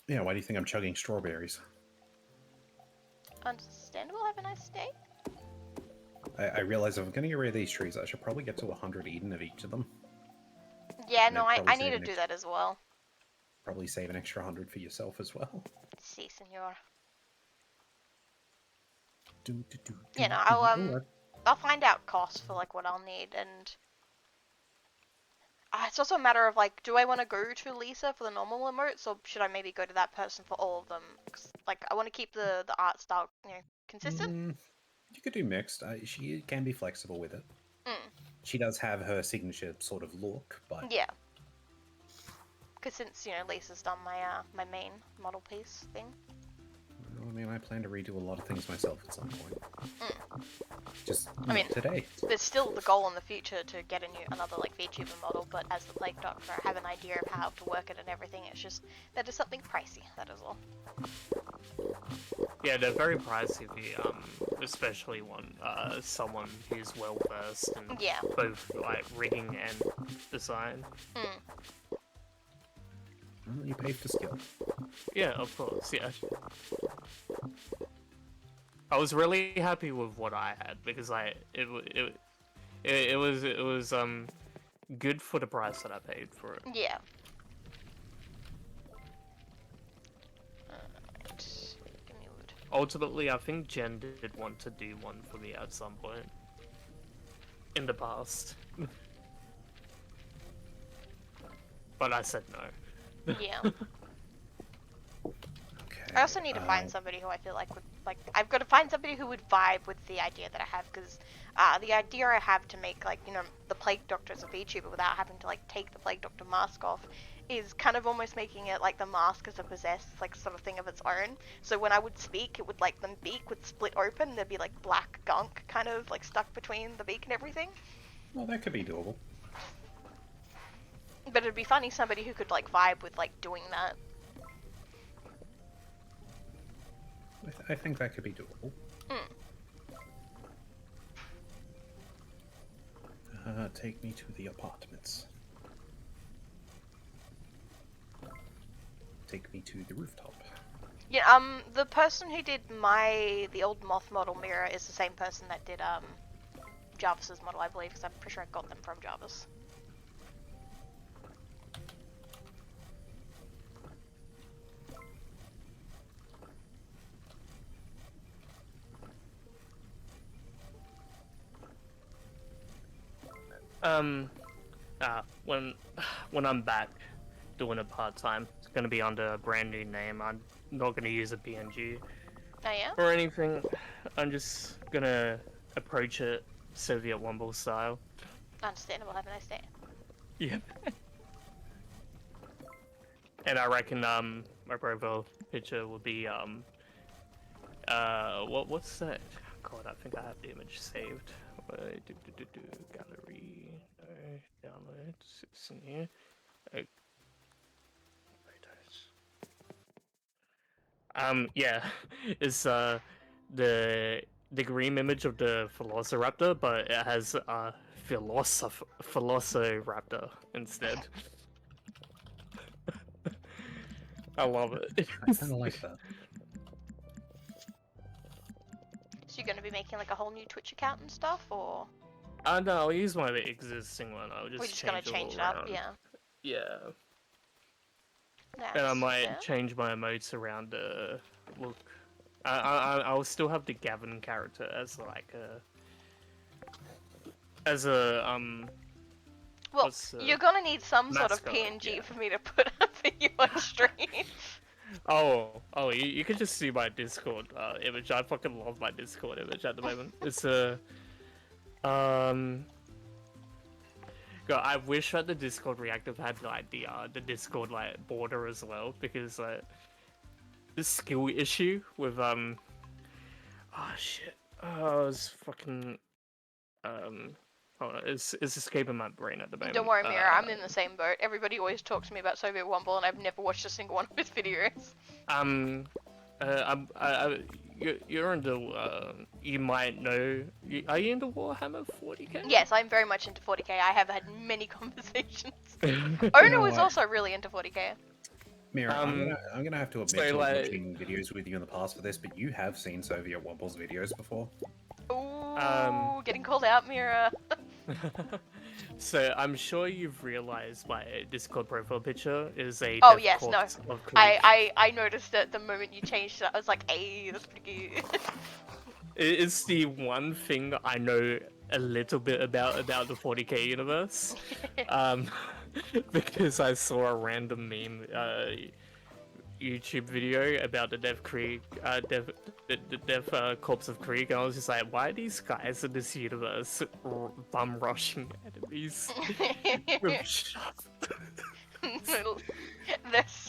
Yeah, why do you think I'm chugging strawberries? Understandable. Have a nice day. I realize if I'm going to get rid of these trees, I should probably get to 100 Eden of each of them. Yeah, And no, then I probably need to save do an that as well. Probably save an extra 100 for yourself as well. Si, senor. Do, do, do, Yeah, no, do. I'll find out costs for, like, what I'll need, and it's also a matter of, like, do I want to go to Lisa for the normal emotes, or should I maybe go to that person for all of them? 'Cause, like, I want to keep the art style, you know, consistent. You could do mixed. She can be flexible with it. She does have her signature sort of look, but Yeah. Because since, you know, Lisa's done my my main model piece thing. I mean, I plan to redo a lot of things myself at some point. Just I mean, not today. There's still the goal in the future to get another like VTuber model, but as the Plague Doctor, I have an idea of how to work it and everything. It's just that is something pricey. That is all. Yeah, they're very pricey. Especially someone who's well versed in Yeah. both like rigging and design. Well, you pay for skill. Yeah, of course. Yeah. I was really happy with what I had because it was good for the price that I paid for it. Yeah. Alright. Give me wood. Ultimately, I think Jen did want to do one for me at some point in the past, but I said no. Yeah. Okay. I also need to find somebody who I feel like would I've got to find somebody who would vibe with the idea that I have, because the idea I have to make, like, you know, the Plague Doctor as a VTuber without having to like take the Plague Doctor mask off is kind of almost making it like the mask as a possessed like sort of thing of its own. So when I would speak, it would like the beak would split open and there'd be like black gunk kind of like stuck between the beak and everything. Well, that could be doable. But it'd be funny somebody who could like vibe with like doing that. I think that could be doable. Take me to the apartments. Take me to the rooftop. Yeah, the person who did the old moth model mirror is the same person that did Jarvis's model, I believe, because I'm pretty sure I got them from Jarvis. When I'm back doing it part-time, it's gonna be under a brand new name. I'm not gonna use a PNG Oh yeah? or anything. I'm just gonna approach it Soviet Womble style. Understandable, have a nice day. Yeah. And I reckon my profile picture will be what's that? God, I think I have the image saved. Gallery, no, downloads, it's in here. Yeah, it's the green image of the Velociraptor, but it has Velociraptor instead. I love it. I kind of like that. So you're gonna be making like a whole new Twitch account and stuff, or? No, I'll use my existing one. I'll just We're just gonna change it up, yeah. Yeah. Nice. And I might yeah. change my emotes around the look. I'll still have the Gavin character as like Well, what's, you're gonna need some sort of mascot, PNG yeah. for me to put up for you on stream. You can just see my Discord image. I fucking love my Discord image at the moment. It's God, I wish that the Discord reactive had like the Discord like border as well, because like this skill issue with it's fucking it's escaping my brain at the moment. Don't worry, Mira, I'm in the same boat. Everybody always talks to me about Soviet Womble, and I've never watched a single one of his videos. You're into you might know. Are you into Warhammer 40k? Yes, I'm very much into 40k. I have had many conversations. You Ono know is what? also really into 40k. Mira, I'm gonna have to admit so, to like- watching videos with you in the past for this, but you have seen Soviet Womble's videos before. Ooh, getting called out, Mira. So I'm sure you've realized my Discord profile picture is a Oh, death yes, no. corpse of Krieg. I noticed it the moment you changed it. I was like, hey, that's pretty good. It's the one thing I know a little bit about the 40k universe. Because I saw a random meme YouTube video about the Death Corpse of Krieg, and I was just like, why are these guys in this universe bum rushing enemies with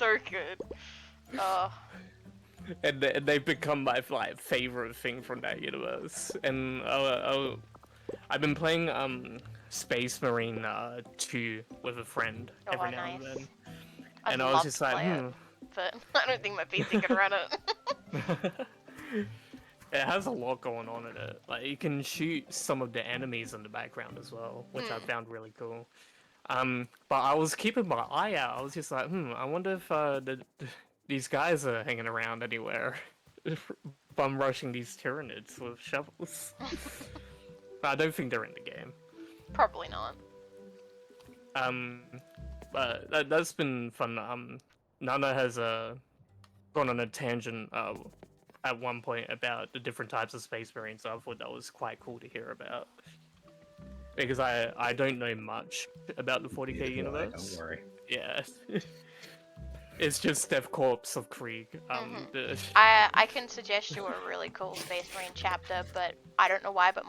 so good. Oh, And they've become my like favorite thing from that universe. And I've been playing Space Marine 2 with a friend every now and nice. then. I'd And I was love just to like, play it, but I don't think my PC can run it. It has a lot going on in it. Like you can shoot some of the enemies in the background as well, which I found really cool. But I was keeping my eye out. I was just like, I wonder if these guys are hanging around anywhere. Bum rushing these Tyranids with shovels. But I don't think they're in the game. Probably not. But that's been fun. Nana has gone on a tangent at one point about the different types of Space Marines. So I thought that was quite cool to hear about. Because I don't know much about the 40k Neither do I, universe. don't worry. Yeah. It's just Death Corps of Krieg. I can suggest you a really cool Space Marine chapter, but I don't know why, but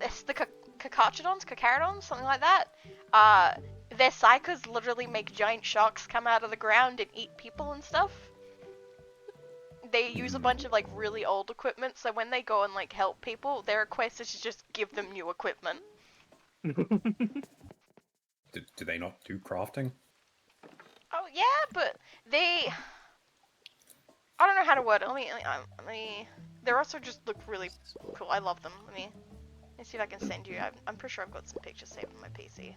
it's the Cacarodons, something like that. Their psychers literally make giant sharks come out of the ground and eat people and stuff. They use a bunch of like really old equipment, so when they go and like help people, their request is to just give them new equipment. Do they not do crafting? Oh yeah, but I don't know how to word it. Let me. They also just look really cool. I love them. Let me see if I can send you. I'm pretty sure I've got some pictures saved on my PC.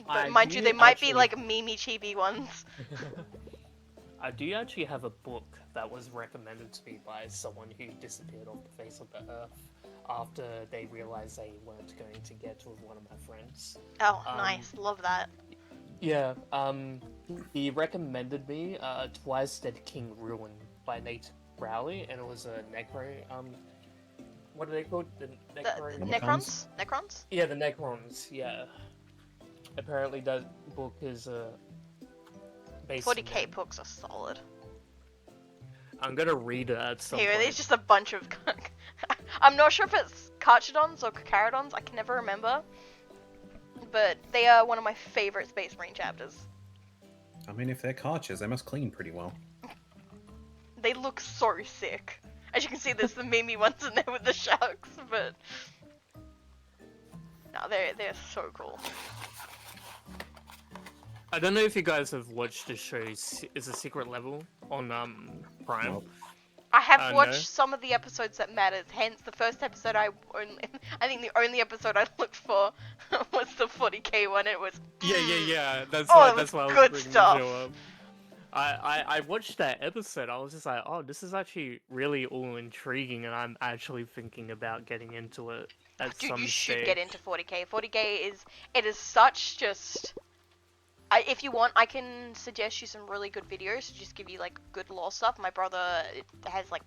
But mind you, they might be like meme chibi ones. I do actually have a book that was recommended to me by someone who disappeared off the face of the earth after they realized they weren't going to get with one of my friends. Oh, nice. Love that. Yeah, he recommended me Twice Dead King Ruin by Nate Rowley, and it was a Necro, what are they called? The Necrons? Necrons? Yeah, the Necrons, yeah. Apparently that book is, based 40k books are solid. I'm gonna read it at some Here, point. there's just a bunch of... I'm not sure if it's Carchadons or Cacarodons, I can never remember. But they are one of my favorite Space Marine chapters. I mean, if they're Karchers, they must clean pretty well. They look so sick. As you can see, there's the meme ones in there with the sharks, but... No, they're so cool. I don't know if you guys have watched the show Is a Secret Level on Prime. Nope. I have watched no. some of the episodes that mattered, hence the first episode I think the only episode I looked for was the 40k one. It was Yeah. That's Oh, why it that's was why I was good bringing the stuff. show up. I watched that episode. I was just like, oh, this is actually really all intriguing, and I'm actually thinking about getting into it at dude, some you should stage. get into 40k. 40k is such just. If you want, I can suggest you some really good videos to just give you like good lore stuff. My brother has like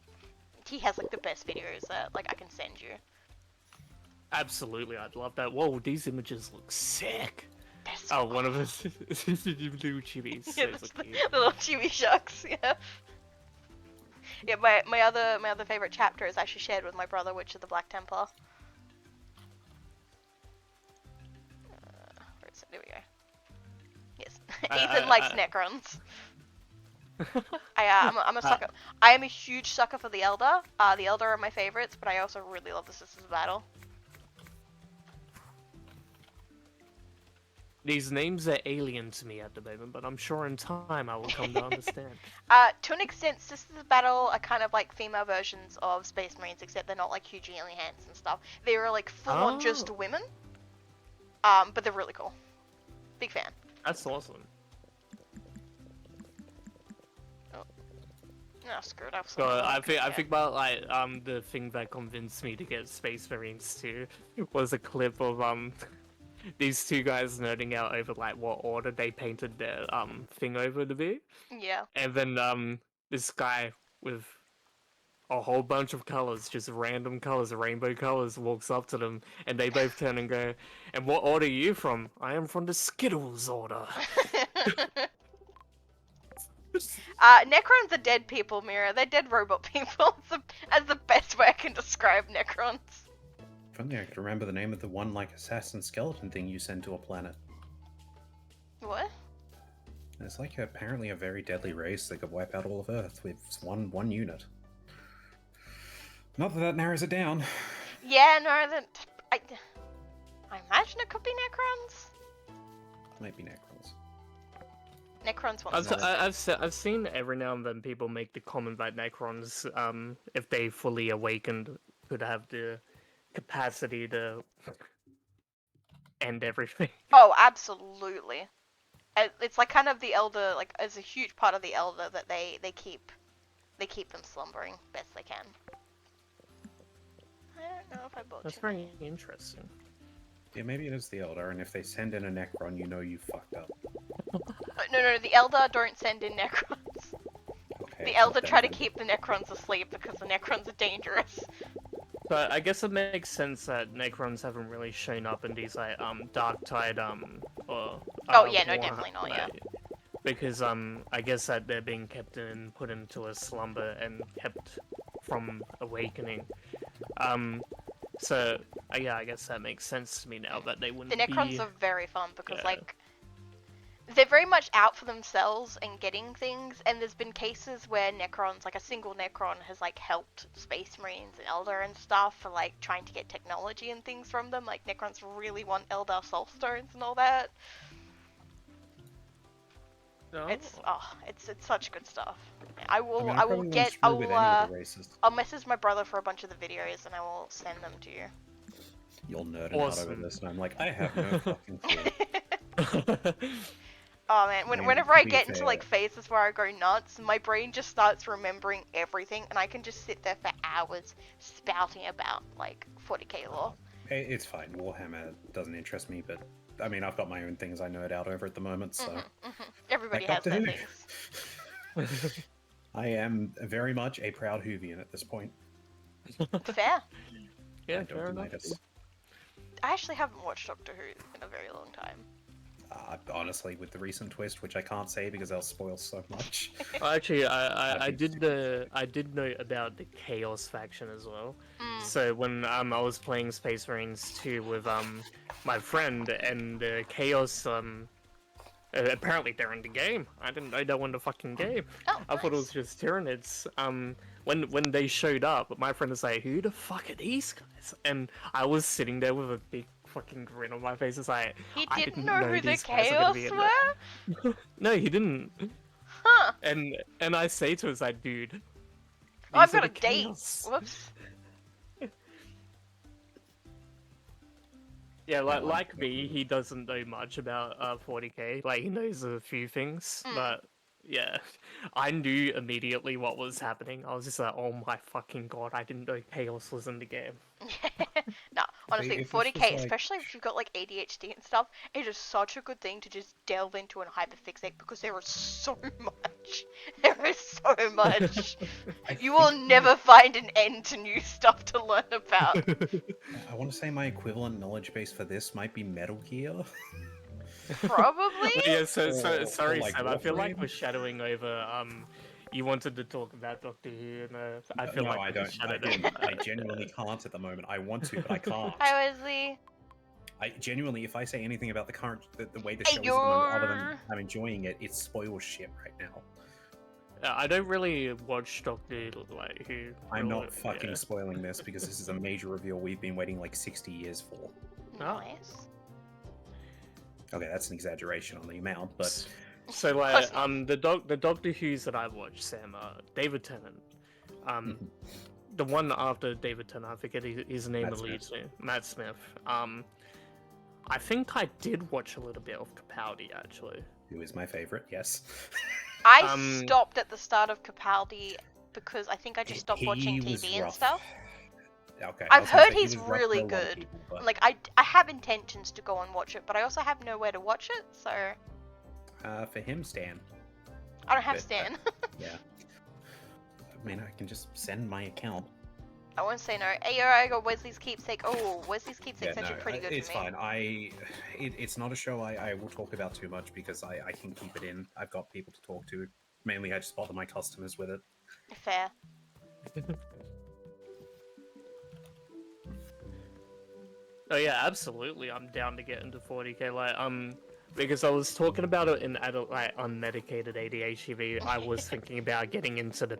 the best videos that like I can send you. Absolutely, I'd love that. Whoa, these images look sick. They're so Oh, one of us is blue chibis. yeah, Those that's look cute. the little chibi sharks. Yeah. Yeah, my other favorite chapter is actually shared with my brother, which is the Black Templar. Where is it? There we go. Yes, Ethan likes Necrons. I'm a sucker. I am a huge sucker for the Elder. The Elder are my favorites, but I also really love the Sisters of Battle. These names are alien to me at the moment, but I'm sure in time I will come to understand. To an extent, Sisters of Battle are kind of like female versions of Space Marines, except they're not like huge alien hands and stuff. They're like full-on just Oh. women. But they're really cool. Big fan. That's awesome. No, screwed up. So I think about like the thing that convinced me to get Space Marines too was a clip of these two guys nerding out over like what order they painted their thing over to be. Yeah. And then this guy with a whole bunch of colors, just random colors, rainbow colors, walks up to them, and they both turn and go, "And what order are you from?" "I am from the Skittles order." Necrons are dead people, Mira. They're dead robot people. That's the best way I can describe Necrons. If only I could remember the name of the one like assassin skeleton thing you send to a planet. What? It's like apparently a very deadly race that could wipe out all of Earth with one unit. Not that that narrows it down. Yeah, no, I imagine it could be Necrons. Might be Necrons. Necrons want I've, to I've seen every now and then people make the comment that Necrons, if they fully awakened, could have the capacity to end everything. Oh, absolutely. It's like kind of the Elder, like, as a huge part of the Elder that they keep them slumbering best they can. I don't know if I bought That's you. very interesting. Yeah, maybe it is the Elder, and if they send in a Necron, you know you fucked up. No, the Elder don't send in Necrons. Okay. The Elder then- try to keep the Necrons asleep because the Necrons are dangerous. But I guess it makes sense that Necrons haven't really shown up in these like Darktide or Oh, yeah, no, Warhammer, definitely not, yeah. Because I guess that they're being put into a slumber and kept from awakening. So yeah, I guess that makes sense to me now that they wouldn't The Necrons be. are very fun because, Yeah. like, they're very much out for themselves and getting things, and there's been cases where Necrons, like a single Necron, has, like, helped Space Marines and Elder and stuff for, like, trying to get technology and things from them. Like, Necrons really want Elder Soul Stones and all that. No? It's such good stuff. I will I mean, I will probably won't get screw with any of the races. I'll message my brother for a bunch of the videos and I will send them to you. You'll nerd out over Awesome. this, and I'm like, I have no fucking clue. Oh man, I mean, whenever to I be get into fair- like phases where I go nuts, my brain just starts remembering everything and I can just sit there for hours spouting about like 40k lore. It's fine. Warhammer doesn't interest me, but I mean, I've got my own things I nerd out over at the moment, so Everybody back has up to their who? things. I am very much a proud Whovian at this point. Fair. Yeah, I fair don't enough. deny this. I actually haven't watched Doctor Who in a very long time. Honestly, with the recent twist, which I can't say because they'll spoil so much. Well, actually, I That'd be did know about the Chaos faction as well. Mm. So when I was playing Space Marines 2 with my friend and the Chaos apparently they're in the game. I didn't know they were in the fucking game. Oh, I thought it was nice. just Tyranids. When they showed up, my friend was like, "Who the fuck are these guys?" And I was sitting there with a big fucking grin on my face. It's like He I didn't didn't know who the these guys were gonna Chaos be in were? No, he didn't. Huh. And I say to him, like, dude, Oh, I've these are got a the date. Chaos. Whoops. Yeah, like me, he doesn't know much about 40k. Like, he knows a few things, Mm. but yeah, I knew immediately what was happening. I was just like, oh my fucking god, I didn't know Chaos was in the game. No, honestly, if this was 40k, like- especially if you've got like ADHD and stuff, it is such a good thing to just delve into and hyperfixate because there is so much. There is so much. You will never find an end to new stuff to learn about. I want to say my equivalent knowledge base for this might be Metal Gear. Probably? Yeah, so Or sorry, like Sam. I feel like Warframe? we're shadowing over. You wanted to talk about Doctor Who, and I feel No, like I we don't. just shadowed I, over. I genuinely can't at the moment. I want to, but I can't. Hi, Wesley. I genuinely, if I say anything about the current, the way the Hey, show is at the moment, other you're- than I'm enjoying it, it spoils shit right now. I don't really watch Doctor like Who. I'm really, not fucking yeah. spoiling this because this is a major reveal we've been waiting like 60 years for. Oh. Nice. Okay, that's an exaggeration on the amount, but So Close like the Doctor Who's that I've watched, Sam, David Tennant. The one after David Tennant, I forget his name Matt alludes to, Matt Smith. I think I did watch a little bit of Capaldi actually. who is my favorite? Yes. I stopped at the start of Capaldi because I think I just stopped He watching was TV and rough. stuff. Okay. I've I was gonna heard say, he he's was rough really for a lot of good. people, but, Like, I have intentions to go and watch it, but I also have nowhere to watch it, so for him, Stan. I don't have But, Stan. Yeah. I mean, I can just send my account. I won't say no. Hey, I got Wesley's Keepsake. Oh, Wesley's Keepsake's Yeah, actually no, pretty good it's for me. fine. It's not a show I will talk about too much because I can keep it in. I've got people to talk to. Mainly, I just bother my customers with it. Fair. Oh yeah, absolutely. I'm down to get into 40k. Like Because I was talking about it in adult, like unmedicated ADHD. I was thinking about getting into the,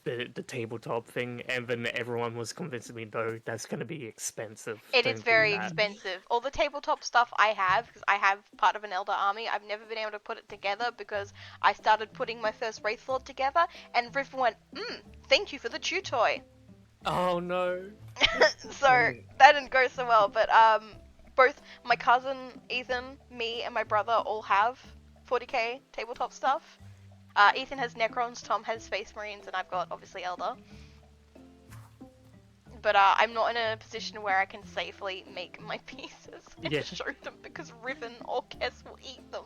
the tabletop thing, and then everyone was convincing me, no, that's going to be expensive. It is Don't do very that." expensive. All the tabletop stuff I have, because I have part of an Elder army, I've never been able to put it together because I started putting my first Wraith Lord together, and Riff went, thank you for the chew toy. Oh no. So that didn't go so well, but both my cousin Ethan, me, and my brother all have 40k tabletop stuff. Ethan has Necrons, Tom has Space Marines, and I've got obviously Elder. But I'm not in a position where I can safely make my pieces and Yeah. show them because Riven or Kess will eat them.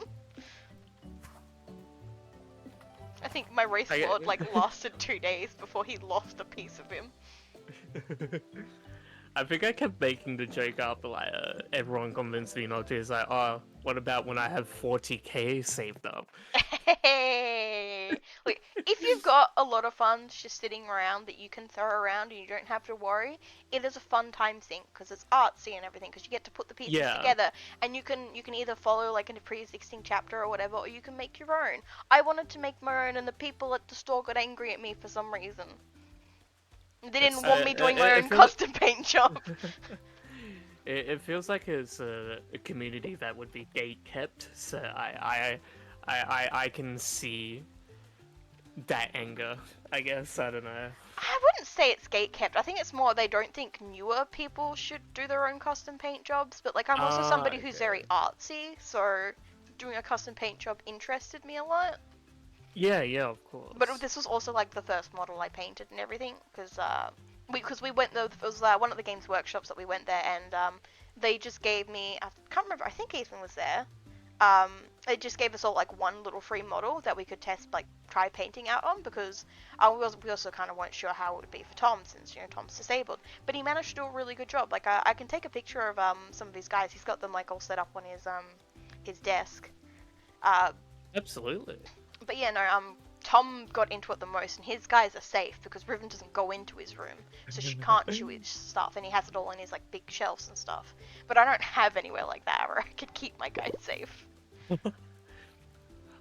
I think my Wraith I- Lord lasted 2 days before he lost a piece of him. I think I kept making the joke after everyone convinced me not to. It's like, oh, what about when I have 40k saved up? Hey! Look, if you've got a lot of funds just sitting around that you can throw around and you don't have to worry, it is a fun time sink because it's artsy and everything because you get to put the pieces Yeah. together and you can either follow like in a pre-existing chapter or whatever, or you can make your own. I wanted to make my own and the people at the store got angry at me for some reason. They didn't want me doing my I own feel custom paint job. It feels like it's a community that would be gate kept, so I can see that anger. I guess I don't know. I wouldn't say it's gate kept. I think it's more they don't think newer people should do their own custom paint jobs. But like I'm also somebody who's okay. very artsy, so doing a custom paint job interested me a lot. Yeah, of course. But this was also like the first model I painted and everything because we went there. It was one of the games workshops that we went there, and they just gave me. I can't remember. I think Ethan was there. It just gave us all like one little free model that we could test, like try painting out on because we also kind of weren't sure how it would be for Tom since Tom's disabled. But he managed to do a really good job. Like I can take a picture of some of his guys. He's got them like all set up on his desk. Absolutely. But yeah, no, Tom got into it the most, and his guys are safe because Riven doesn't go into his room, so she can't chew his stuff, and he has it all in his like big shelves and stuff. But I don't have anywhere like that where I could keep my guys safe.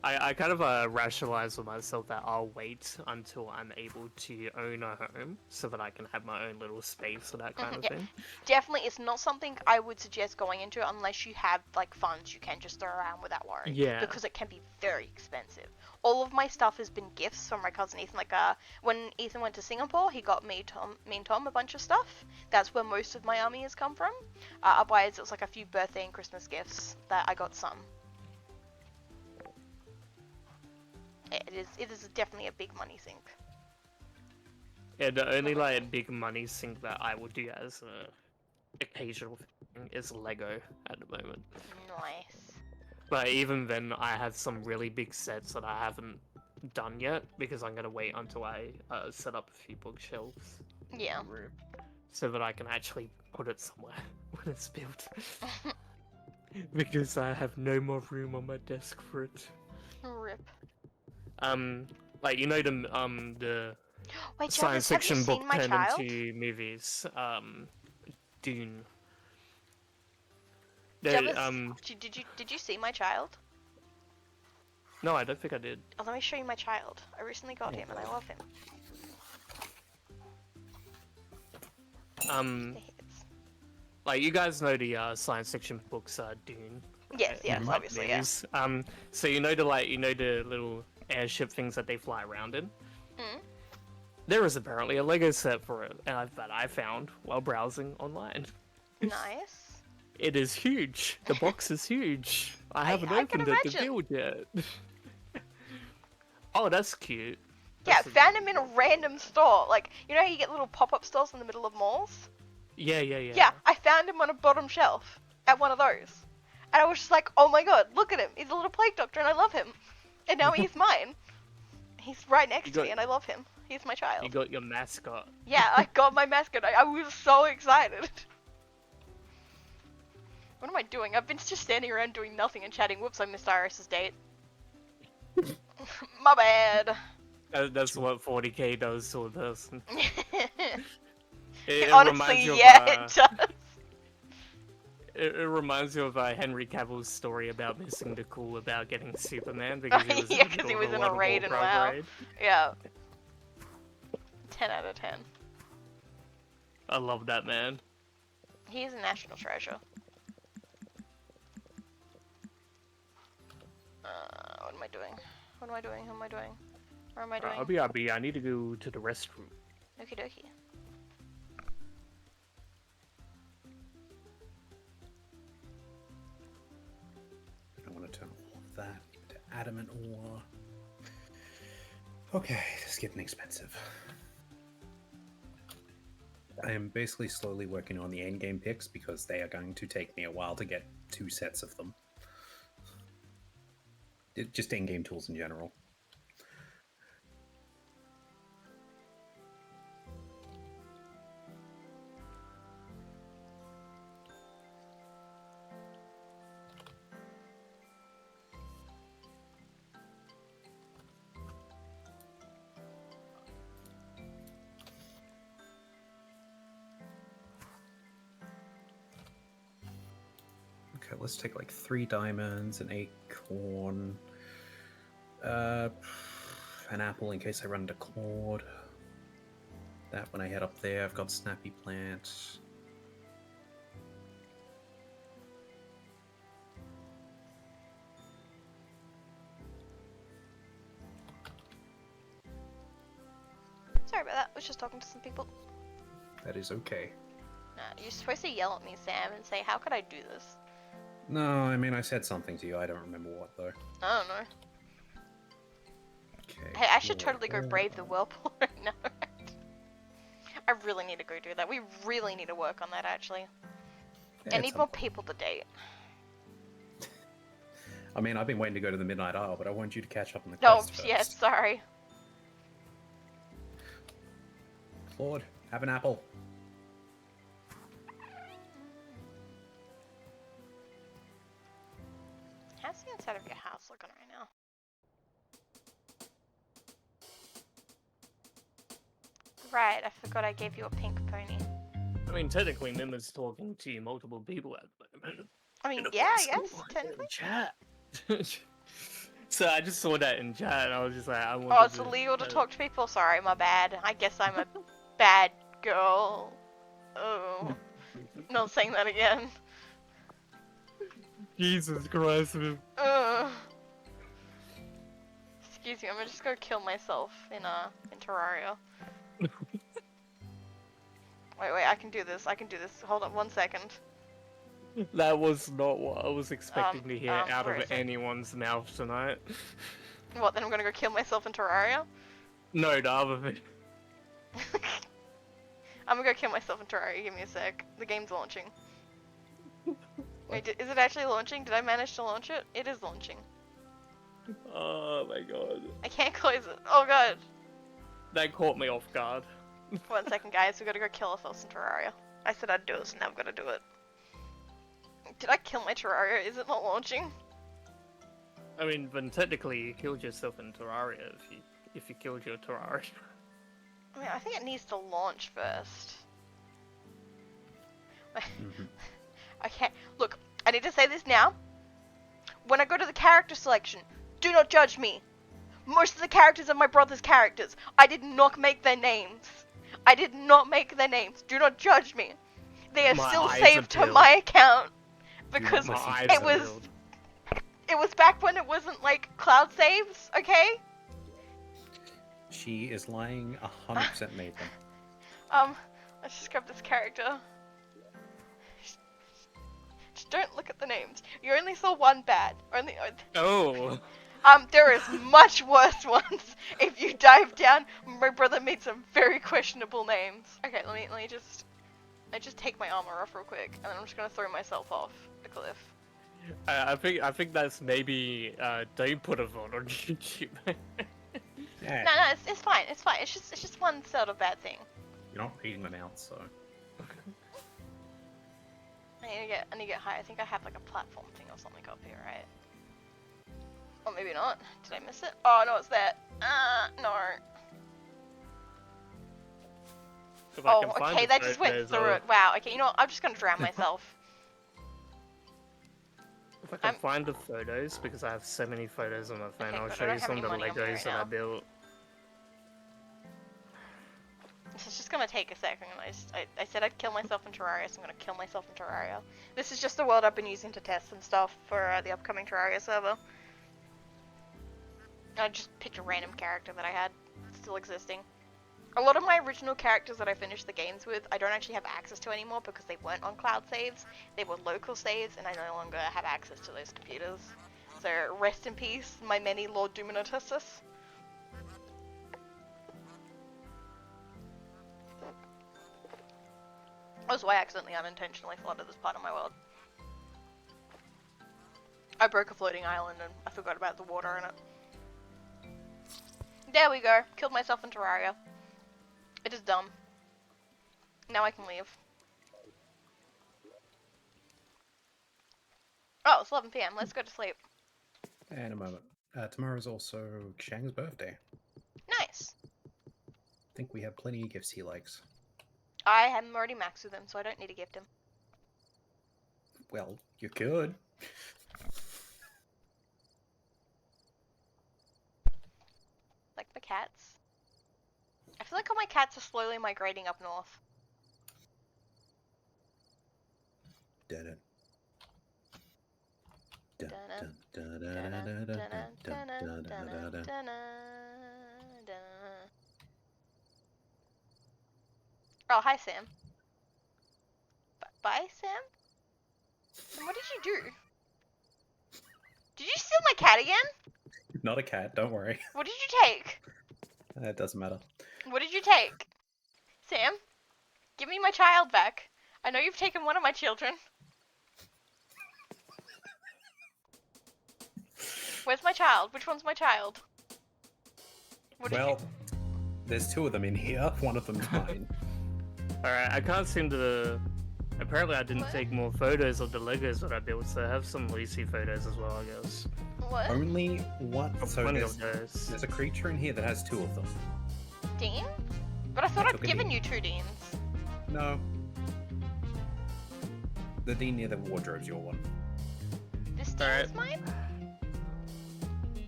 I kind of rationalize with myself that I'll wait until I'm able to own a home so that I can have my own little space or that kind of Yeah. thing. Definitely, it's not something I would suggest going into unless you have like funds you can just throw around without worrying. Yeah. Because it can be very expensive. All of my stuff has been gifts from my cousin Ethan. Like when Ethan went to Singapore, he got me and Tom a bunch of stuff. That's where most of my army has come from. Otherwise, it was like a few birthday and Christmas gifts that I got some. It is definitely a big money sink. Yeah, the only like big money sink that I would do as a occasional thing is Lego at the moment. Nice. But even then, I have some really big sets that I haven't done yet because I'm gonna wait until I set up a few bookshelves Yeah. in the room so that I can actually put it somewhere when it's built. Because I have no more room on my desk for it. Rip. Like the Wait, science Travis, have you fiction book seen my turned child? into movies. Dune. Travis, did you see my child? No, I don't think I did. Oh, let me show you my child. I recently got him and I love him. There he is. Like you guys know the science fiction books, Dune. Yes, yes, like obviously, yeah. movies. So you know the little airship things that they fly around in. Mm. There is apparently a Lego set for it, and that I found while browsing online. Nice. It is huge. The box is huge. I haven't I can opened it to imagine. build yet. Oh, that's cute. Yeah, That's a- found him in a random store. Like, you know how you get little pop-up stores in the middle of malls? Yeah. Yeah, I found him on a bottom shelf at one of those. And I was just like, oh my god, look at him. He's a little plague doctor and I love him. And now he's mine. He's right next to me and I love him. He's my child. You got your mascot. Yeah, I got my mascot. I was so excited. What am I doing? I've been just standing around doing nothing and chatting. Whoops, I missed Iris's date. My bad. That's what 40k does to a person. It Honestly, reminds you of, yeah, it does. It reminds me of Henry Cavill's story about missing the cool about getting Superman because he was Yeah, in the 'cause he middle was of in a World of raid in Warcraft WoW. raid. Yeah. 10 out of 10. I love that man. He is a national treasure. What am I doing? What am I doing? Who am I doing? Where am I doing? RB, I need to go to the restroom. Okie dokie. I want to turn all of that into adamant ore. Okay, this is getting expensive. I am basically slowly working on the endgame picks because they are going to take me a while to get 2 sets of them. Just endgame tools in general. Okay, let's take like 3 diamonds, an acorn, an apple in case I run into Claude. That when I head up there, I've got Snappy Plant. Sorry about that. I was just talking to some people. That is okay. You're supposed to yell at me, Sam, and say, how could I do this? No, I mean, I said something to you. I don't remember what, though. I don't know. Okay. Hey, I should totally go brave the whirlpool right now. I really need to go do that. We really need to work on that, actually. Yeah, I need more people to date. I mean, I've been waiting to go to the Midnight Isle, but I want you to catch up on the No, quest first. yes, sorry. Claude, have an apple. How's the inside of your house looking right now? Right, I forgot I gave you a pink pony. I mean, technically, Mim's talking to multiple people at the moment. I mean, In a yeah, I school guess, technically. in chat. So I just saw that in chat, and I was just like, I want. Oh, it's illegal to talk to people? Sorry, my bad. I guess I'm a bad girl. Oh. Not saying that again. Jesus Christ, Mim. Excuse me, I'm gonna just go kill myself in Terraria. Wait, I can do this. Hold on 1 second. That was not what I was expecting to hear out where of is it? anyone's mouth tonight. What, then I'm gonna go kill myself in Terraria? No, the other thing. I'm gonna go kill myself in Terraria, give me a sec. The game's launching. Wait, is it actually launching? Did I manage to launch it? It is launching. Oh my god. I can't close it. Oh god. That caught me off guard. 1 second, guys. We gotta go kill ourselves in Terraria. I said I'd do it, so now I'm gonna do it. Did I kill my Terraria? Is it not launching? I mean, then technically you killed yourself in Terraria if you killed your Terraria. I mean, I think it needs to launch first. Okay, look, I need to say this now. When I go to the character selection, do not judge me. Most of the characters are my brother's characters. I did not make their names. Do not judge me. They are My still eyes saved are to peeled. my account. Because My eyes it are was peeled. it was back when it wasn't like cloud saves, okay? She is lying 100%, Nathan. Let's just grab this character. Just don't look at the names. You only saw one bad. Oh. There is much worse ones. If you dive down, my brother made some very questionable names. Okay, let me just take my armor off real quick, and then I'm just gonna throw myself off the cliff. I think that's maybe don't put a VOD on YouTube. Yeah, No, it's fine. It's fine. It's just one sort of bad thing. you're not reading them out, so... I need to get high. I think I have like a platform thing or something up here, right? Or maybe not. Did I miss it? Oh no, it's that. No. If I Oh, can find okay, it, that just went there's through it. Wow. Okay, you know what? I'm just gonna drown myself. If I can find the photos, because I have so many photos on my phone, Okay, I'll but I show don't you have some of any the money on me Legos right that I now. built. This is just gonna take a second. I said I'd kill myself in Terraria, so I'm gonna kill myself in Terraria. This is just the world I've been using to test and stuff for the upcoming Terraria server. I just picked a random character that I had still existing. A lot of my original characters that I finished the games with, I don't actually have access to anymore because they weren't on cloud saves. They were local saves, and I no longer have access to those computers. So rest in peace, my many Lord Dominatus. That's why I accidentally unintentionally flooded this part of my world. I broke a floating island and I forgot about the water in it. There we go. Killed myself in Terraria. It is dumb. Now I can leave. Oh, it's 11 PM. Let's go to sleep. And a moment. Tomorrow's also Shang's birthday. Nice. I think we have plenty of gifts he likes. I am already maxed with him, so I don't need to gift him. Well, you could. Like my cats. I feel like all my cats are slowly migrating up north. Dun-dun. Oh, hi, Sam. Bye, Sam? And what did you do? Did you steal my cat again? Not a cat, don't worry. What did you take? It doesn't matter. What did you take? Sam? Give me my child back. I know you've taken one of my children. Where's my child? Which one's my child? What did you... Well, there's two of them in here. One of them's mine. Alright, I can't seem to... Apparently I didn't What? take more photos of the Legos that I built, so I have some Lucy photos as well, I guess. What? Only one. So Plenty there's, of those. there's a creature in here that has two of them. Dean? But I thought I I'd took a given Dean. you 2 Deans. No. The Dean near the wardrobe's your one. This Dean Alright. is mine?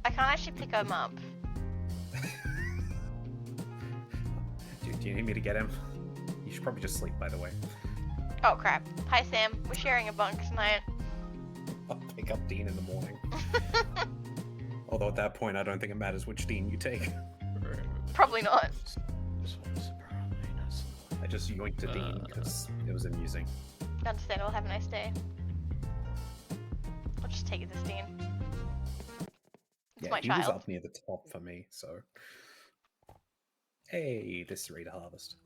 I can't actually pick him up. Do you need me to get him? You should probably just sleep, by the way. Oh crap. Hi Sam, we're sharing a bunk tonight. I'll pick up Dean in the morning. Although at that point, I don't think it matters which Dean you take. Probably not. I just yoinked a Dean because it was amusing. Understandable, have a nice day. I'll just take this Dean. It's my He was child. up near the top for me, so... Hey, this Rita Harvest.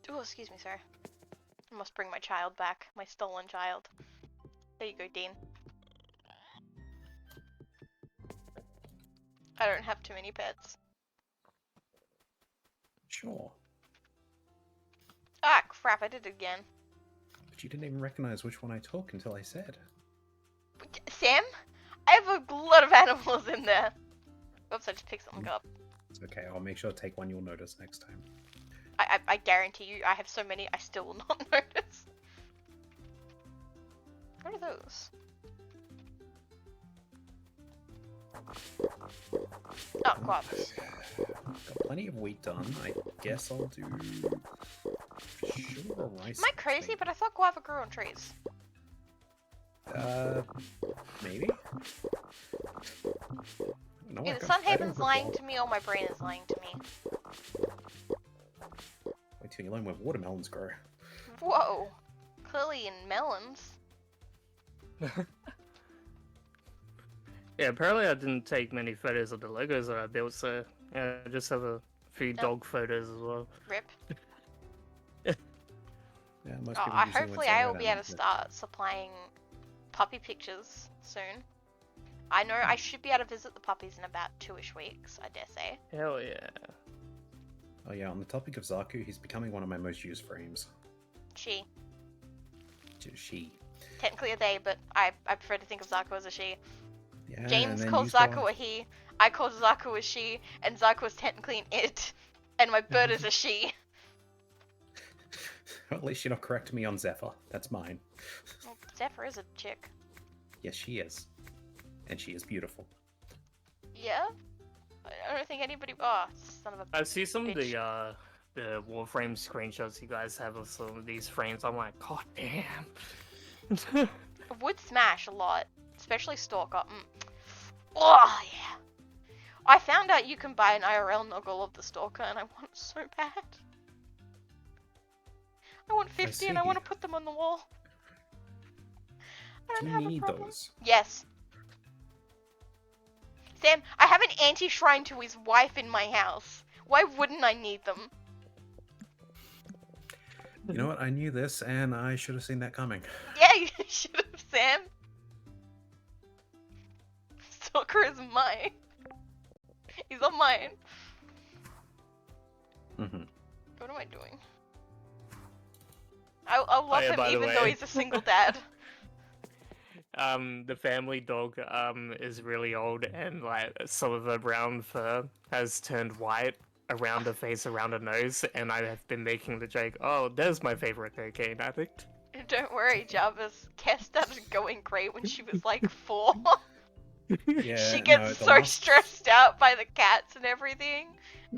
Oh, excuse me, sir. I must bring my child back. My stolen child. There you go, Dean. I don't have too many pets. Sure. Ah, crap, I did it again. But you didn't even recognize which one I took until I said. Sam? I have a lot of animals in there. Oops, I just picked something up. It's okay, I'll make sure to take one you'll notice next time. I guarantee you, I have so many, I still will not notice. What are those? Oh, guavas. Got plenty of wheat done. I guess I'll do sugar or rice. Am I crazy? But I thought guava grew on trees. Maybe. No, Either Sunhaven's lying to me or my brain is lying to me. Wait till you learn where watermelons grow. Whoa. Clearly in melons. Yeah, apparently I didn't take many photos of the Legos that I built, so yeah, I just have a few dog photos as well. Rip. Yeah, most Oh, people usually hopefully won't say I will that be able out, to but- start supplying puppy pictures soon. I know I should be able to visit the puppies in about 2-ish weeks, I dare say. Hell yeah. Oh yeah, on the topic of Zaku, he's becoming one of my most used frames. She. She. Technically a they, but I prefer to think of Zaku as a she. Yeah, and James then calls used on- Zaku a he, I call Zaku a she, and Zaku is technically an it, and my bird is a she. Well, at least you're not correcting me on Zephyr. That's mine. Well, Zephyr is a chick. Yes, she is. And she is beautiful. Yeah? I don't think anybody. Oh, son of a. I see some of Bitch. the Warframe screenshots you guys have of some of these frames. I'm like, god damn. I would smash a lot, especially Stalker. Oh, yeah. I found out you can buy an IRL Noggle of the Stalker, and I want it so bad. I want 50 and I see. want to put them on the wall. I Do don't you have a need problem. those? Yes. Sam, I have an anti-shrine to his wife in my house. Why wouldn't I need them? You know what? I knew this, and I should have seen that coming. Yeah, you should have, Sam. Stalker is mine. He's on mine. Mm-hmm. What am I doing? I love yeah, him by the even though way. he's a single dad. The family dog is really old, and like some of the brown fur has turned white around her face, around her nose, and I have been making the joke, oh, there's my favorite cocaine addict. Don't worry, Jarvis. Kes started going great when she was like 4. Yeah, She gets so stressed out by the cats and everything.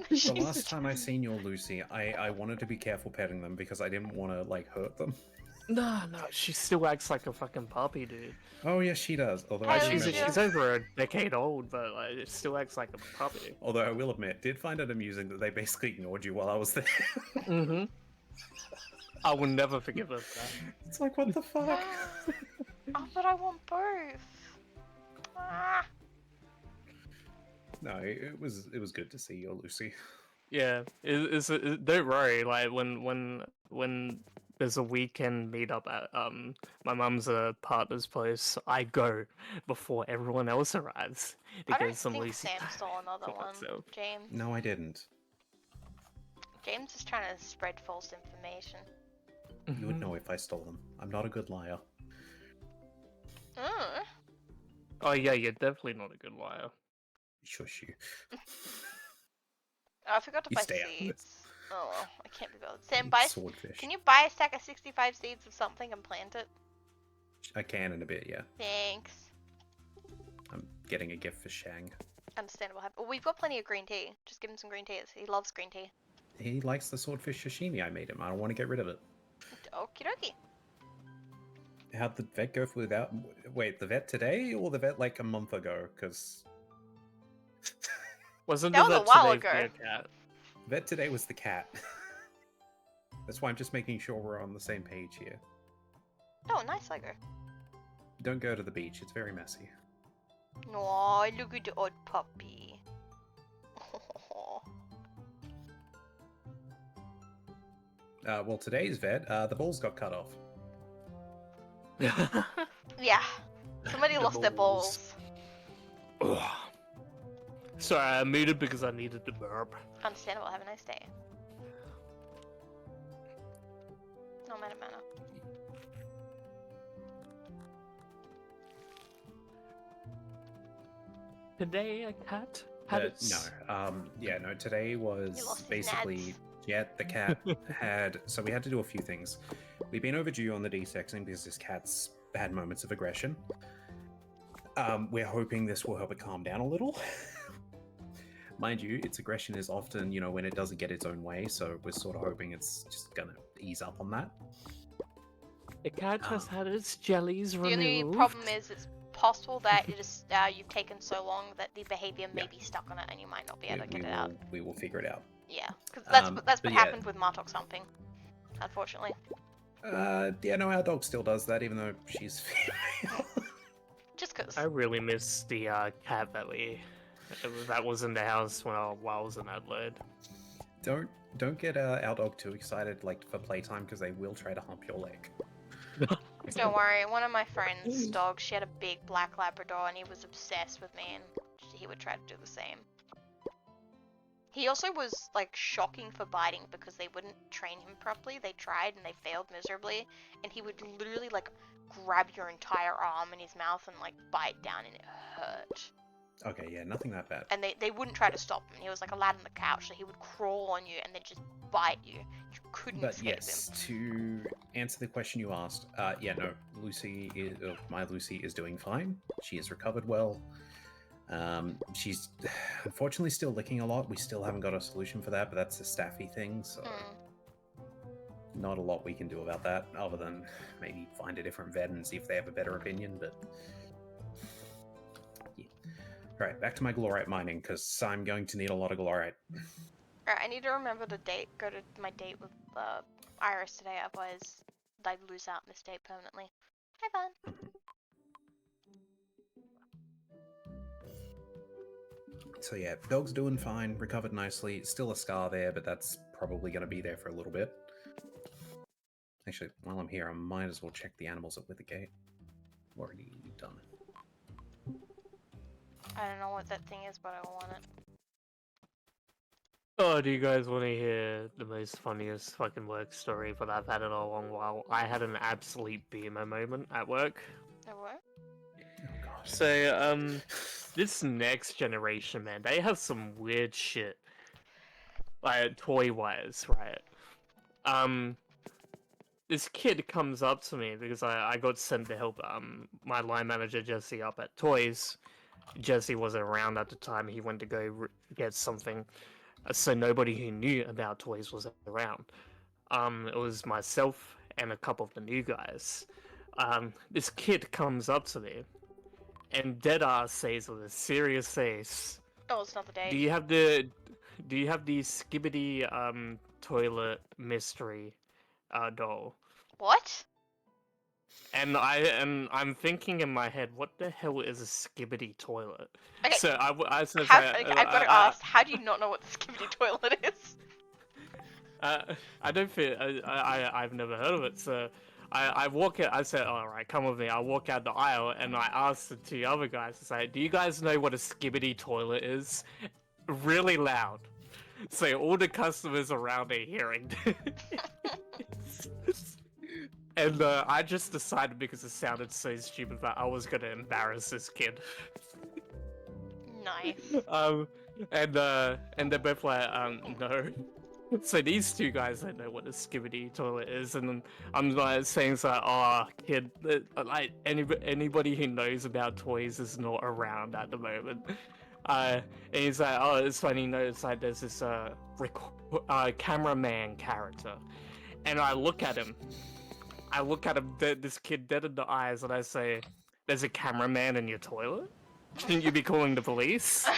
The last time I seen your Lucy, I wanted to be careful petting them because I didn't want to like hurt them. No, she still acts like a fucking puppy, dude. Oh yes, she does. Although I I Like, will remember- she's admit, over a decade old, but like, it still acts like a puppy. although I will admit, did find it amusing that they basically ignored you while I was there. Mm-hmm. I will never forgive her for that. It's like, what the fuck? Oh, but I want both. Ah. No, it was good to see your Lucy. Yeah, don't worry. Like when there's a weekend meetup at my mum's partner's place, I go before everyone else arrives to I don't get some think Lucy Sam time stole another for one. myself. James. No, I didn't. James is trying to spread false information. You would know if I stole them. I'm not a good liar. Oh yeah, you're definitely not a good liar. Shush you. Oh, I forgot to You buy stay out of this. seeds. Oh, well, I can't be bothered. Sam, buy. Swordfish. Can you buy a stack of 65 seeds of something and plant it? I can in a bit, yeah. Thanks. I'm getting a gift for Shang. Understandable. Well, we've got plenty of green tea. Just give him some green tea. He loves green tea. He likes the swordfish sashimi I made him. I don't want to get rid of it. Okie dokie. How'd the vet go without... Wait, the vet today or the vet like a month ago? Because... Wasn't That was a while today for ago. your cat? vet today was the cat. That's why I'm just making sure we're on the same page here. Oh, nice Lego. Don't go to the beach. It's very messy. No, look at the odd puppy. Well, today's vet, the balls got cut off. Yeah. Somebody The lost their balls. balls. Ugh. Sorry, I muted because I needed to burp. Understandable. Have a nice day. No matter. Today a cat had its... No, today was lost his basically... nads. Yeah, the cat had... So we had to do a few things. We've been overdue on the desexing because this cat's had moments of aggression. We're hoping this will help it calm down a little. Mind you, its aggression is often, when it doesn't get its own way, so we're sort of hoping it's just gonna ease up on that. The cat has had its jellies The removed. only problem is it's possible that it is you've taken so long that the behavior may Yeah. be stuck on it and you might not be able to get we it out. We will figure it out. Yeah, because that's but what yeah. happened with Martok humping, unfortunately. Yeah, no, our dog still does that, even though she's female. Just because. I really miss the cat that was in the house while I was in Adelaide. Don't get our dog too excited, like for playtime, because they will try to hump your leg. Don't worry, one of my friend's dogs, she had a big black Labrador and he was obsessed with me and he would try to do the same. He also was like shocking for biting because they wouldn't train him properly. They tried and they failed miserably, and he would literally like grab your entire arm in his mouth and like bite down and it hurt. Okay, yeah, nothing that bad. And they wouldn't try to stop him. He was like a lad on the couch, so he would crawl on you and then just bite you. You couldn't But escape yes, to answer the question you asked, yeah, no, my Lucy is doing fine. She has recovered well. She's unfortunately still licking a lot. We still haven't got a solution for that, but that's a staffy thing, so him. not a lot we can do about that, other than maybe find a different vet and see if they have a better opinion. But yeah. Right, back to my glorite mining, because I'm going to need a lot of glorite. Alright, I need to remember to go to my date with Iris today, otherwise I lose out on this date permanently. Have fun. So yeah, dog's doing fine, recovered nicely. Still a scar there, but that's probably going to be there for a little bit. Actually, while I'm here, I might as well check the animals at Withergate. Already done. I don't know what that thing is, but I want it. Oh, do you guys want to hear the most funniest fucking work story? But I've had it a long while. I had an absolute beamer moment at work. Oh, what? Oh god. So, this next generation, man, they have some weird shit. Like, toy-wise, right? This kid comes up to me because I got sent to help, my line manager Jesse up at Toys. Jesse wasn't around at the time, he went to go get something. So nobody who knew about Toys was around. It was myself and a couple of the new guys. This kid comes up to me and deadass says with a serious face, Oh, it's not the date. Do you have the Skibidi toilet mystery doll? What? And I'm thinking in my head, what the hell is a Skibidi toilet? Okay, So I said, I've got to ask, how do you not know what the Skibidi toilet is? I don't feel I've never heard of it. So I walk out. I said, "All right, come with me." I walk out the aisle and I asked the two other guys to say, "Do you guys know what a Skibidi toilet is?" Really loud, so all the customers around are hearing. And I just decided, because it sounded so stupid, that I was gonna embarrass this kid. Nice. And they're both like, no. So these two guys don't know what a Skibidi toilet is, and then I'm like saying like, oh, kid, like anybody who knows about toys is not around at the moment. And he's like, oh, it's funny, you know, it's like there's this cameraman character, and I look at him, this kid dead in the eyes, and I say, there's a cameraman in your toilet? Shouldn't you be calling the police?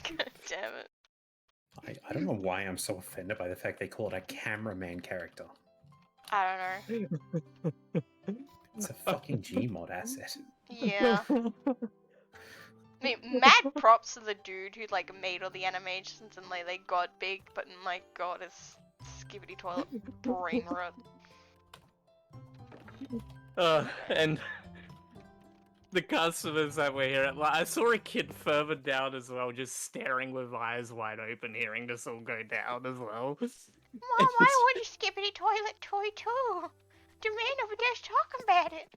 God damn it. I don't know why I'm so offended by the fact they call it a cameraman character. I don't know. It's a fucking Gmod asset. Yeah. I mean, mad props to the dude who like made all the animations and like they got big, but my god, it's Skibidi toilet brain rot. And the customers that were here, like, I saw a kid further down as well, just staring with eyes wide open, hearing this all go down as well. Mom, I want a Skibidi toilet toy too. The man over there's talking about it.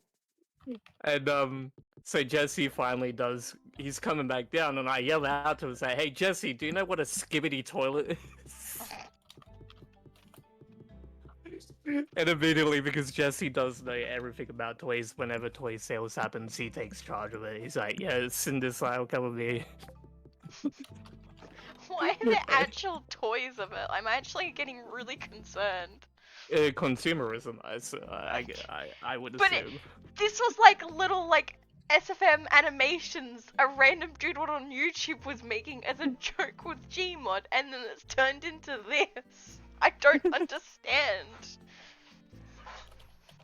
And so Jesse finally does. He's coming back down, and I yell out to him, say, "Hey Jesse, do you know what a Skibidi toilet is?" And immediately, because Jesse does know everything about toys, whenever toy sales happens, he takes charge of it. He's like, "Yeah, Cinderstyle, come with me." Why are there actual toys of it? I'm actually getting really concerned. Consumerism, I would But assume. This was like little like SFM animations a random dude on YouTube was making as a joke with Gmod, and then it's turned into this. I don't understand.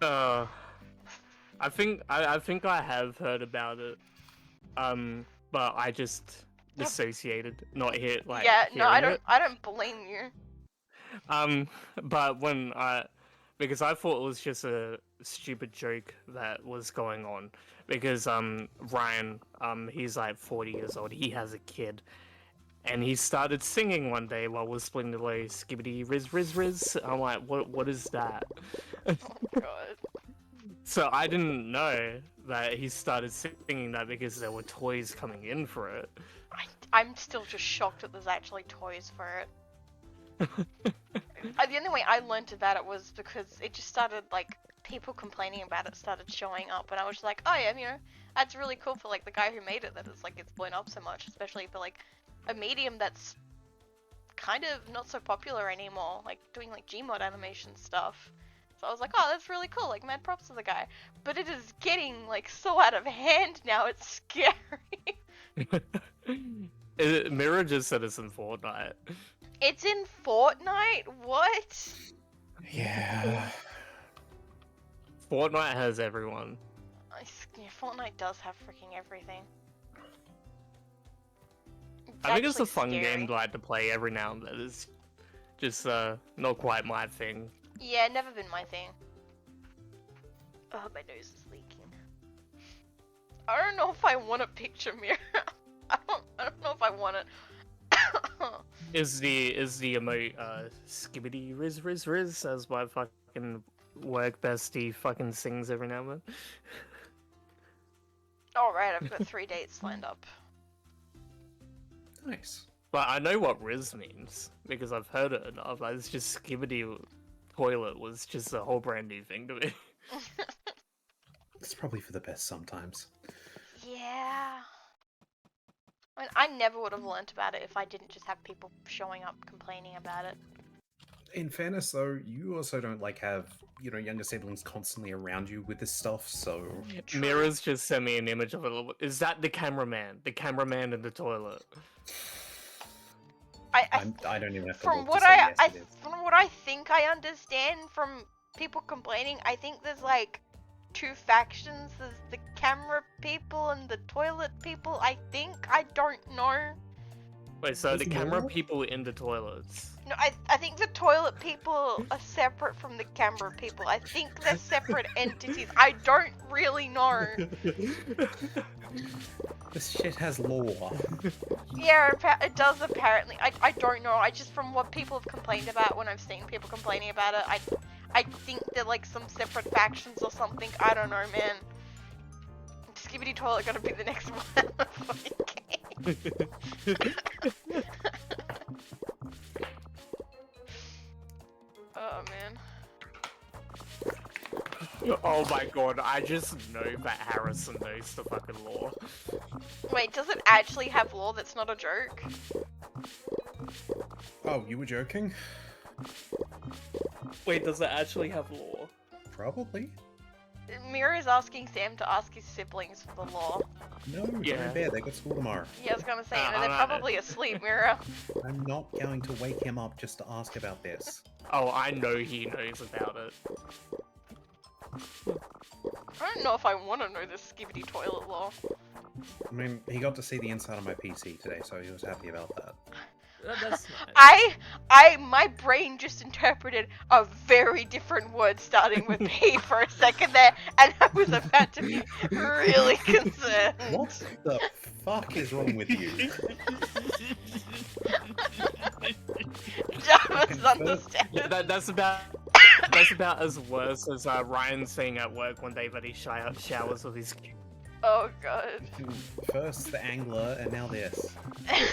I think I have heard about it, but I just dissociated, not hear like. Yeah, no, hearing I don't blame you. But when because I thought it was just a stupid joke that was going on, because Ryan, he's like 40 years old, he has a kid, and he started singing one day while we're splitting the low, skibbity riz riz riz. I'm like, what is that? Oh god. So I didn't know that he started singing that because there were toys coming in for it. I'm still just shocked that there's actually toys for it. The only way I learned about it was because it just started, like, people complaining about it started showing up, and I was like, oh yeah, you know, that's really cool for, like, the guy who made it, that it's, like, it's blown up so much, especially for, like, a medium that's kind of not so popular anymore, like, doing, like, Gmod animation stuff. So I was like, oh, that's really cool, like, mad props to the guy. But it is getting, like, so out of hand now, it's scary. Mirror just said it's in Fortnite. It's in Fortnite? What? Yeah. Fortnite has everyone. Yeah, Fortnite does have freaking everything. I think it's a actually fun scary. game to like to play every now and then. It's just not quite my thing. Yeah, never been my thing. Oh, my nose is leaking. I don't know if I want a picture mirror. I don't know if I want it. Is the emote skibbity riz as my fucking work bestie fucking sings every now and then? Alright, I've got 3 dates lined up. Nice. But I know what riz means because I've heard it enough. Like, it's just skibbity toilet was just a whole brand new thing to me. It's probably for the best sometimes. Yeah. I mean, I never would have learnt about it if I didn't just have people showing up complaining about it. In fairness, though, you also don't like have, you know, younger siblings constantly around you with this stuff, so True. Mirrors just sent me an image of it. Is that the cameraman? The cameraman in the toilet. I don't even have to From look what to say yes, it is. from what I think I understand from people complaining, I think there's like 2 factions. There's the camera people and the toilet people, I think. I don't know. Wait, so the Is camera more? people in the toilets? No, I think the toilet people are separate from the camera people. I think they're separate entities. I don't really know. This shit has lore. Yeah, it does apparently. I don't know. I just, from what people have complained about when I've seen people complaining about it, I think they're like some separate factions or something. I don't know, man. Skibidi Toilet gotta be the next one. Oh man. Oh my god, I just know that Harrison knows the fucking lore. Wait, does it actually have lore that's not a joke? Oh, you were joking? Wait, does it actually have lore? Probably. Mira is asking Sam to ask his siblings for the lore. No, Yeah. they're in bed. They got school tomorrow. Yeah, I was gonna say, Ah, they're alright. probably asleep, Mira. I'm not going to wake him up just to ask about this. Oh, I know he knows about it. I don't know if I want to know this Skibidi Toilet lore. I mean, he got to see the inside of my PC today, so he was happy about that. That's nice. My brain just interpreted a very different word starting with P for a second there, and I was about to be really concerned. What the fuck is wrong with you? Jarvis understands. That's about as worse as Ryan saying at work one day that he showers with his. Oh god. First the angler, and now this.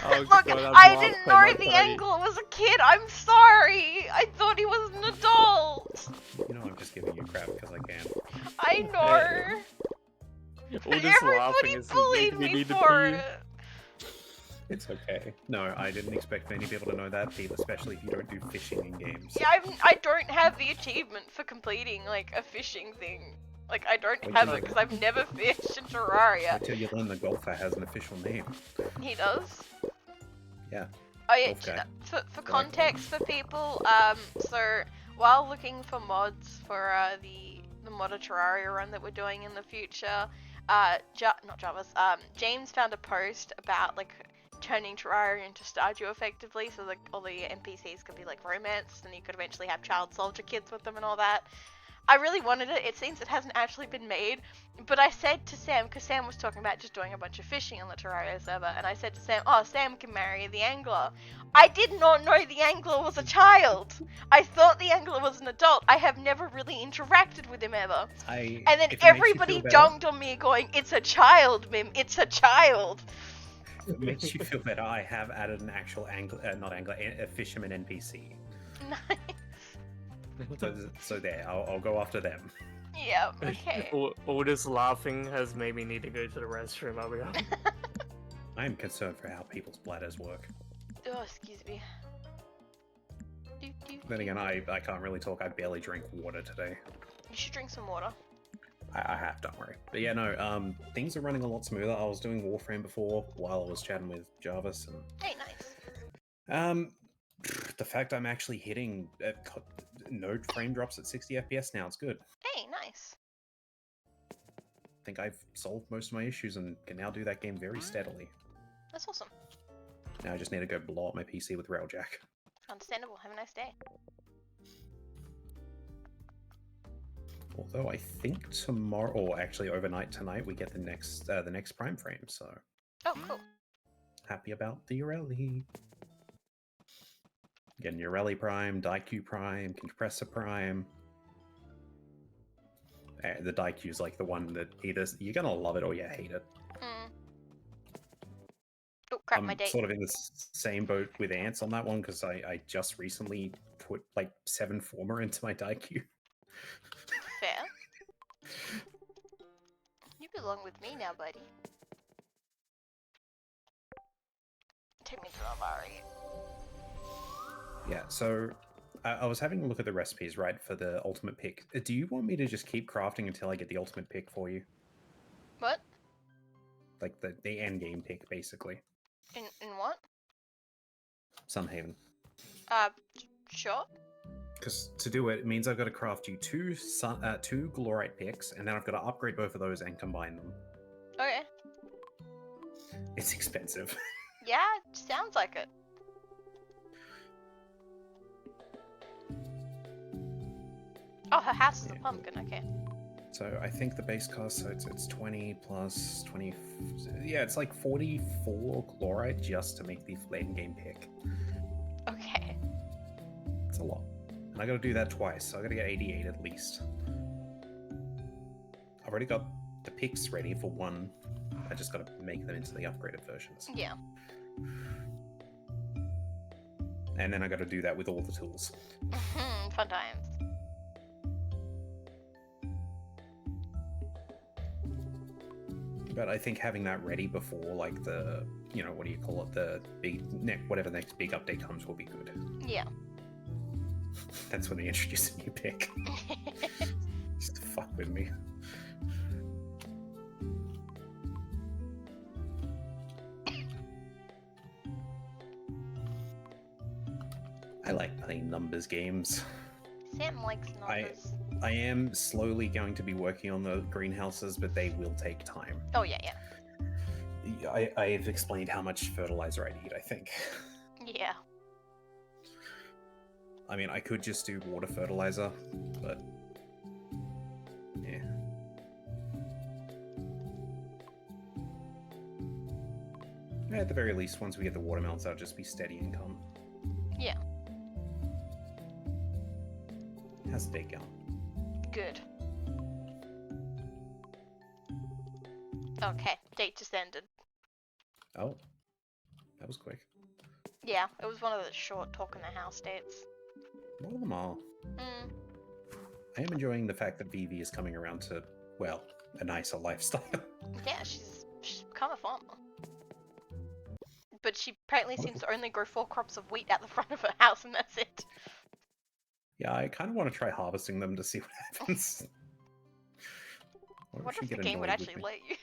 Oh, Look, God, I've I laughed didn't so know much the already. angler was a kid. I'm sorry. I thought he was an adult. You know I'm just giving you crap because I can. I know. All this laughing Everybody is bullied making me need to for pee. it. It's okay. No, I didn't expect many people to know that, Pete, especially if you don't do fishing in games. Yeah, I don't have the achievement for completing like a fishing thing. Like I don't Wait have till it you- because I've never fished in Terraria. Until you learn the golfer has an official name. He does. Yeah. Oh yeah. Wolf guy. For context for people, so while looking for mods for the modder Terraria run that we're doing in the future, not Jarvis, James found a post about like turning Terraria into Stardew effectively, so like all the NPCs could be like romanced, and you could eventually have child soldier kids with them and all that. I really wanted it. It seems it hasn't actually been made, but I said to Sam, because Sam was talking about just doing a bunch of fishing on the Terraria server, and I said to Sam, oh, Sam can marry the angler. I did not know the angler was a child. I thought the angler was an adult. I have never really interacted with him ever. And And then everybody dunked on me going, it's a child, Mim, it's a child. If it makes you feel better, I have added an actual not angler, a fisherman NPC. Nice. So there, I'll go after them. Yep, okay. All this laughing has made me need to go to the restroom. I'll be honest. I am concerned for how people's bladders work. Oh, excuse me. Then again, I can't really talk. I barely drink water today. You should drink some water. I have, don't worry. But yeah, no, things are running a lot smoother. I was doing Warframe before while I was chatting with Jarvis, and Hey, nice. the fact I'm actually hitting no frame drops at 60 FPS now, it's good. Hey, nice. I think I've solved most of my issues and can now do that game very steadily. That's awesome. Now I just need to go blow up my PC with Railjack. Understandable. Have a nice day. Although I think tomorrow, or actually overnight tonight, we get the next Prime frame. So Oh, cool. happy about the Urelli. Getting Urelli Prime, Daiku Prime, Compressor Prime. The Daiku is like the one that either you're gonna love it or you hate it. Oh, crap, I'm my date. sort of in the same boat with Ants on that one because I just recently put like 7 Former into my Daiku. Fair. You belong with me now, buddy. Take me to Alvari. Yeah, so I was having a look at the recipes, right, for the ultimate pick. Do you want me to just keep crafting until I get the ultimate pick for you? What? Like the end game pick, basically. In what? Sunhaven. Sure. Because to do it, it means I've got to craft you two Glorite picks, and then I've got to upgrade both of those and combine them. Okay. It's expensive. Yeah, sounds like it. Oh, her house is a pumpkin, okay. So I think the base cost, so it's 20 plus 20, yeah, it's like 44 Glorite just to make the end game pick. Okay. It's a lot. And I gotta do that twice, so I gotta get 88 at least. I've already got the picks ready for one. I just gotta make them into the upgraded versions. Yeah. And then I gotta do that with all the tools. Fun times. But I think having that ready before, like, the, you know, what do you call it, the big, whatever the next big update comes will be good. Yeah. That's when they introduce a new pick. Just to fuck with me. I like playing numbers games. Sam likes numbers. I am slowly going to be working on the greenhouses, but they will take time. Oh, yeah. I've explained how much fertilizer I need, I think. Yeah. I mean, I could just do water fertilizer, but yeah. At the very least, once we get the watermelons, that'll just be steady income. Yeah. How's the day going? Good. Okay, date just ended. Oh, that was quick. Yeah, it was one of the short talk in the house dates. A lot of them are. I am enjoying the fact that Vivi is coming around to, well, a nicer lifestyle. Yeah, she's become a farmer. But she apparently seems to only grow 4 crops of wheat at the front of her house, and that's it. Yeah, I kind of want to try harvesting them to see what happens. What if the game would actually let you?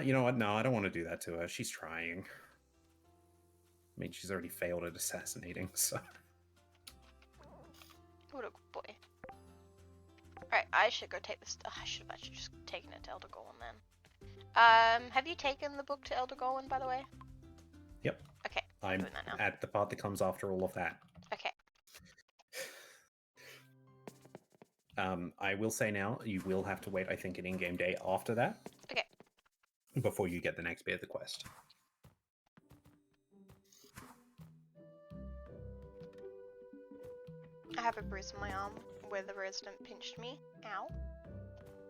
You know what? No, I don't want to do that to her. She's trying. I mean, she's already failed at assassinating, so... What a good boy. Alright, I should go take this. I should have actually just taken it to Elder Golan then. Have you taken the book to Elder Golan, by the way? Yep. Okay, I'm doing that now. at the part that comes after all of that. Okay. I will say now, you will have to wait, I think, an in-game day after that. Okay. Before you get the next bit of the quest. I have a bruise on my arm where the resident pinched me. Ow.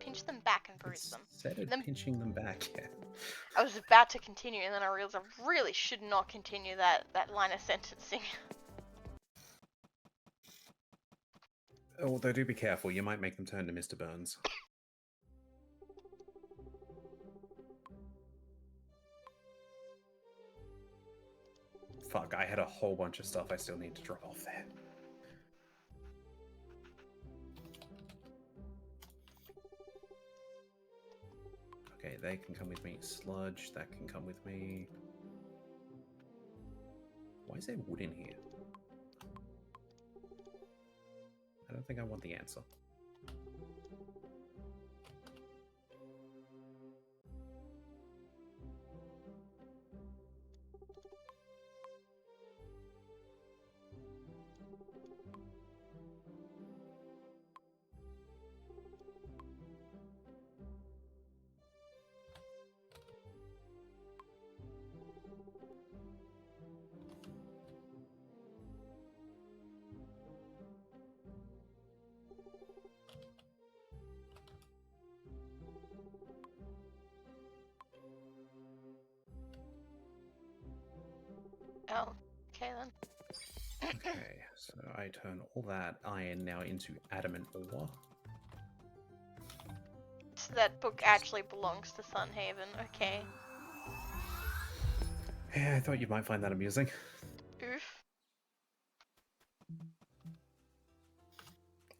pinch them back and bruise them. Instead of Then- pinching them back, yeah. I was about to continue, and then I realized I really should not continue that line of sentencing. Although, do be careful, you might make them turn to Mr. Burns. Fuck, I had a whole bunch of stuff I still need to drop off there. Okay, they can come with me. Sludge, that can come with me. Why is there wood in here? I don't think I want the answer. Oh, okay then. Okay, so I turn all that iron now into adamant ore. So that book actually belongs to Sunhaven. Okay. Yeah, I thought you might find that amusing. Oof.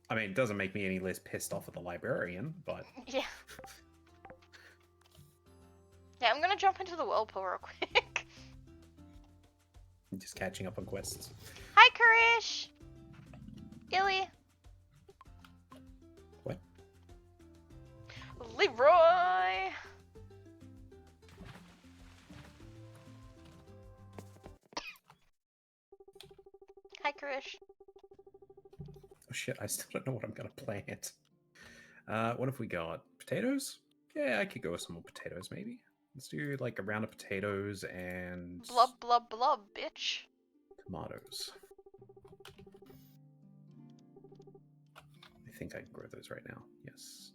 I mean, it doesn't make me any less pissed off at the librarian, but Yeah. Yeah, I'm gonna jump into the whirlpool real quick. I'm just catching up on quests. Hi, Karish! Illy! What? Leroy! Hi, Karish. Oh shit, I still don't know what I'm gonna plant. What have we got? Potatoes? Yeah, I could go with some more potatoes, maybe. Let's do like a round of potatoes and Blub, blub, blub, bitch. tomatoes. I think I can grow those right now. Yes.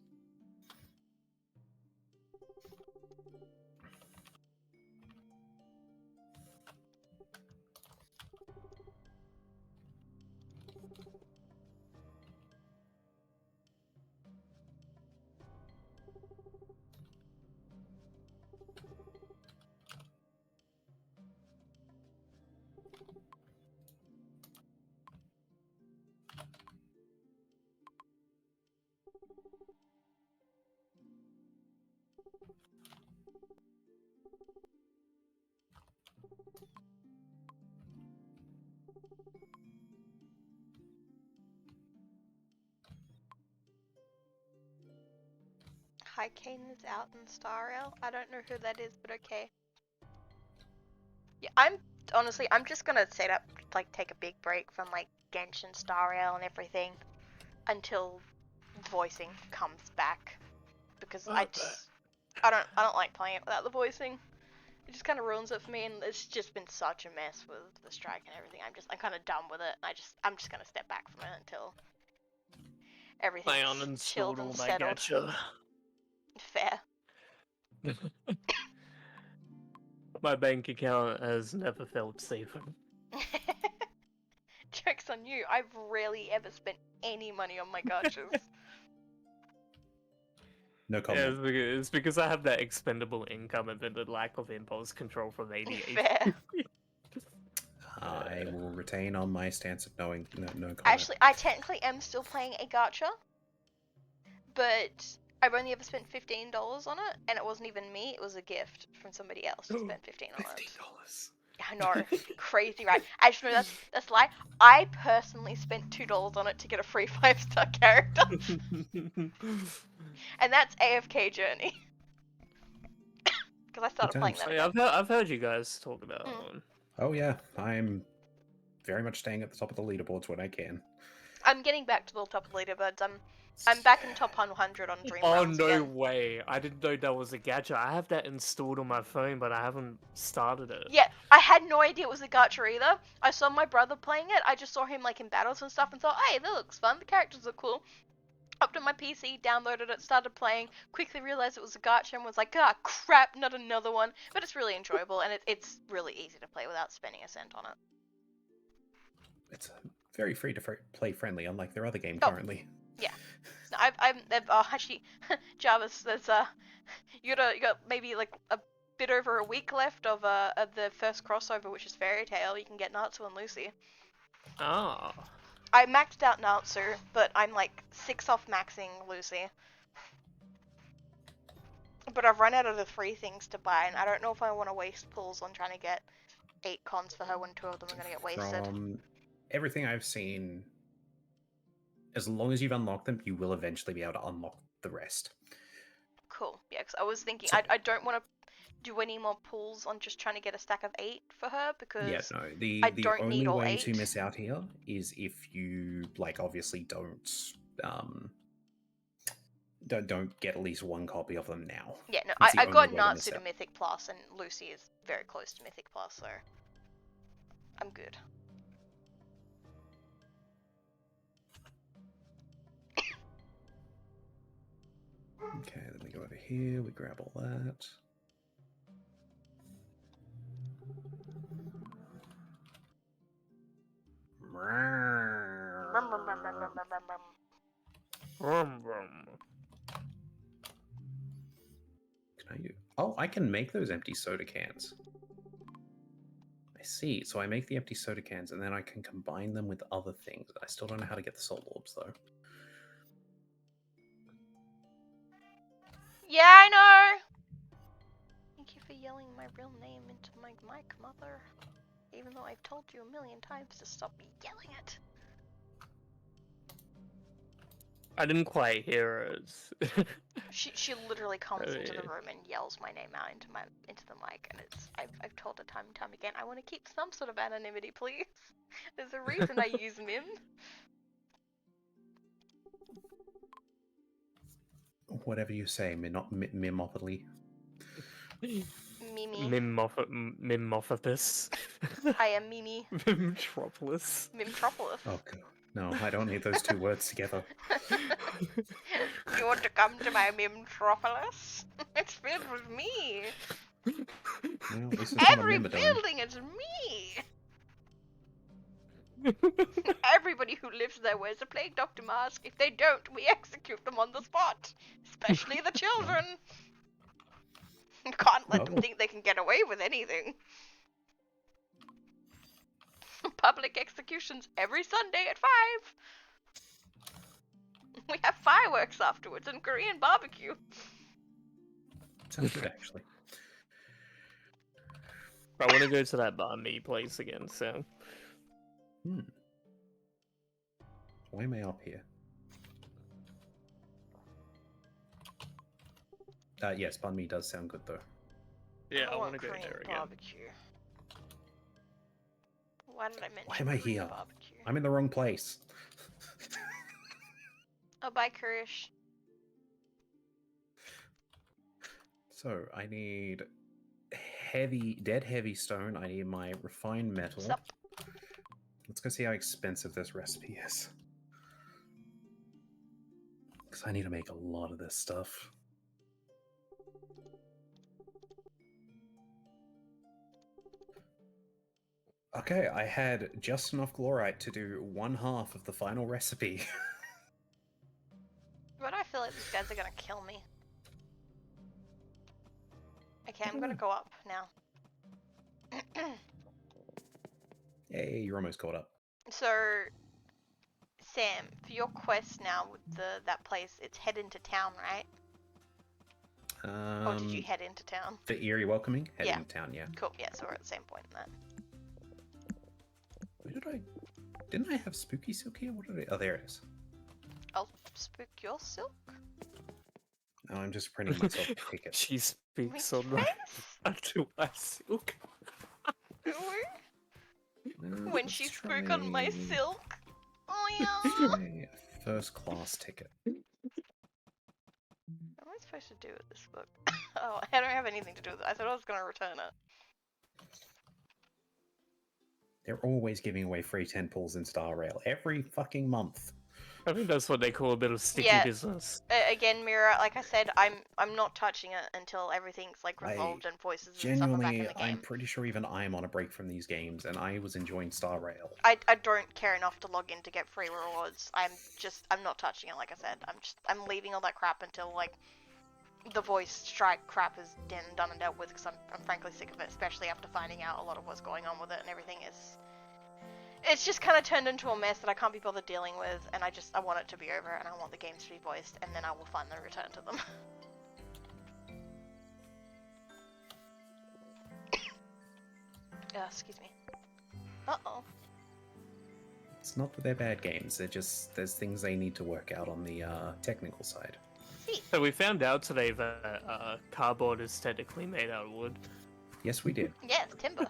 Hi, Kane is out in Star Rail. I don't know who that is, but okay. Yeah, I'm just gonna set up, like, take a big break from, like, Genshin, Star Rail, and everything until voicing comes back, because I don't like playing it without the voicing. It just kind of ruins it for me, and it's just been such a mess with the strike and everything. I'm kind of done with it. I'm just gonna step back from it until I everything's chilled uninstalled all and my settled. gacha. Fair. My bank account has never felt safer. Joke's on you. I've rarely ever spent any money on my gachas. No Yeah, comment. it's because I have that expendable income and then the lack of impulse control from ADHD. Fair. I will retain on my stance of knowing no comment. Actually, I technically am still playing a gacha, but I've only ever spent $15 on it, and it wasn't even me, it was a gift from somebody else who spent $15 on it. $15. I know, crazy, right? Actually, no, that's a lie. I personally spent $2 on it to get a free 5-star character, and that's AFK Journey. Because I started playing times. that Yeah, again. I've heard you guys talk about it. Oh yeah, I'm very much staying at the top of the leaderboards when I can. I'm getting back to the top of the leaderboards. I'm back in top 100 on Dream Oh, Realms no again. way. I didn't know that was a gacha. I have that installed on my phone, but I haven't started it. Yeah, I had no idea it was a gacha either. I saw my brother playing it. I just saw him like in battles and stuff and thought, hey, that looks fun. The characters are cool. Hopped on my PC, downloaded it, started playing, quickly realized it was a gacha and was like, ah, crap, not another one. But it's really enjoyable, and it's really easy to play without spending a cent on it. It's very free to play friendly, unlike their other game Oh. currently. Yeah. No, actually, Jarvis, there's you got maybe like a bit over a week left of the first crossover, which is Fairy Tail. You can get Natsu and Lucy. Ah. I maxed out Natsu, but I'm like 6 off maxing Lucy. But I've run out of the 3 things to buy, and I don't know if I want to waste pulls on trying to get 8 cons for her when 2 of them are going to get wasted. From everything I've seen, as long as you've unlocked them, you will eventually be able to unlock the rest. Cool. Yeah, because I was thinking, So- I don't want to do any more pulls on just trying to get a stack of 8 for her, because Yeah, no. I The don't only need all way 8. to miss out here is if you obviously don't get at least 1 copy of them now. Yeah, no, It's the I got only way to miss Natsu to out. Mythic Plus, and Lucy is very close to Mythic Plus, so I'm good. Okay, then we go over here, we grab all that. Vroom, vroom. Oh, I can make those empty soda cans. I see. So I make the empty soda cans and then I can combine them with other things. I still don't know how to get the soul orbs though. Yeah, I know! Thank you for yelling my real name into my mic, mother. Even though I've told you a million times to stop yelling it. I didn't quite hear it. She literally comes Oh, into the yeah. room and yells my name out into the mic, and I've told her time and time again, I want to keep some sort of anonymity, please. There's a reason I use Mim. Whatever you say, Mimopoly. Mimi. Mimophopus. I am Mimi. Mimtropolis. Mimtropolis. Oh god. No, I don't need those 2 words together. You want to come to my Mimtropolis? It's filled with me. Well, this is not a Every Mimodome. building is me. Everybody who lives there wears a plague doctor mask. If they don't, we execute them on the spot. Especially the children. You can't let them Oh. think they can get away with anything. Public executions every Sunday at 5. We have fireworks afterwards and Korean barbecue. Sounds good, actually. I want to go to that bar me place again, so. Why am I up here? Yes, banh mi does sound good though. Yeah, I want want to go Korean there again. barbecue. Why did I mention Why am I Korean here? barbecue? I'm in the wrong place. Oh, bye, Kurish. So I need dead heavy stone. I need my refined metal. Sup? Let's go see how expensive this recipe is. Because I need to make a lot of this stuff. Okay, I had just enough glorite to do 1/2 of the final recipe. But I feel like these guys are gonna kill me. Okay, I'm gonna go up now. Hey, you're almost caught up. So, Sam, for your quest now with that place, it's head into town, right? Or did you head into town? The Eerie Welcoming? Heading Yeah. to town, yeah. Cool, yeah, so we're at the same point in that. Where did I... Didn't I have Spooky Silk here? What did I... Oh, there it is. I'll spook your silk? No, I'm just printing myself a ticket. She speaks Wait, on my face? to my silk. No, When let's she spook on my try- silk? Oh yeah! let's try a first class ticket. What am I supposed to do with this book? Oh, I don't have anything to do with it. I thought I was gonna return it. They're always giving away free 10 pulls in Star Rail every fucking month. I think that's what they call a bit of sticky Yeah. business. Again, Mira, like I said, I'm not touching it until everything's like I resolved and voices and stuff are back in Genuinely, the game. I'm pretty sure even I'm on a break from these games, and I was enjoying Star Rail. I don't care enough to log in to get free rewards. I'm not touching it. Like I said, I'm leaving all that crap until like the voice strike crap is done and dealt with, because I'm frankly sick of it, especially after finding out a lot of what's going on with it and everything is. It's just kind of turned into a mess that I can't be bothered dealing with, and I want it to be over, and I want the games to be voiced, and then I will finally return to them. Excuse me. Uh-oh. It's not that they're bad games, they're just, there's things they need to work out on the technical side. See. So we found out today that cardboard is technically made out of wood. Yes, we did. Yeah, it's timber.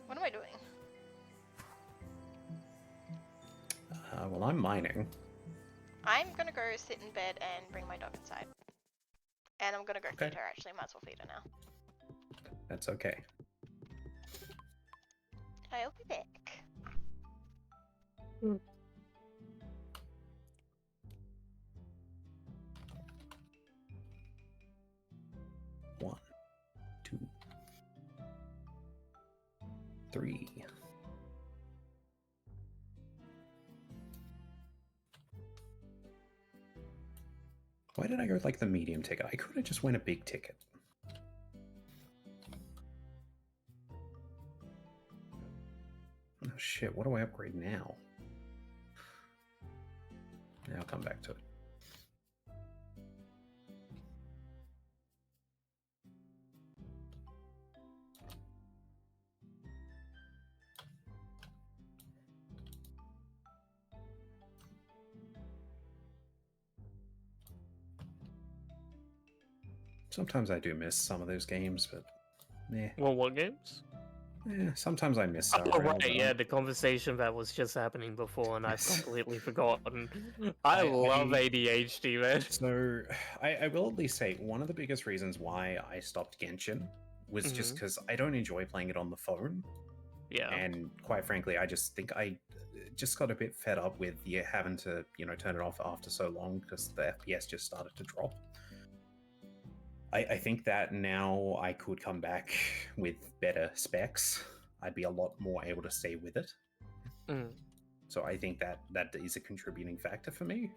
What am I doing? Well, I'm mining. I'm gonna go sit in bed and bring my dog inside. And I'm gonna go Okay. feed her, actually. Might as well feed her now. That's okay. I'll be back. One, two, three. Why did I go with, like, the medium ticket? I could have just went a big ticket. Oh shit, what do I upgrade now? Yeah, I'll come back to it. Sometimes I do miss some of those games, but yeah. Well, what games? Sometimes I miss Star Oh, Rail, right, but yeah, the conversation that was just happening before, and I've completely forgotten. I love ADHD, man. So, I will at least say, one of the biggest reasons why I stopped Genshin was just because I don't enjoy playing it on the phone. Yeah. And quite frankly, I just think I just got a bit fed up with having to, turn it off after so long because the FPS just started to drop. I think that now I could come back with better specs. I'd be a lot more able to stay with it. Mm. So I think that is a contributing factor for me.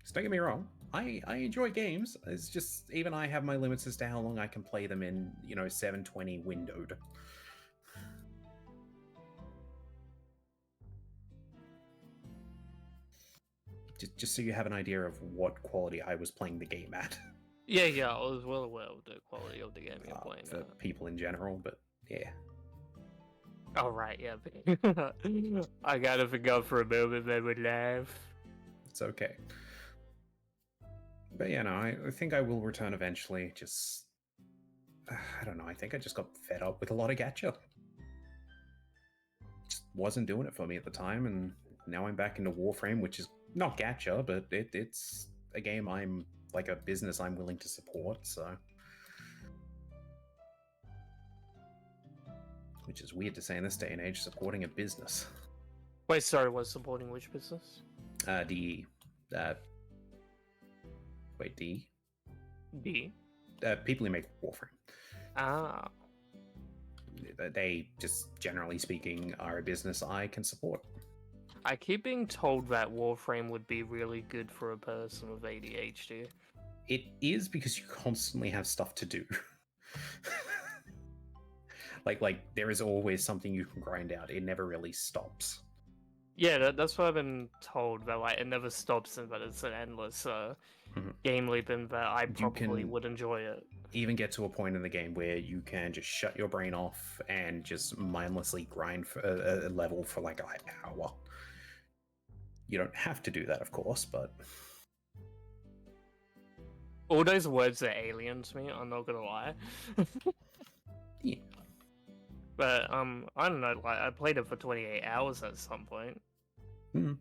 Just don't get me wrong, I enjoy games. It's just, even I have my limits as to how long I can play them in, 720 windowed. Just so you have an idea of what quality I was playing the game at. Yeah, I was well aware of the quality of the game you're playing. For people in general, but yeah. Oh, right, yeah. I gotta forgot for a moment they would laugh. It's okay. But yeah, no, I think I will return eventually. Just, I don't know, I think I just got fed up with a lot of gacha. Just wasn't doing it for me at the time, and now I'm back into Warframe, which is not gacha, but it's a game I'm, like, a business I'm willing to support, so. Which is weird to say in this day and age, supporting a business. Wait, sorry, was supporting which business? DE. Wait, DE? D. People who make Warframe. Ah. They, just generally speaking, are a business I can support. I keep being told that Warframe would be really good for a person with ADHD. It is, because you constantly have stuff to do. like there is always something you can grind out. It never really stops. Yeah, that's what I've been told, that like it never stops and that it's an endless game loop, and that I probably would enjoy it. Even get to a point in the game where you can just shut your brain off and just mindlessly grind for a level for like an hour. You don't have to do that, of course, but all those words are alien to me, I'm not gonna lie. yeah. But I don't know, like I played it for 28 hours at some point. Mm.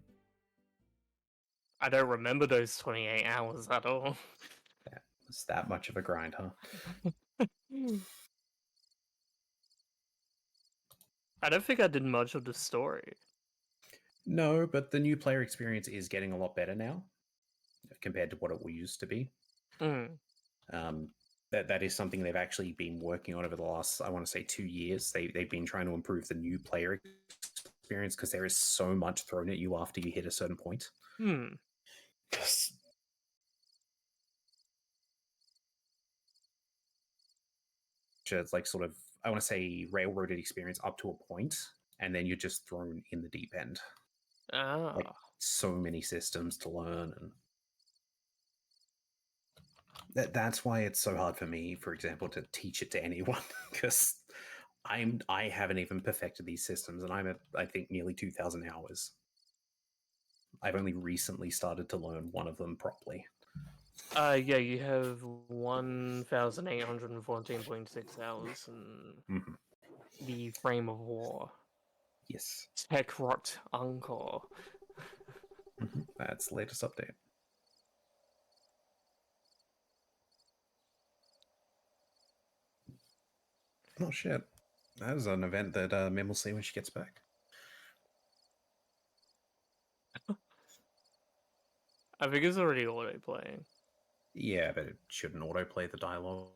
I don't remember those 28 hours at all. It's that much of a grind, huh? I don't think I did much of the story. No, but the new player experience is getting a lot better now compared to what it used to be. Mm. That is something they've actually been working on over the last, I want to say, 2 years. They've been trying to improve the new player experience because there is so much thrown at you after you hit a certain point. Hmm. It's like sort of, I want to say, railroaded experience up to a point, and then you're just thrown in the deep end. Ah. Like so many systems to learn, and that's why it's so hard for me, for example, to teach it to anyone because I haven't even perfected these systems, and I'm at, I think, nearly 2,000 hours. I've only recently started to learn one of them properly. Yeah, you have 1,814.6 hours in Mhm. the Frame of War. Yes. Tekrot Angkor. That's the latest update. Oh shit. That is an event that Mim will see when she gets back. I think it's already auto playing. Yeah, but it shouldn't autoplay the dialogue.